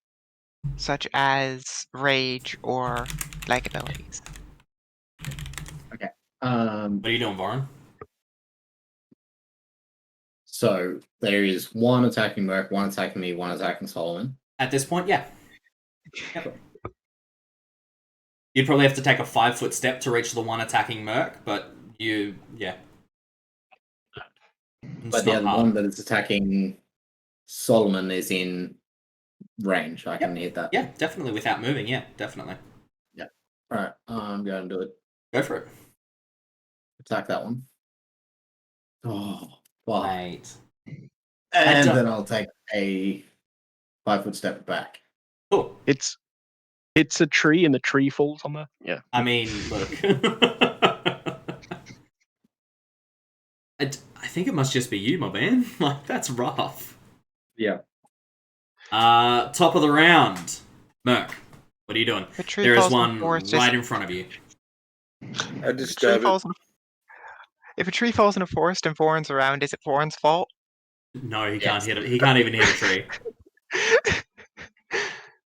such as rage or leg abilities.
Okay.
What are you doing, Vorin?
So there is one attacking Merc, one attacking me, one attacking Solomon.
At this point, yeah. Yep. You'd probably have to take a 5-foot step to reach the one attacking Merc, but yeah.
But the other one that is attacking Solomon is in range. I can hit that.
Yeah, definitely without moving. Yeah, definitely.
Yeah. All right. I'm going to do it.
Go for it.
Attack that one. Oh, wow.
Right.
And then I'll take a 5-foot step back.
Cool.
It's a tree, and the tree falls on the. Yeah.
I mean, look. I think it must just be you, my man. Like, that's rough.
Yeah.
Top of the round. Merc, what are you doing? There is one right in front of you.
I just stab it.
If a tree falls in a forest and Voron's around, is it Voron's fault?
No, he can't hit it. He can't even hit a tree.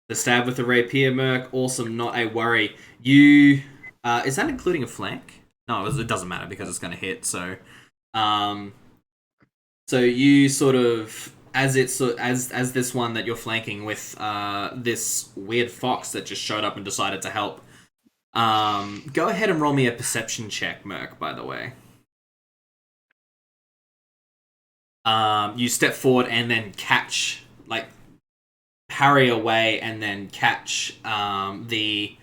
The stab with the rapier, Merc. Awesome, not a worry. You is that including a flank? No, it doesn't matter because it's going to hit. So, so you sort of as this one that you're flanking with this weird fox that just showed up and decided to help. Go ahead and roll me a perception check, Merc. By the way. You step forward and then catch, parry away and then catch the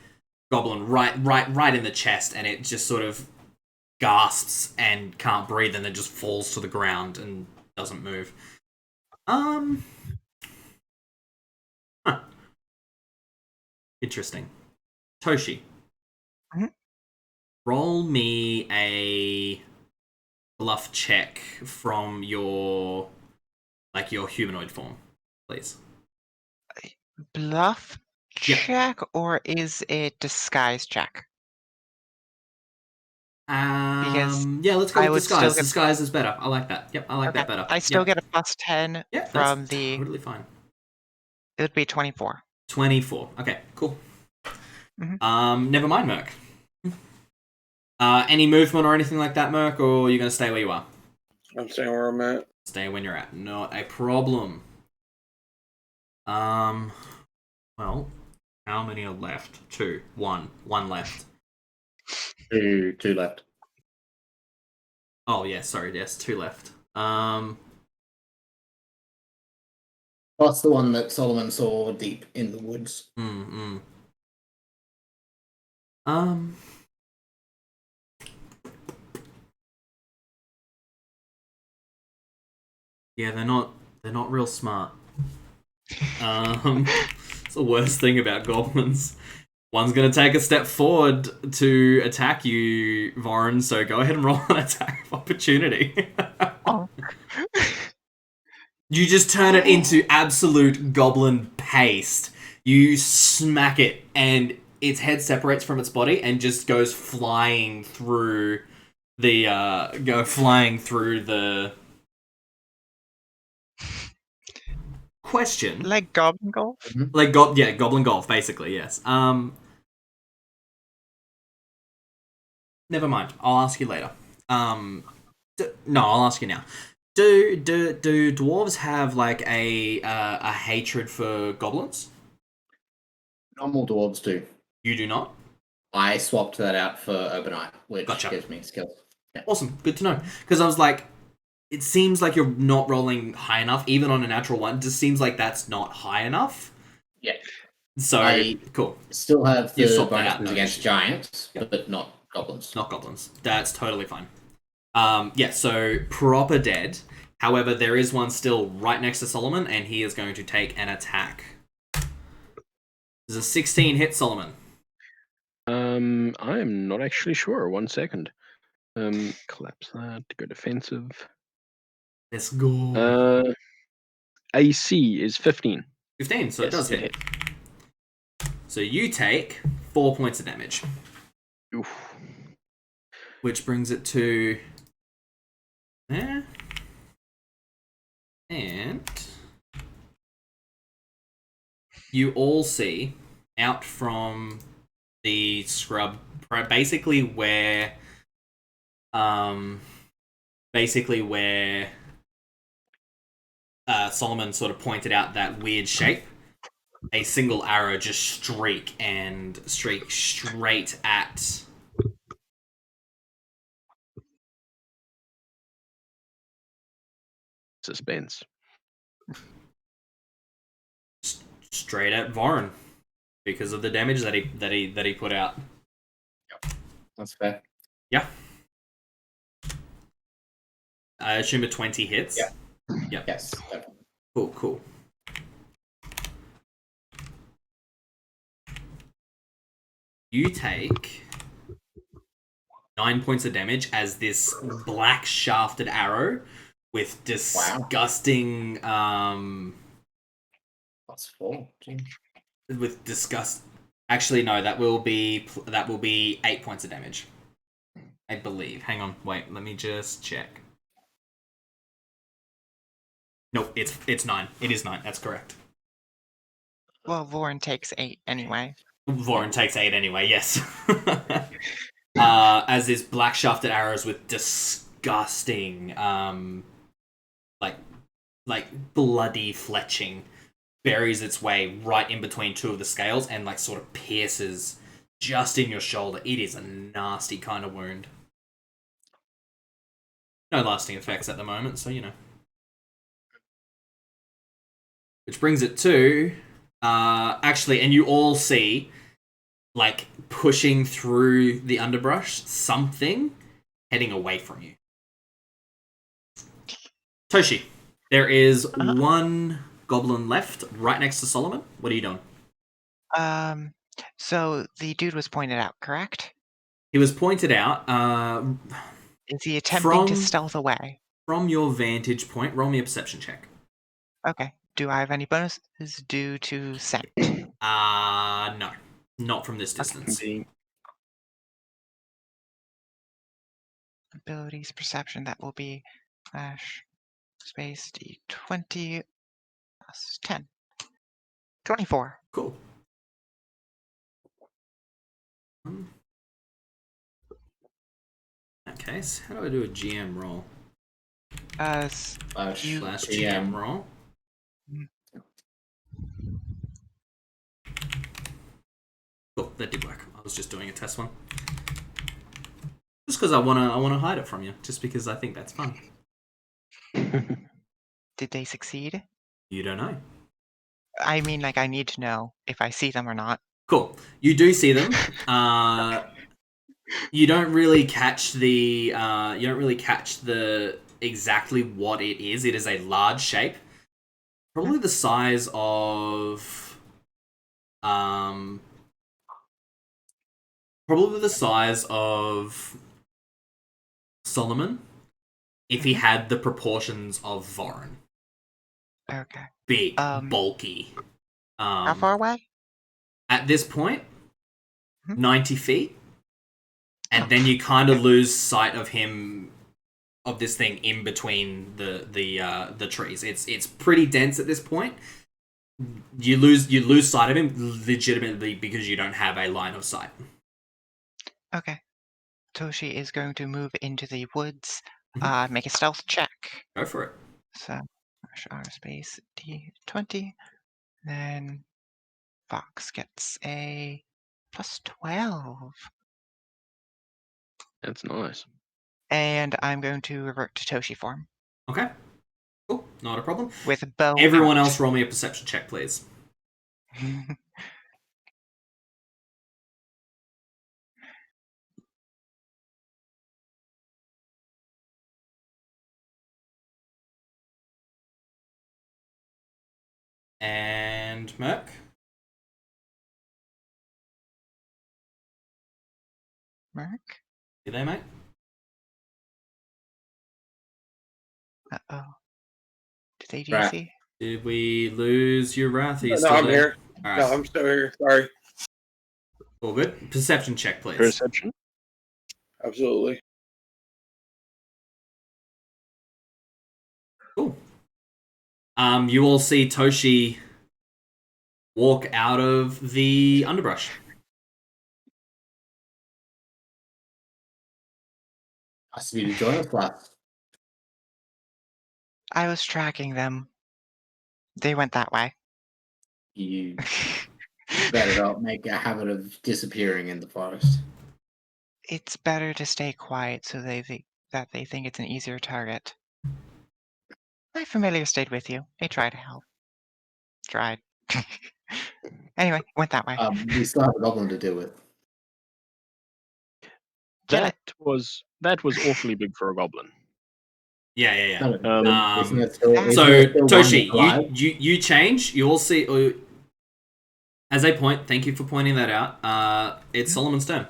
goblin right in the chest, and it just sort of gasps and can't breathe, and then just falls to the ground and doesn't move. Interesting. Toshi.
Mm-hmm.
Roll me a bluff check from your humanoid form, please.
Bluff check or is it disguise check?
Yeah, let's go
I
with
would still
disguise.
get-
Disguise is better. I like that. Yep, I like that better.
I still
Yep.
get a plus 10
Yeah,
from
that's
the.
totally fine.
It would be 24.
24. Okay, cool.
Mhm.
Never mind, Merc. Any movement or anything like that, Merc, or are you going to stay where you are?
I'm staying where I'm at.
Stay when you're at. Not a problem. Well, how many are left? 2. 1. 1 left.
Two left.
Oh, yeah, sorry, yes, 2 left.
That's the one that Solomon saw deep in the woods.
Yeah, they're not real smart. It's the worst thing about goblins. One's gonna take a step forward to attack you, Vorin, so go ahead and roll an attack of opportunity. You just turn it into absolute goblin paste. You smack it, and its head separates from its body and just goes flying through the question.
Like Goblin Golf?
Like Goblin Golf, basically, yes. Never mind. I'll ask you later. No, I'll ask you now. Do dwarves have like a hatred for goblins?
Normal dwarves do.
You do not?
I swapped that out for Urbanite, which
Gotcha.
gives me skills. Yeah.
Awesome. Good to know. Because I was like, it seems like you're not rolling high enough, even on a natural one. It just seems like that's not high enough.
Yeah.
So, cool.
Still have
You
the
swapped that out,
bonuses
no
against
issue.
giants,
Yep.
but not goblins.
Not goblins. That's totally fine. Yeah, so proper dead. However, there is one still right next to Solomon, and he is going to take an attack. There's a 16 hit, Solomon.
I am not actually sure. 1 second. Collapse that. Go defensive.
Let's go.
AC is 15.
15, so
Yes,
it does
it
hit. So you take 4 points of damage.
Oof.
Which brings it to there. And you all see out from the scrub, basically where Solomon sort of pointed out that weird shape. A single arrow just streak straight at
Suspense.
straight at Vorin because of the damage that he put out.
Yep. That's fair.
Yeah. I assume a 20 hits.
Yeah.
Yep.
Yes. Definitely.
Cool. You take 9 points of damage as this black shafted arrow with disgusting
That's 4. Gee.
with disgust. Actually, no, that will be 8 points of damage. I believe. Hang on, wait, let me just check. Nope, it's 9. It is 9. That's correct.
Well, Vorin takes 8 anyway.
Vorin takes 8 anyway. Yes. As this black shafted arrows with disgusting, like bloody fletching, buries its way right in between two of the scales and like sort of pierces just in your shoulder. It is a nasty kind of wound. No lasting effects at the moment, so you know. Which brings it to, actually, and you all see, like, pushing through the underbrush, something heading away from you. Toshi, there is one goblin left right next to Solomon. What are you doing?
So the dude was pointed out, correct?
He was pointed out.
Is he attempting to stealth away?
From your vantage point, roll me a perception check.
Okay. Do I have any bonuses due to scent?
No. Not from this distance.
Abilities, perception, that will be flash space d20 plus 10. 24.
Cool. In that case, how do I do a GM roll?
Slash
GM roll. Cool, that did work. I was just doing a test one. Just because I wanna hide it from you. Just because I think that's fun.
Did they succeed?
You don't know.
I mean, like, I need to know if I see them or not.
Cool. You do see them. You don't really catch the exactly what it is. It is a large shape, probably the size of Solomon if he had the proportions of Vorin.
Okay.
Big, bulky.
How far away?
At this point, 90 feet. And then you kind of lose sight of him, of this thing in between the trees. It's pretty dense at this point. You lose sight of him legitimately because you don't have a line of sight.
Okay. Toshi is going to move into the woods. Make a stealth check.
Go for it.
So, outer space d20. Then Fox gets a plus 12.
That's nice.
And I'm going to revert to Toshi form.
Okay. Cool. Not a problem.
With a bow.
Everyone else roll me a perception check, please. And Merc?
Merc?
You there, mate?
Uh-oh. Did they DC?
Did we lose your wrath?
No, I'm here.
Right.
No, I'm still here. Sorry.
All good. Perception check, please.
Perception?
Absolutely.
Cool. You all see Toshi walk out of the underbrush.
Asked me to join us, last.
I was tracking them. They went that way.
You better not make a habit of disappearing in the forest.
It's better to stay quiet so they think it's an easier target. My familiar stayed with you. They tried to help. Tried. Anyway, went that way.
We still have a goblin to deal with.
That was awfully big for a goblin.
Yeah.
So
Toshi, you change. You all see. As a point, thank you for pointing that out. It's Solomon's turn.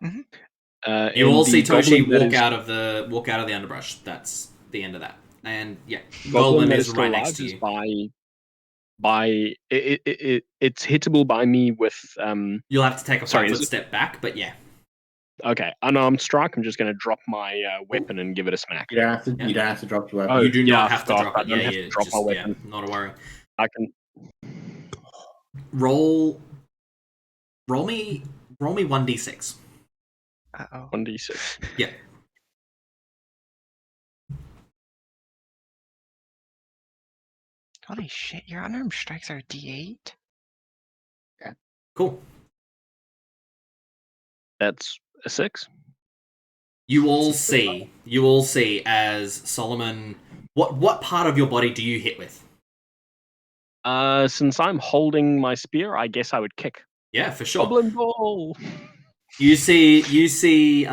You all see Toshi walk out of the underbrush. That's the end of that. And yeah, Goblin is right next to you.
It's hittable by me with.
You'll have to take a 5-foot step back, but yeah.
Okay, unarmed strike. I'm just going to drop my weapon and give it a smack.
You don't have to drop your weapon.
Oh,
you do not have to
drop
drop it.
I don't have to drop my weapon.
Yeah, not a worry.
I can
roll me 1d6.
Uh-oh.
1d6.
Yeah.
Holy shit, your unarmed strikes are D8?
Yeah.
Cool.
That's a 6.
You all see as Solomon. What part of your body do you hit with?
Since I'm holding my spear, I guess I would kick.
Yeah, for sure.
Goblin ball.
You see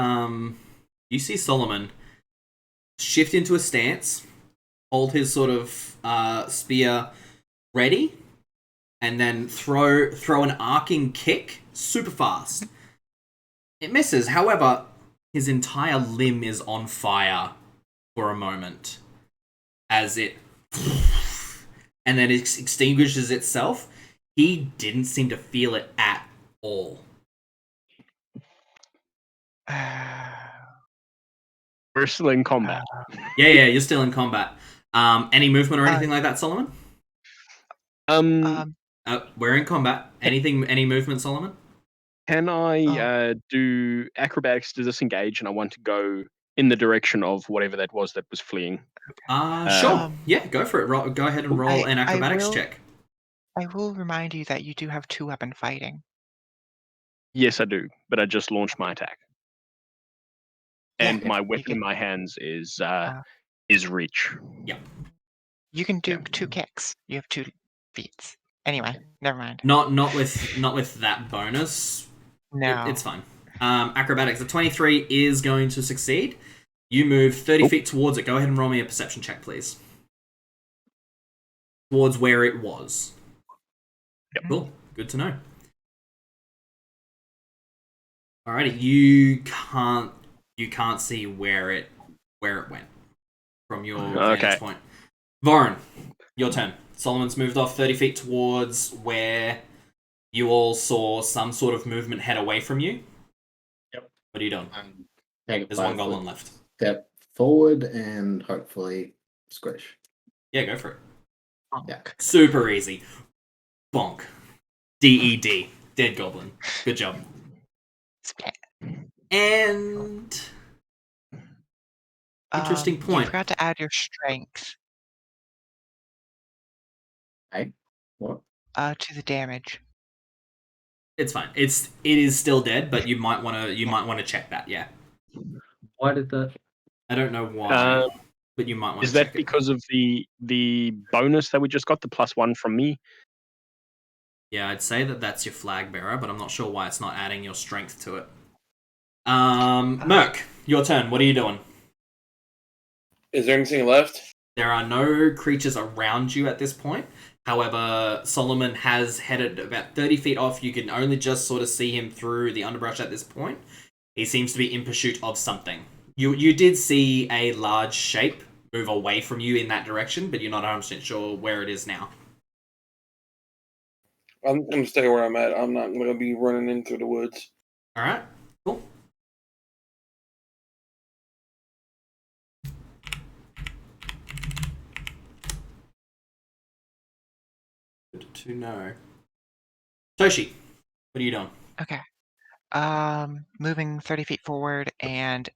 Solomon shift into a stance, hold his sort of spear ready, and then throw an arcing kick super fast. It misses. However, his entire limb is on fire for a moment as it and then it extinguishes itself. He didn't seem to feel it at all.
We're still in combat.
Yeah, you're still in combat. Any movement or anything like that, Solomon? We're in combat. Any movement, Solomon?
Can I do acrobatics to disengage, and I want to go in the direction of whatever that was fleeing?
Sure. Yeah, go for it. Go ahead and roll an acrobatics check.
I will remind you that you do have 2-weapon fighting.
Yes, I do, but I just launched my attack. And my weapon in my hands is reach.
Yeah.
You can do 2 kicks. You have 2 feats. Anyway, never mind.
Not with that bonus.
No.
It's fine. Acrobatics. The 23 is going to succeed. You move 30 feet towards it. Go ahead and roll me a perception check, please. Towards where it was.
Yep.
Cool. Good to know. Alrighty, you can't see where it went from your vantage point. Voren, your turn. Solomon's moved off 30 feet towards where you all saw some sort of movement head away from you.
Yep.
What are you doing?
There's
one goblin left.
Step forward and hopefully squish.
Yeah, go for it.
Yeah.
Super easy. Bonk. DED. Dead goblin. Good job. And interesting point.
You forgot to add your strength.
Hey, what?
To the damage.
It's fine. It is still dead, but you might want to check that. Yeah.
Why did that?
I don't know why, but you might want to check it.
Is that because of the bonus that we just got, the +1 from me?
Yeah, I'd say that's your flag bearer, but I'm not sure why it's not adding your strength to it. Merc, your turn. What are you doing?
Is there anything left?
There are no creatures around you at this point. However, Solomon has headed about 30 feet off. You can only just sort of see him through the underbrush at this point. He seems to be in pursuit of something. You did see a large shape move away from you in that direction, but you're not 100% sure where it is now.
I'm going to stay where I'm at. I'm not going to be running in through the woods.
All right, cool. Good to know. Toshi, what are you doing?
Okay. Moving 30 feet forward and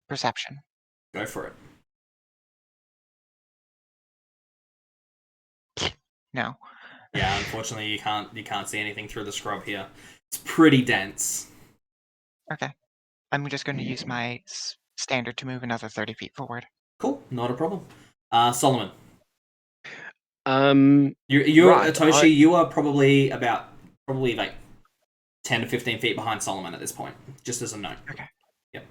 perception.
Go for it.
No.
Yeah, unfortunately, you can't see anything through the scrub here. It's pretty dense.
Okay. I'm just going to use my standard to move another 30 feet forward.
Cool, not a problem. Solomon.
You're right,
Toshi. You are probably like 10 to 15 feet behind Solomon at this point. Just as a note.
Okay.
Yep.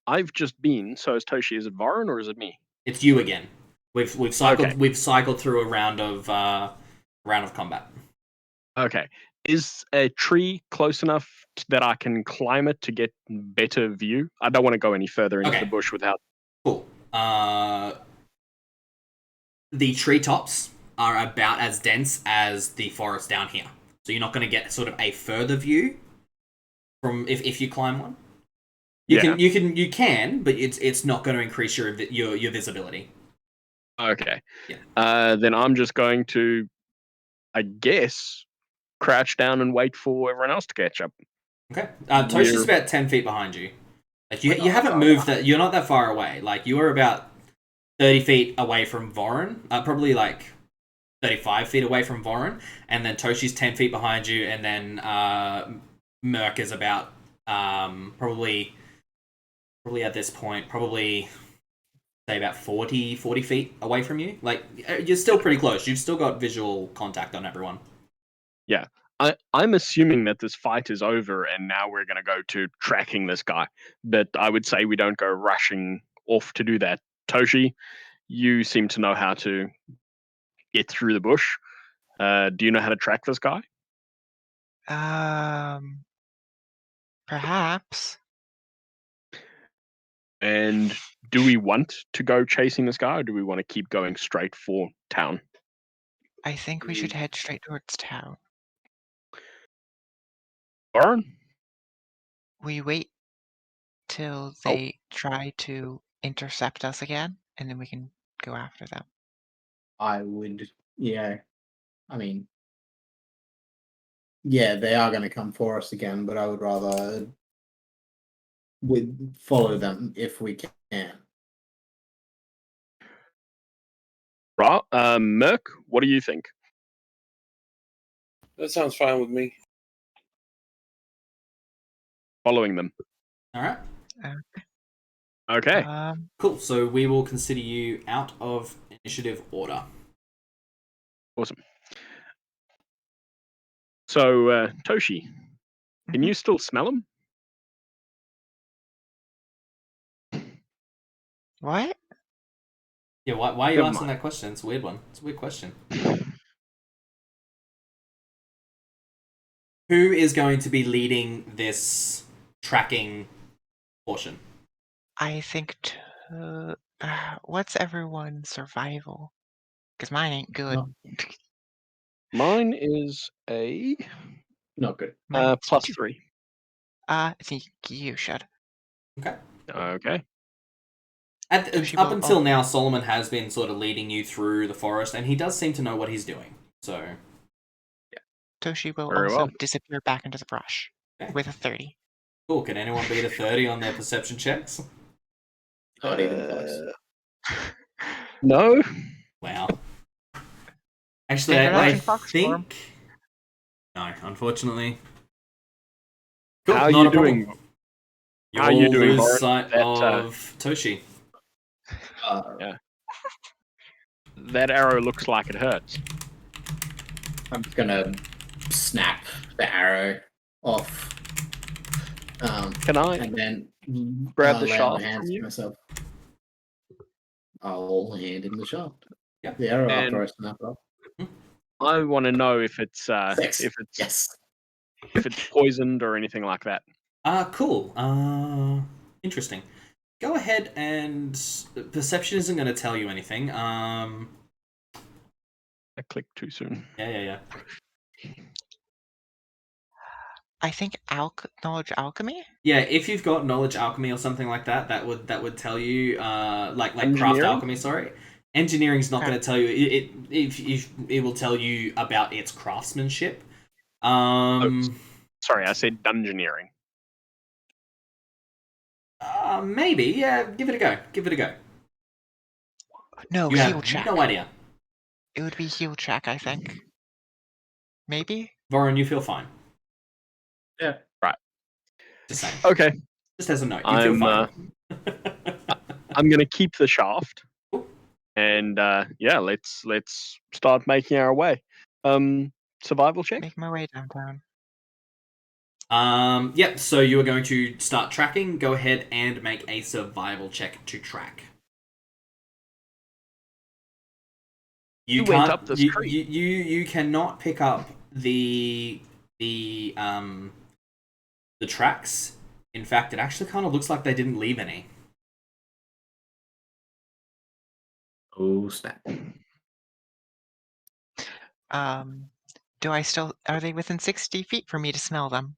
I've just been. So is Toshi? Is it Voren or is it me?
It's you again. We've cycled through a round of combat.
Okay. Is a tree close enough that I can climb it to get better view? I don't want to go any further into the bush without.
Cool. The treetops are about as dense as the forest down here, so you're not going to get sort of a further view from if you climb one. You can, but it's not going to increase your visibility.
Okay.
Yeah.
Then I'm just going to, I guess, crouch down and wait for everyone else to catch up.
Okay. Toshi's about 10 feet behind you. Like you haven't moved that. You're not that far away. Like you are about 30 feet away from Voren. Probably like 35 feet away from Voren, and then Toshi's 10 feet behind you, and then Merc is about probably at this point say about 40 feet away from you. Like you're still pretty close. You've still got visual contact on everyone.
Yeah. I'm assuming that this fight is over and now we're going to go to tracking this guy. But I would say we don't go rushing off to do that. Toshi, you seem to know how to get through the bush. Do you know how to track this guy?
Perhaps.
And do we want to go chasing this guy, or do we want to keep going straight for town?
I think we should head straight towards town.
Warren?
We wait till they try to intercept us again, and then we can go after them.
I would, yeah. I mean, yeah, they are going to come for us again, but I would rather follow them if we can.
Right. Merc, what do you think?
That sounds fine with me.
Following them.
All right.
Okay.
Cool. So we will consider you out of initiative order.
Awesome. So, Toshi, can you still smell them?
What?
Yeah, why are you
Never
asking
mind.
that question? It's a weird one. It's a weird question. Who is going to be leading this tracking portion?
I think. What's everyone's survival? Because mine ain't good.
Not,
Mine is a
not good.
Mine's
+3.
I think you should.
Okay.
Okay.
Up until now, Solomon has been sort of leading you through the forest, and he does seem to know what he's doing. So,
Toshi will
Very
also
well.
disappear back into the brush
okay.
with a 30.
Cool. Can anyone beat a 30 on their perception checks?
Not even close.
No.
Wow. Actually,
Figure out
I
in Fox form.
think... No, unfortunately. Cool,
How are
not
you
a problem.
doing?
You'll
How are you doing,
lose
Boris?
sight of Toshi.
Yeah. That arrow looks like it hurts.
I'm just gonna snap the arrow off.
Can I
and then
grab the
lay on
shaft
my
from
hands to
you?
myself. I'll hand him the shaft.
Yeah.
The arrow
And-
after I snap it off.
I want to know if it's
Yes.
if it's poisoned or anything like that.
Cool. Interesting. Go ahead and... Perception isn't going to tell you anything.
I clicked too soon.
Yeah.
I think knowledge alchemy?
Yeah, if you've got knowledge alchemy or something like that, that would tell you, like craft
Engineering?
alchemy. Sorry, engineering's not
Okay.
going to tell you. It will tell you about its craftsmanship.
Sorry, I said dungeoneering.
Maybe. Yeah, give it a go. Give it a go.
No,
You
heal
have
check.
no idea.
It would be heal check, I think. Maybe?
Voron, you feel fine.
Yeah.
Right.
Just saying.
Okay.
Just as a note, you feel fine.
I'm gonna keep the shaft,
Cool.
and let's start making our way. Survival check.
Make my way downtown.
Yep, so you are going to start tracking. Go ahead and make a survival check to track. You
went
can't
up this
you,
creek.
you cannot pick up the tracks. In fact, it actually kind of looks like they didn't leave any.
Oh, snap.
Are they within 60 feet for me to smell them?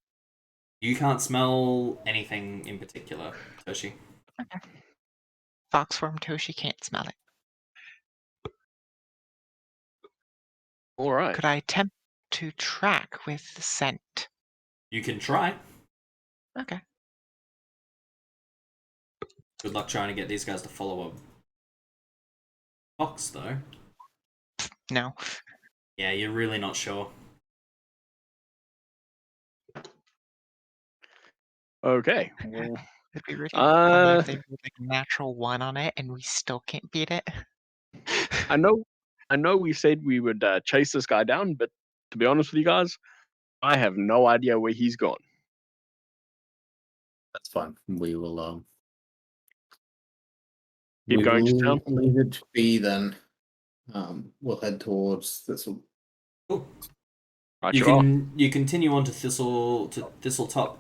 You can't smell anything in particular, Toshi.
Okay. Fox form Toshi can't smell it.
All right.
Could I attempt to track with the scent?
You can try.
Okay.
Good luck trying to get these guys to follow a fox, though.
No.
Yeah, you're really not sure.
Okay. Well,
It'd be really funny if they put like a natural 1 on it and we still can't beat it.
I know we said we would chase this guy down, but to be honest with you guys, I have no idea where he's gone.
That's fine. We will
Keep going to town.
Leave it be then. We'll head towards this.
Cool.
Right,
You continue on to Thistletop.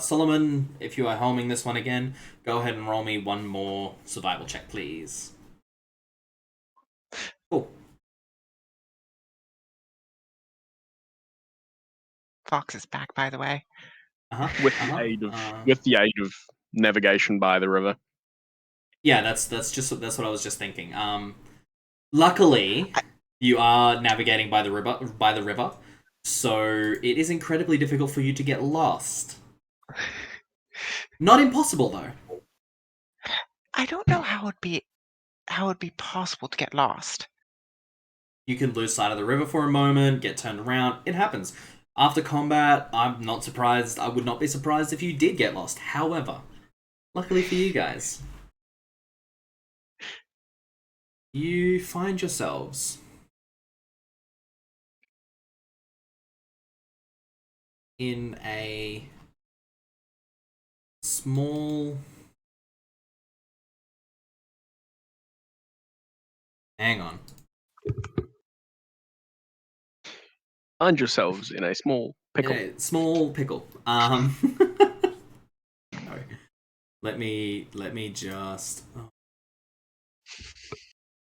Solomon, if you are homing this one again, go ahead and roll me one more survival check, please. Cool.
Fox is back, by the way.
With the aid of navigation by the river.
Yeah, that's what I was just thinking. Luckily, you are navigating by the river, so it is incredibly difficult for you to get lost. Not impossible though.
I don't know how it'd be possible to get lost.
You can lose sight of the river for a moment, get turned around. It happens. After combat, I'm not surprised. I would not be surprised if you did get lost. However, luckily for you guys, you find yourselves in a small... Hang on.
Find yourselves in a small pickle.
In a small pickle. No. Let me just... Oh.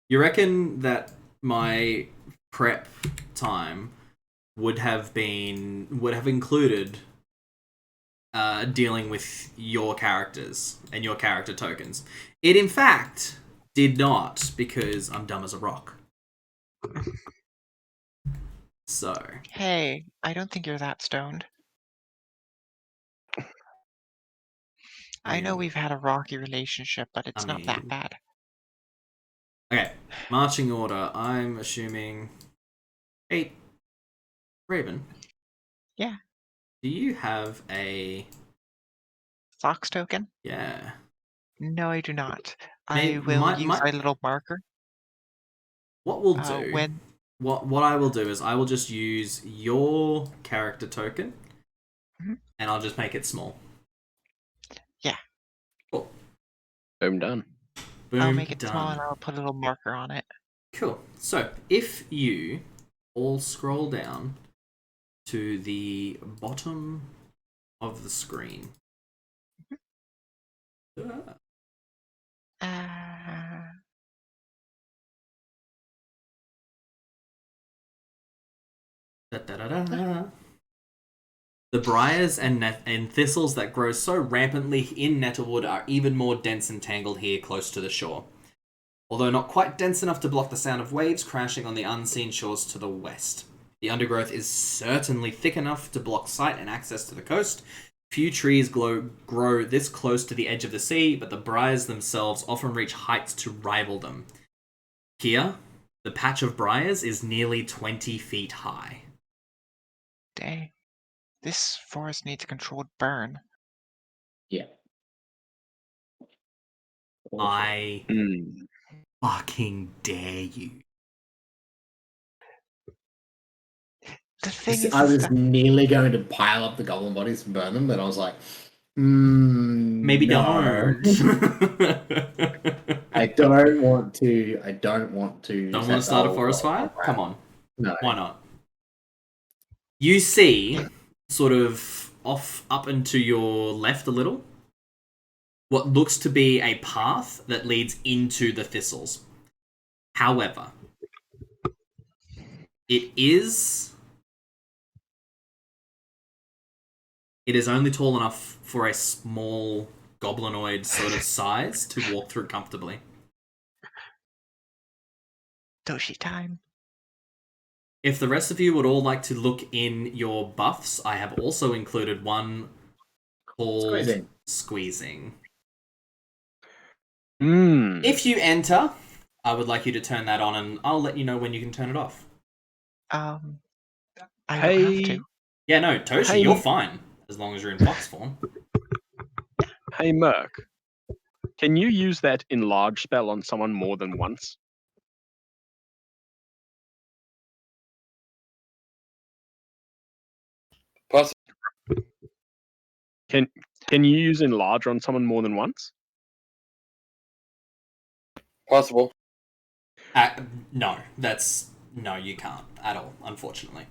You reckon that my prep time would have included dealing with your characters and your character tokens? It in fact did not, because I'm dumb as a rock. So.
Hey, I don't think you're that stoned. I know we've had a rocky relationship, but it's not that bad.
Okay, marching order. I'm assuming... Hey, Raven.
Yeah.
Do you have a...
Fox token?
Yeah.
No, I do not. I will use my little marker.
What we'll do... What I will do is I will just use your character token, and I'll just make it small.
Yeah.
Cool.
Boom, done.
Boom,
I'll make it
done.
small and I'll put a little marker on it.
Cool. So, if you all scroll down to the bottom of the screen. The briars and thistles that grow so rampantly in Nettlewood are even more dense and tangled here close to the shore. Although not quite dense enough to block the sound of waves crashing on the unseen shores to the west. The undergrowth is certainly thick enough to block sight and access to the coast. Few trees grow this close to the edge of the sea, but the briars themselves often reach heights to rival them. Here, the patch of briars is nearly 20 feet high.
Dang. This forest needs a controlled burn.
Yeah.
I fucking dare you.
The thing is,
I was nearly going to pile up the goblin bodies and burn them, but I was like,
maybe
no.
don't.
I don't want to.
Don't want to start a forest fire? Come on.
No.
Why not? You see, sort of up and to your left a little, what looks to be a path that leads into the thistles. However, it is only tall enough for a small goblinoid sort of size to walk through comfortably.
Toshi time.
If the rest of you would all like to look in your buffs, I have also included one called Squeezing. If you enter, I would like you to turn that on, and I'll let you know when you can turn it off.
I don't have to.
Yeah, no, Toshi, you're fine, as long as you're in fox form.
Hey, Merc. Can you use that enlarge spell on someone more than once?
Possible.
Can you use enlarge on someone more than once?
Possible.
No, you can't at all, unfortunately.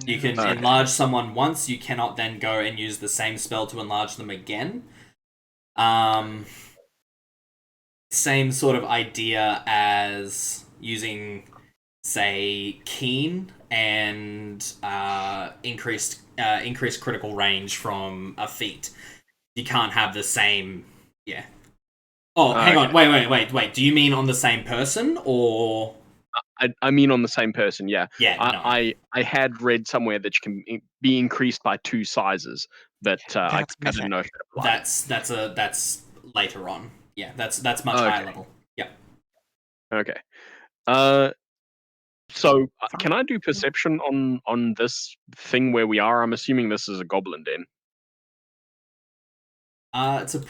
You can enlarge someone once, you cannot then go and use the same spell to enlarge them again. Same sort of idea as using, say, Keen and increased critical range from a feat. You can't have the same. Yeah. Oh, hang on. Wait. Do you mean on the same person or?
I mean on the same person. Yeah.
Yeah. No.
I had read somewhere that you can be increased by 2 sizes, but I didn't know if it applied.
That's later on. Yeah. That's much higher level. Yeah.
Okay. So can I do perception on this thing where we are? I'm assuming this is a goblin den.
It's a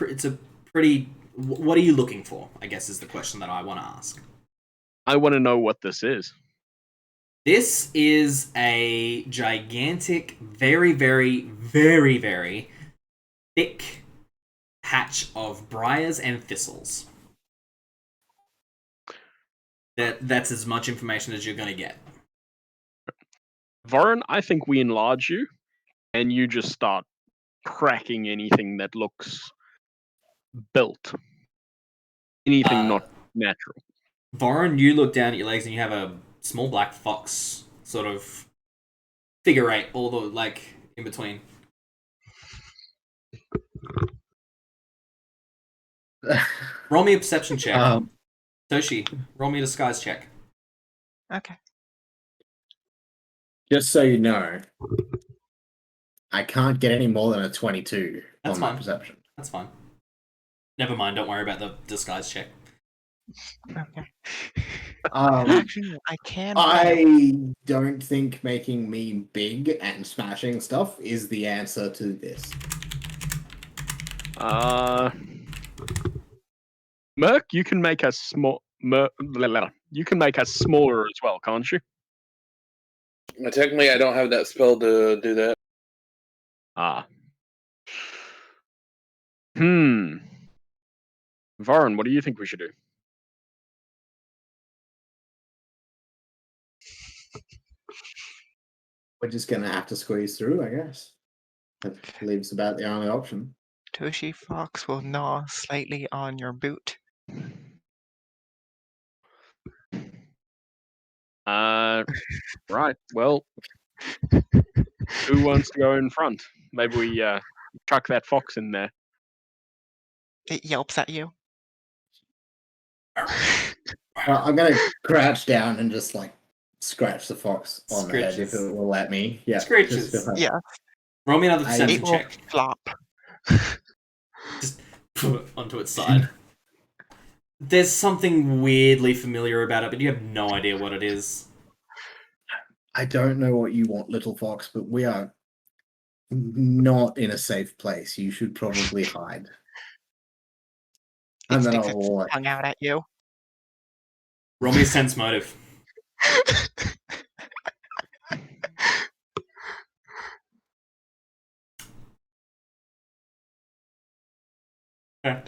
pretty. What are you looking for? I guess is the question that I want to ask.
I want to know what this is.
This is a gigantic, very, very, very, very thick patch of briars and thistles. That's as much information as you're going to get.
Voron, I think we enlarge you, and you just start cracking anything that looks built. Anything not natural.
Voron, you look down at your legs and you have a small black fox sort of figure eight, all the like in between. Roll me a perception check. Toshi, roll me a disguise check.
Okay.
Just so you know, I can't get any more than a 22 on my perception.
That's fine. Never mind, don't worry about the disguise check.
Okay.
Actually,
I can.
I don't think making me big and smashing stuff is the answer to this.
Merc, you can make us you can make us smaller as well, can't you?
Technically, I don't have that spell to do that.
Voron, what do you think we should do?
We're just gonna have to squeeze through, I guess. That leaves about the only option.
Toshi Fox will gnaw slightly on your boot.
Right. Well, who wants to go in front? Maybe we chuck that fox in there.
It yelps at you.
I'm gonna crouch down and just like scratch the fox on the head if it will let me. Yeah.
Scratches.
Yeah.
Roll me another perception
It will
check.
flop.
Just put it onto its side. There's something weirdly familiar about it, but you have no idea what it is.
I don't know what you want, little fox, but we are not in a safe place. You should probably hide.
It sticks its tongue out at you.
Roll me a sense motive.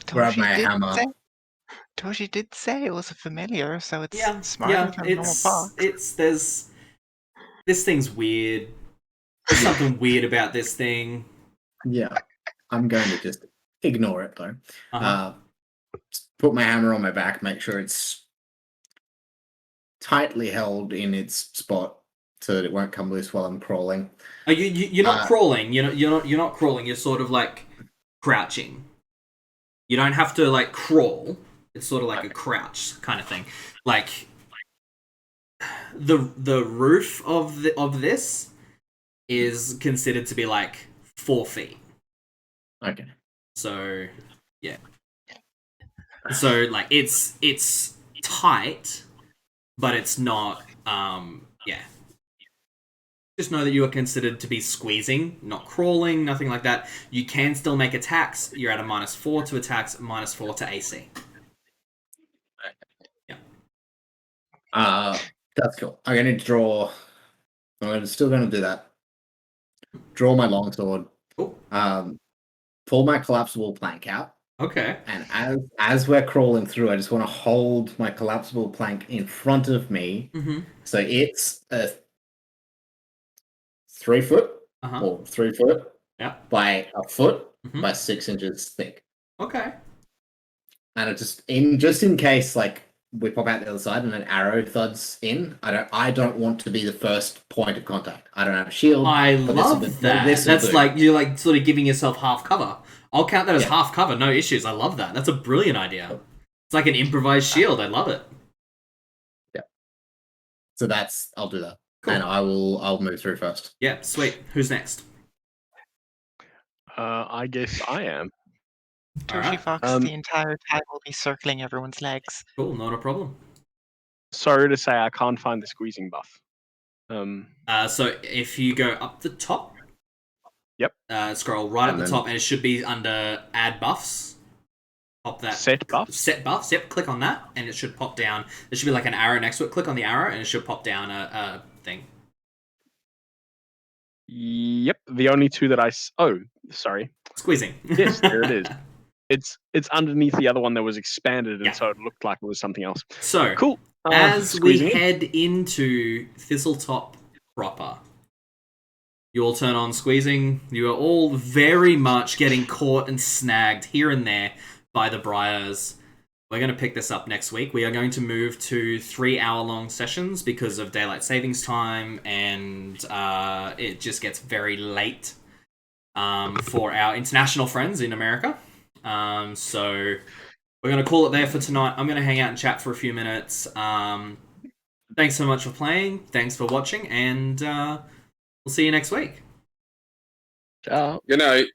Grab my hammer.
Toshi did say it was a familiar, so it's smarter than a normal fox.
This thing's weird. There's something weird about this thing.
Yeah, I'm going to just ignore it though. Put my hammer on my back, make sure it's tightly held in its spot so that it won't come loose while I'm crawling.
You're not crawling. You're not crawling. You're sort of like crouching. You don't have to like crawl. It's sort of like a crouch kind of thing. Like the roof of this is considered to be like 4 feet.
Okay.
So yeah. So like it's tight, but it's not. Just know that you are considered to be squeezing, not crawling, nothing like that. You can still make attacks. You're at a -4 to attacks, -4 to AC.
Yeah. That's cool. I'm going to draw. I'm still going to do that. Draw my longsword.
Cool.
Pull my collapsible plank out.
Okay.
And as we're crawling through, I just want to hold my collapsible plank in front of me.
Mm-hmm.
So it's a 3 foot or 3 foot by a foot by 6 inches thick.
Okay.
And it just in case like we pop out the other side and an arrow thuds in. I don't want to be the first point of contact. I don't have a shield.
I
but
love that. That's
do.
like you're like sort of giving yourself half cover. I'll count that as
Yeah.
half cover. No issues. I love that. That's a brilliant idea. It's like an improvised shield. I love it.
Yeah. So I'll do that.
Cool.
And I'll move through first.
Yeah, sweet. Who's next?
I guess I am.
Toshi
Alright.
Fox the entire time will be circling everyone's legs.
Cool, not a problem.
Sorry to say, I can't find the squeezing buff.
So if you go up the top,
Yep.
Scroll right
And
up the
then-
top, and it should be under Add Buffs. Pop that.
Set buffs.
Set buffs. Yep. Click on that, and it should pop down. There should be like an arrow next to it. Click on the arrow, and it should pop down a thing.
Yep. The only two that sorry.
Squeezing.
Yes, there it is. It's underneath the other one that was expanded, and
Yeah.
so it looked like it was something else.
So
Cool.
as we
squeezing in.
head into Thistletop proper, you all turn on squeezing. You are all very much getting caught and snagged here and there by the briars. We're going to pick this up next week. We are going to move to 3-hour-long sessions because of daylight savings time, and it just gets very late for our international friends in America. So we're going to call it there for tonight. I'm going to hang out and chat for a few minutes. Thanks so much for playing. Thanks for watching, and we'll see you next week.
Ciao.
Good night.